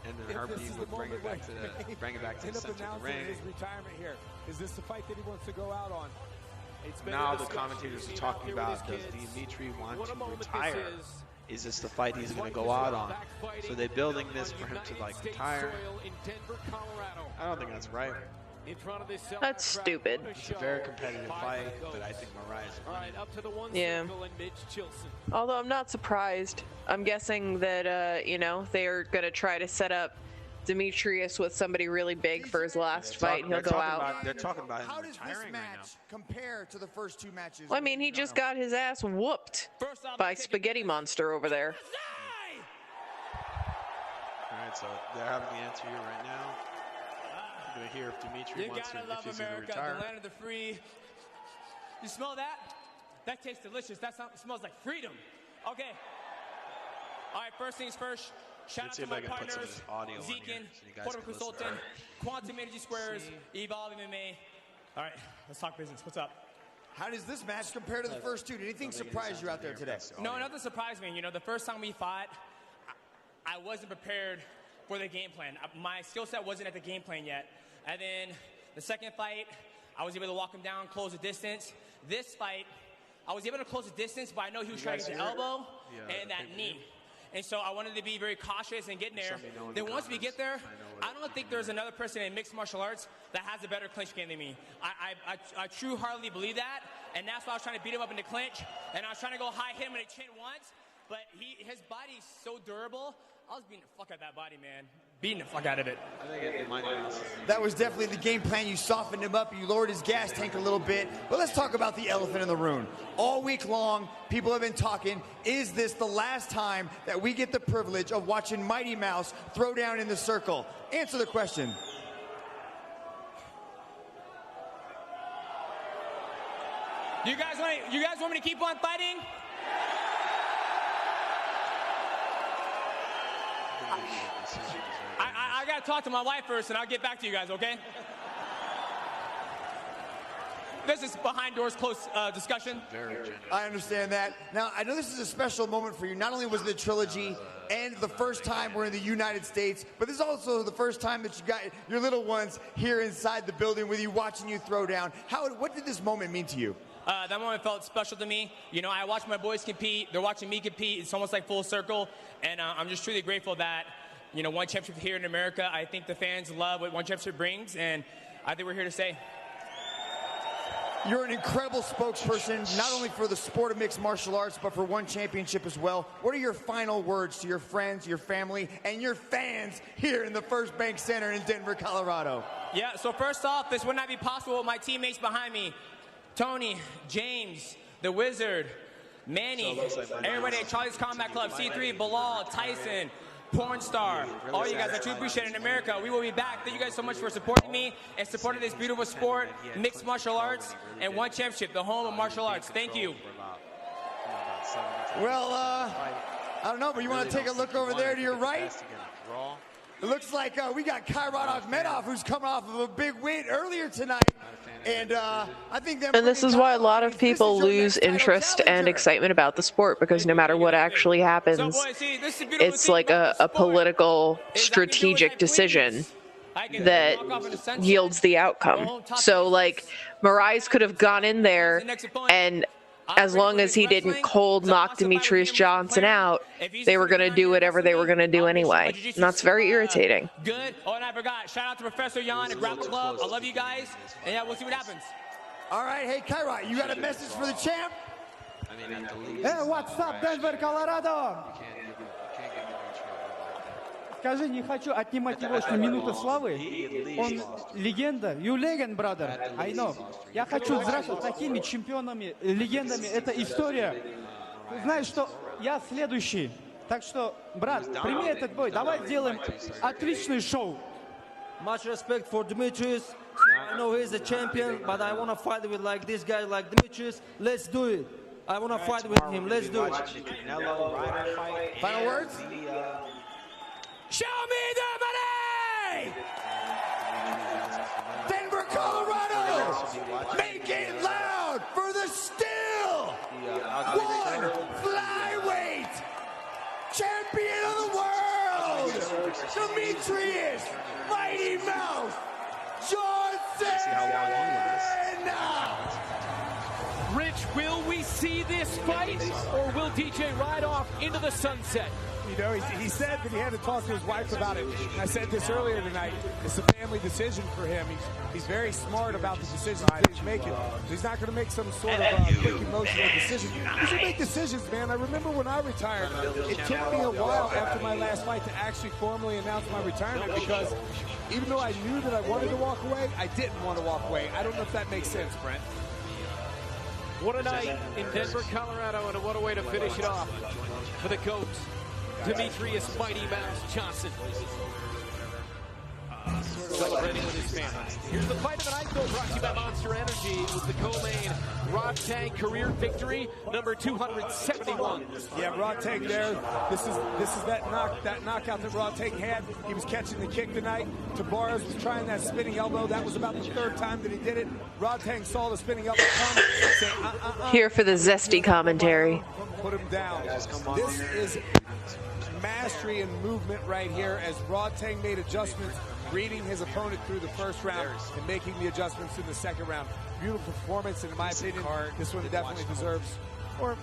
And then Herb Dean would bring it back to the center of the ring. Retirement here. Is this the fight that he wants to go out on? Now the commentators are talking about, does Dimitri want to retire? Is this the fight he's going to go out on? So they're building this for him to retire. I don't think that's right. That's stupid. It's a very competitive fight, but I think Moraes won. Yeah. Although I'm not surprised. I'm guessing that, they are going to try to set up Demetrius with somebody really big for his last fight, and he'll go out. They're talking about him How does this retiring right match compare to the first 2 matches? Well, I mean, he just got his ass whooped by Spaghetti Monster over there. All right, so they're having the answer here right now. We're going to hear if Dimitri wants to, if he's going to retire. The land of the free. You smell that? That tastes delicious. It smells like freedom. Okay. All right, first things first. Shout out See to if my I can put some partners, of this audio on here Zekin, so you guys Portable can listen to Consultant, it. Quantum Energy Squares, Evolve MMA. All right, let's talk business. What's up? How does this match compare to the first two? Did anything surprise you out there today? No, nothing surprised me. You know, the first time we fought, I wasn't prepared for the game plan. My skill set wasn't at the game plan yet. And then the second fight, I was able to walk him down, close the distance. This fight, I was able to close the distance, but I know he was trying to get the elbow and that knee. And so I wanted to be very cautious and get there. Then once we get there, I don't think there's another person in mixed martial arts that has a better clinch game than me. I true heartedly believe that, and that's why I was trying to beat him up in the clinch, and I was trying to go high, hit him in the chin once, but his body's so durable. I was beating the fuck out of that body, man. Beating the fuck out of it. That was definitely the game plan. You softened him up, you lowered his gas tank a little bit. But let's talk about the elephant in the room. All week long, people have been talking, is this the last time that we get the privilege of watching Mighty Mouse throw down in the circle? Answer the question. You guys want me to keep on fighting? I gotta talk to my wife first, and I'll get back to you guys, okay? This is behind doors, close discussion. I understand that. Now, I know this is a special moment for you. Not only was it a trilogy and the first time we're in the United States, but this is also the first time that you got your little ones here inside the building with you, watching you throw down. What did this moment mean to you? That moment felt special to me. You know, I watched my boys compete. They're watching me compete. It's almost like full circle. And I'm just truly grateful that, you know, one championship here in America. I think the fans love what one championship brings, and I think we're here to stay. You're an incredible spokesperson, not only for the sport of mixed martial arts, but for one championship as well. What are your final words to your friends, your family, and your fans here in the First Bank Center in Denver, Colorado? Yeah, so first off, this would not be possible with my teammates behind me. Tony, James, The Wizard, Manny, everybody at Charlie's Combat Club, C3, Bilal, Tyson, Porn Star, all you guys, I truly appreciate it in America. We will be back. Thank you guys so much for supporting me and supporting this beautiful sport, mixed martial arts, and one championship, the home of martial arts. Thank you. Well, I don't know, but you want to take a look over there to your right? It looks like we got Kairat Akhmedov, who's coming off of a big win earlier tonight. And I think and this is why a lot of people lose interest and excitement about the sport, because no matter what actually happens, it's like a political, strategic decision that yields the outcome. So, like, Moraes could have gone in there, and as long as he didn't cold knock Demetrius Johnson out, they were going to do whatever they were going to do anyway. And that's very irritating. Good. Oh, and I forgot. Shout out to Professor Jan at Grapple Club. I love you guys. And yeah, we'll see what happens. All right. Hey, Kairat, you got a message for the champ? Hey, what's up, Denver, Colorado? Скажи, не хочу отнимать его минуту славы. Он легенда. You legend, brother. I know. Я хочу взрослеть такими чемпионами, легендами. Это история. Ты знаешь, что я следующий. Так что, брат, прими этот бой. Давай сделаем отличное шоу. Much respect for Demetrius. I know he's a champion, but I want to fight with like this guy, like Demetrius. Let's do it. I want to fight with him. Let's do it. Final words? Show me the money! Denver, Colorado! Make it loud for the still one flyweight champion of the world, Demetrius Mighty Mouse Johnson! Rich, will we see this fight, or will DJ ride off into the sunset? You know, he said that he had to talk to his wife about it. And I said this earlier tonight. It's a family decision for him. He's very smart about the decisions that he's making. He's not going to make some sort of quick emotional decision. He should make decisions, man. I remember when I retired, it took me a while after my last fight to actually formally announce my retirement, because even though I knew that I wanted to walk away, I didn't want to walk away. I don't know if that makes sense, Brent. What a night in Denver, Colorado, and what a way to finish it off for the GOAT, Demetrius Mighty Mouse Johnson. celebrating with his fans. Here's the fight of the night, though, brought to you by Monster Energy. It was the co-main Rod Tang career victory, number 271. Yeah, Rod Tang there. This is that knockout that Rod Tang had. He was catching the kick tonight. Tabarez was trying that spinning elbow. That was about the third time that he did it. Rod Tang saw the spinning elbow come. Saying, Here for the zesty commentary. Put him down. This is mastery and movement right here as Rod Tang made adjustments, reading his opponent through the first round and making the adjustments in the second round. Beautiful performance, and in my opinion, this one definitely deserves or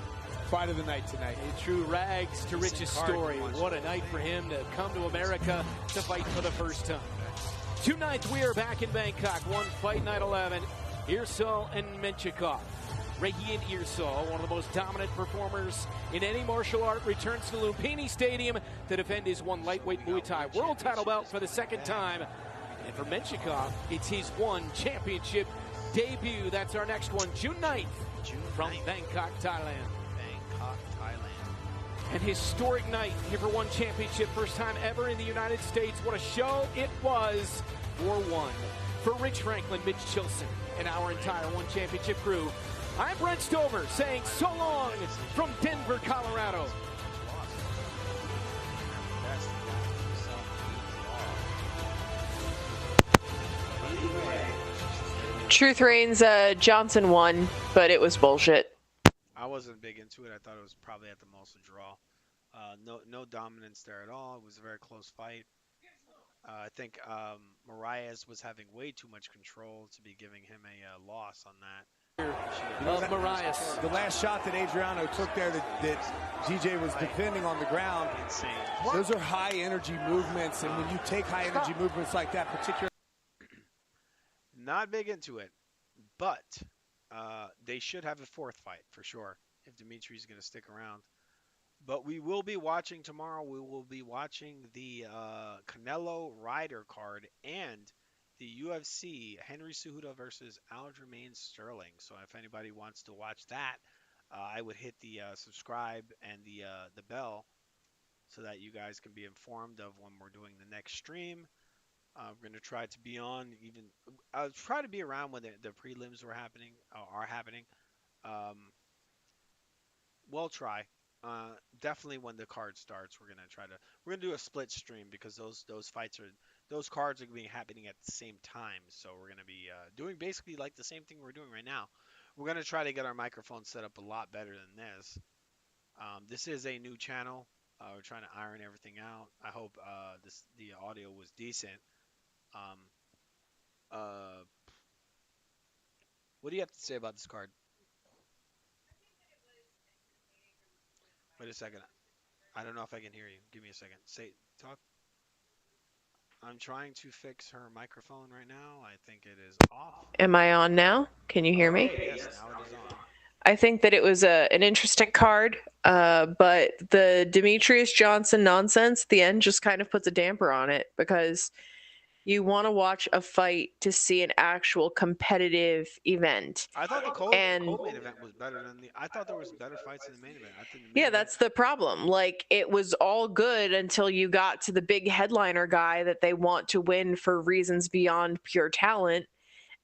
fight of the night tonight. A true rags to riches story. What a night for him to come to America to fight for the first time. Tonight we are back in Bangkok. One fight night 11. Irsal and Menchikov. Regian Irsal, one of the most dominant performers in any martial art, returns to Lumpini Stadium to defend his one lightweight Muay Thai world title belt for the second time. And for Menchikov, it's his one championship debut. That's our next one, June 9th, from Bangkok, Thailand. Bangkok, Thailand. An historic night here for one championship, first time ever in the United States. What a show it was for one. For Rich Franklin, Mitch Chilson, and our entire one championship crew, I'm Brent Stover saying so long from Denver, Colorado. Truth reigns, Johnson won, but it was bullshit. I wasn't big into it. I thought it was probably at the most a draw. No dominance there at all. It was a very close fight. I think moraes was having way too much control to be giving him a loss on that. Moraes. The last shot that Adriano took there that DJ was defending on the ground. Insane. Those are high energy movements, and when you take high energy movements like that, particularly. Not big into it, but they should have a fourth fight for sure if Dimitri's going to stick around. But we will be watching tomorrow. We will be watching the Canelo Ryder card and the UFC Henry Cejudo versus Aljamain Sterling. So if anybody wants to watch that, I would hit the subscribe and the bell so that you guys can be informed of when we're doing the next stream. We're going to try to be on even. I'll try to be around when the prelims are happening. We'll try. Definitely when the card starts, we're gonna do a split stream because those cards are going to be happening at the same time. So we're gonna be doing basically like the same thing we're doing right now. We're gonna try to get our microphone set up a lot better than this. This is a new channel. We're trying to iron everything out. I hope the audio was decent. What do you have to say about this card? Wait a second. I don't know if I can hear you. Give me a second. Talk. I'm trying to fix her microphone right now. I think it is off. Am I on now? Can you hear me? Yes, now it is on. I think that it was an interesting card, but the Demetrius Johnson nonsense at the end just kind of puts a damper on it because you want to watch a fight to see an actual competitive event. I thought the co-main event was better than I thought there was better fights in the main event. Yeah, that's the problem. Like, it was all good until you got to the big headliner guy that they want to win for reasons beyond pure talent.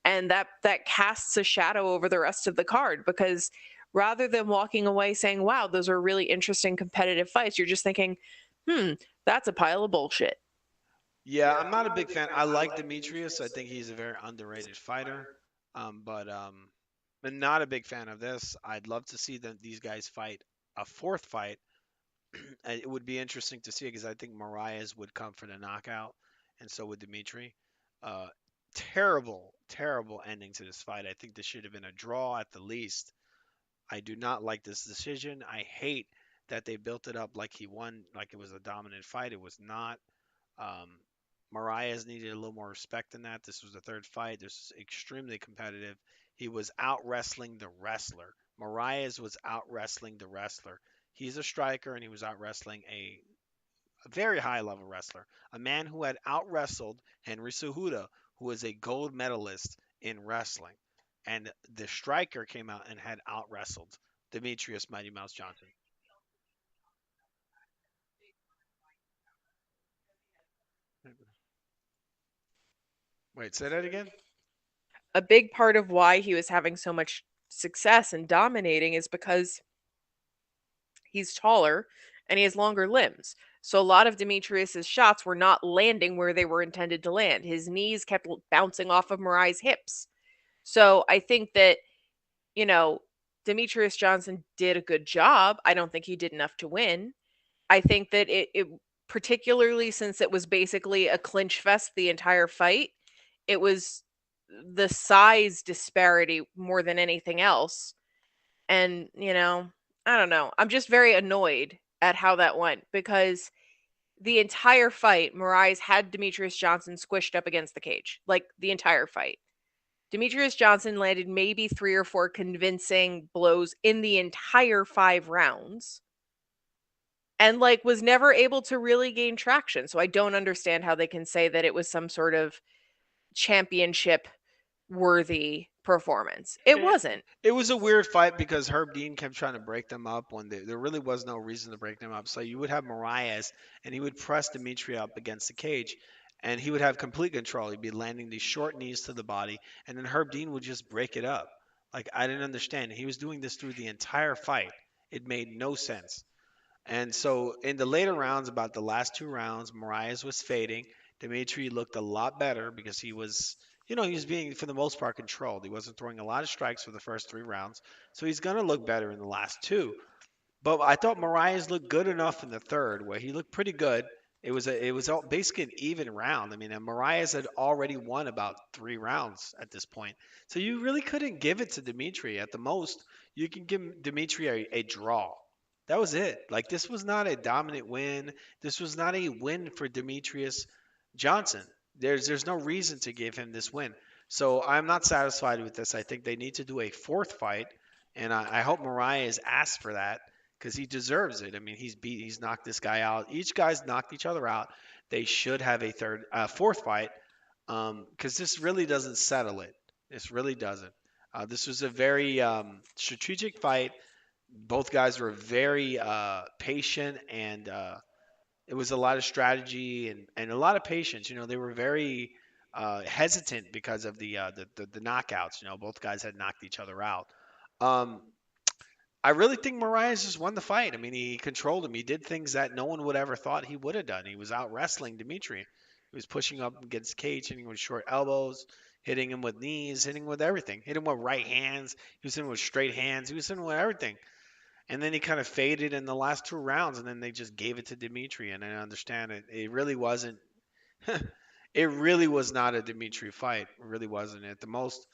And that casts a shadow over the rest of the card because rather than walking away saying, wow, those are really interesting competitive fights, you're just thinking, that's a pile of bullshit. Yeah, I'm not a big fan. I like Demetrius. I think he's a very underrated fighter. But I'm not a big fan of this. I'd love to see these guys fight a fourth fight. It would be interesting to see because I think moraes would come for the knockout, and so would Dimitri. Terrible ending to this fight. I think this should have been a draw at the least. I do not like this decision. I hate that they built it up like he won, like it was a dominant fight. It was not. Moraes needed a little more respect than that. This was the third fight. This was extremely competitive. He was out wrestling the wrestler. Moraes was out wrestling the wrestler. He's a striker, and he was out wrestling a very high level wrestler. A man who had out wrestled Henry Cejudo, who was a gold medalist in wrestling. And the striker came out and had out wrestled Demetrius Mighty Mouse Johnson. Wait, say that again. A big part of why he was having so much success and dominating is because he's taller and he has longer limbs. So a lot of Demetrius's shots were not landing where they were intended to land. His knees kept bouncing off of Moraes' hips. So I think that, you know, Demetrius Johnson did a good job. I don't think he did enough to win. I think that it particularly since it was basically a clinch fest the entire fight, it was the size disparity more than anything else. And, I don't know. I'm just very annoyed at how that went because the entire fight, Moraes had Demetrius Johnson squished up against the cage. Like the entire fight. Demetrius Johnson landed maybe 3 or 4 convincing blows in the entire 5 rounds and like was never able to really gain traction. So I don't understand how they can say that it was some sort of championship worthy performance. It It, wasn't. it was a weird fight because Herb Dean kept trying to break them up when there really was no reason to break them up. So you would have Marias, and he would press Dimitri up against the cage, and he would have complete control. He'd be landing these short knees to the body, and then Herb Dean would just break it up. Like, I didn't understand. He was doing this through the entire fight. It made no sense. And so in the later rounds, about the last 2 rounds, Marias was fading. Dimitri looked a lot better because he was being, for the most part, controlled. He wasn't throwing a lot of strikes for the first 3 rounds. So he's going to look better in the last two. But I thought Marias looked good enough in the third, where he looked pretty good. It was basically an even round. I mean, and Marias had already won about 3 rounds at this point, so you really couldn't give it to Dimitri. At the most, you can give Dimitri a draw. That was it. Like, this was not a dominant win. This was not a win for Demetrius Johnson. There's no reason to give him this win. So I'm not satisfied with this. I think they need to do a fourth fight, and I hope Marias asks for that because he deserves it. I mean, he's knocked this guy out. Each guy's knocked each other out. They should have a fourth fight, because this really doesn't settle it. This really doesn't. This was a very strategic fight. Both guys were very patient, and it was a lot of strategy and a lot of patience. They were very hesitant because of the knockouts. Both guys had knocked each other out. Um, I really think Marias just won the fight. I mean, he controlled him. He did things that no one would ever thought he would have done. He was out wrestling Dimitri. He was pushing up against cage, hitting him with short elbows, hitting him with knees, hitting him with everything. Hit him with right hands. He was hitting him with straight hands. He was hitting him with everything. And then he kind of faded in the last 2 rounds, and then they just gave it to Dimitri. And I understand it. It really wasn't. It really was not a Dimitri fight. It really wasn't. At the most,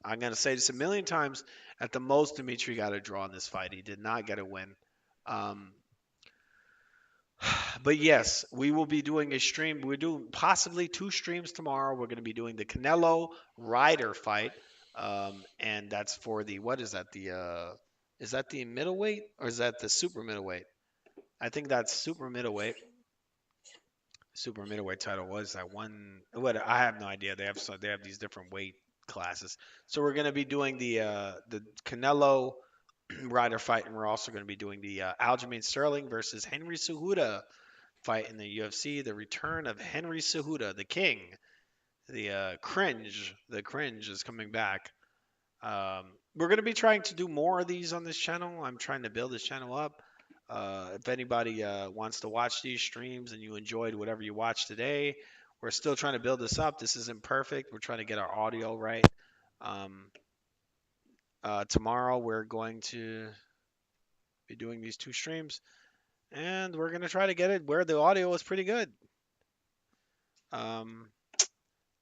I'm going to say this a million times. At the most, Dimitri got a draw in this fight. He did not get a win. Um, but yes, we will be doing a stream. We're doing possibly 2 streams tomorrow. We're going to be doing the Canelo Ryder fight. And that's for the, what is that the middleweight or is that the super middleweight? I think that's super middleweight. Super middleweight title was that one. What, I have no idea. They have these different weight classes. So we're going to be doing the Canelo Ryder fight, and we're also going to be doing the Aljamain Sterling versus Henry Cejudo fight in the UFC. The return of Henry Cejudo, the King. The cringe is coming back. We're going to be trying to do more of these on this channel. I'm trying to build this channel up. If anybody wants to watch these streams and you enjoyed whatever you watched today, we're still trying to build this up. This isn't perfect. We're trying to get our audio right. Um, Tomorrow we're going to be doing these 2 streams, and we're going to try to get it where the audio is pretty good. Um,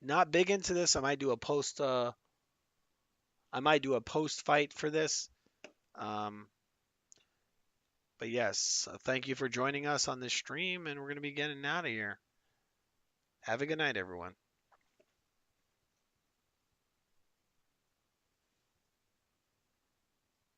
Not big into this. I might do a post. I might do a post fight for this. Um, but yes, thank you for joining us on this stream, and we're going to be getting out of here. Have a good night, everyone.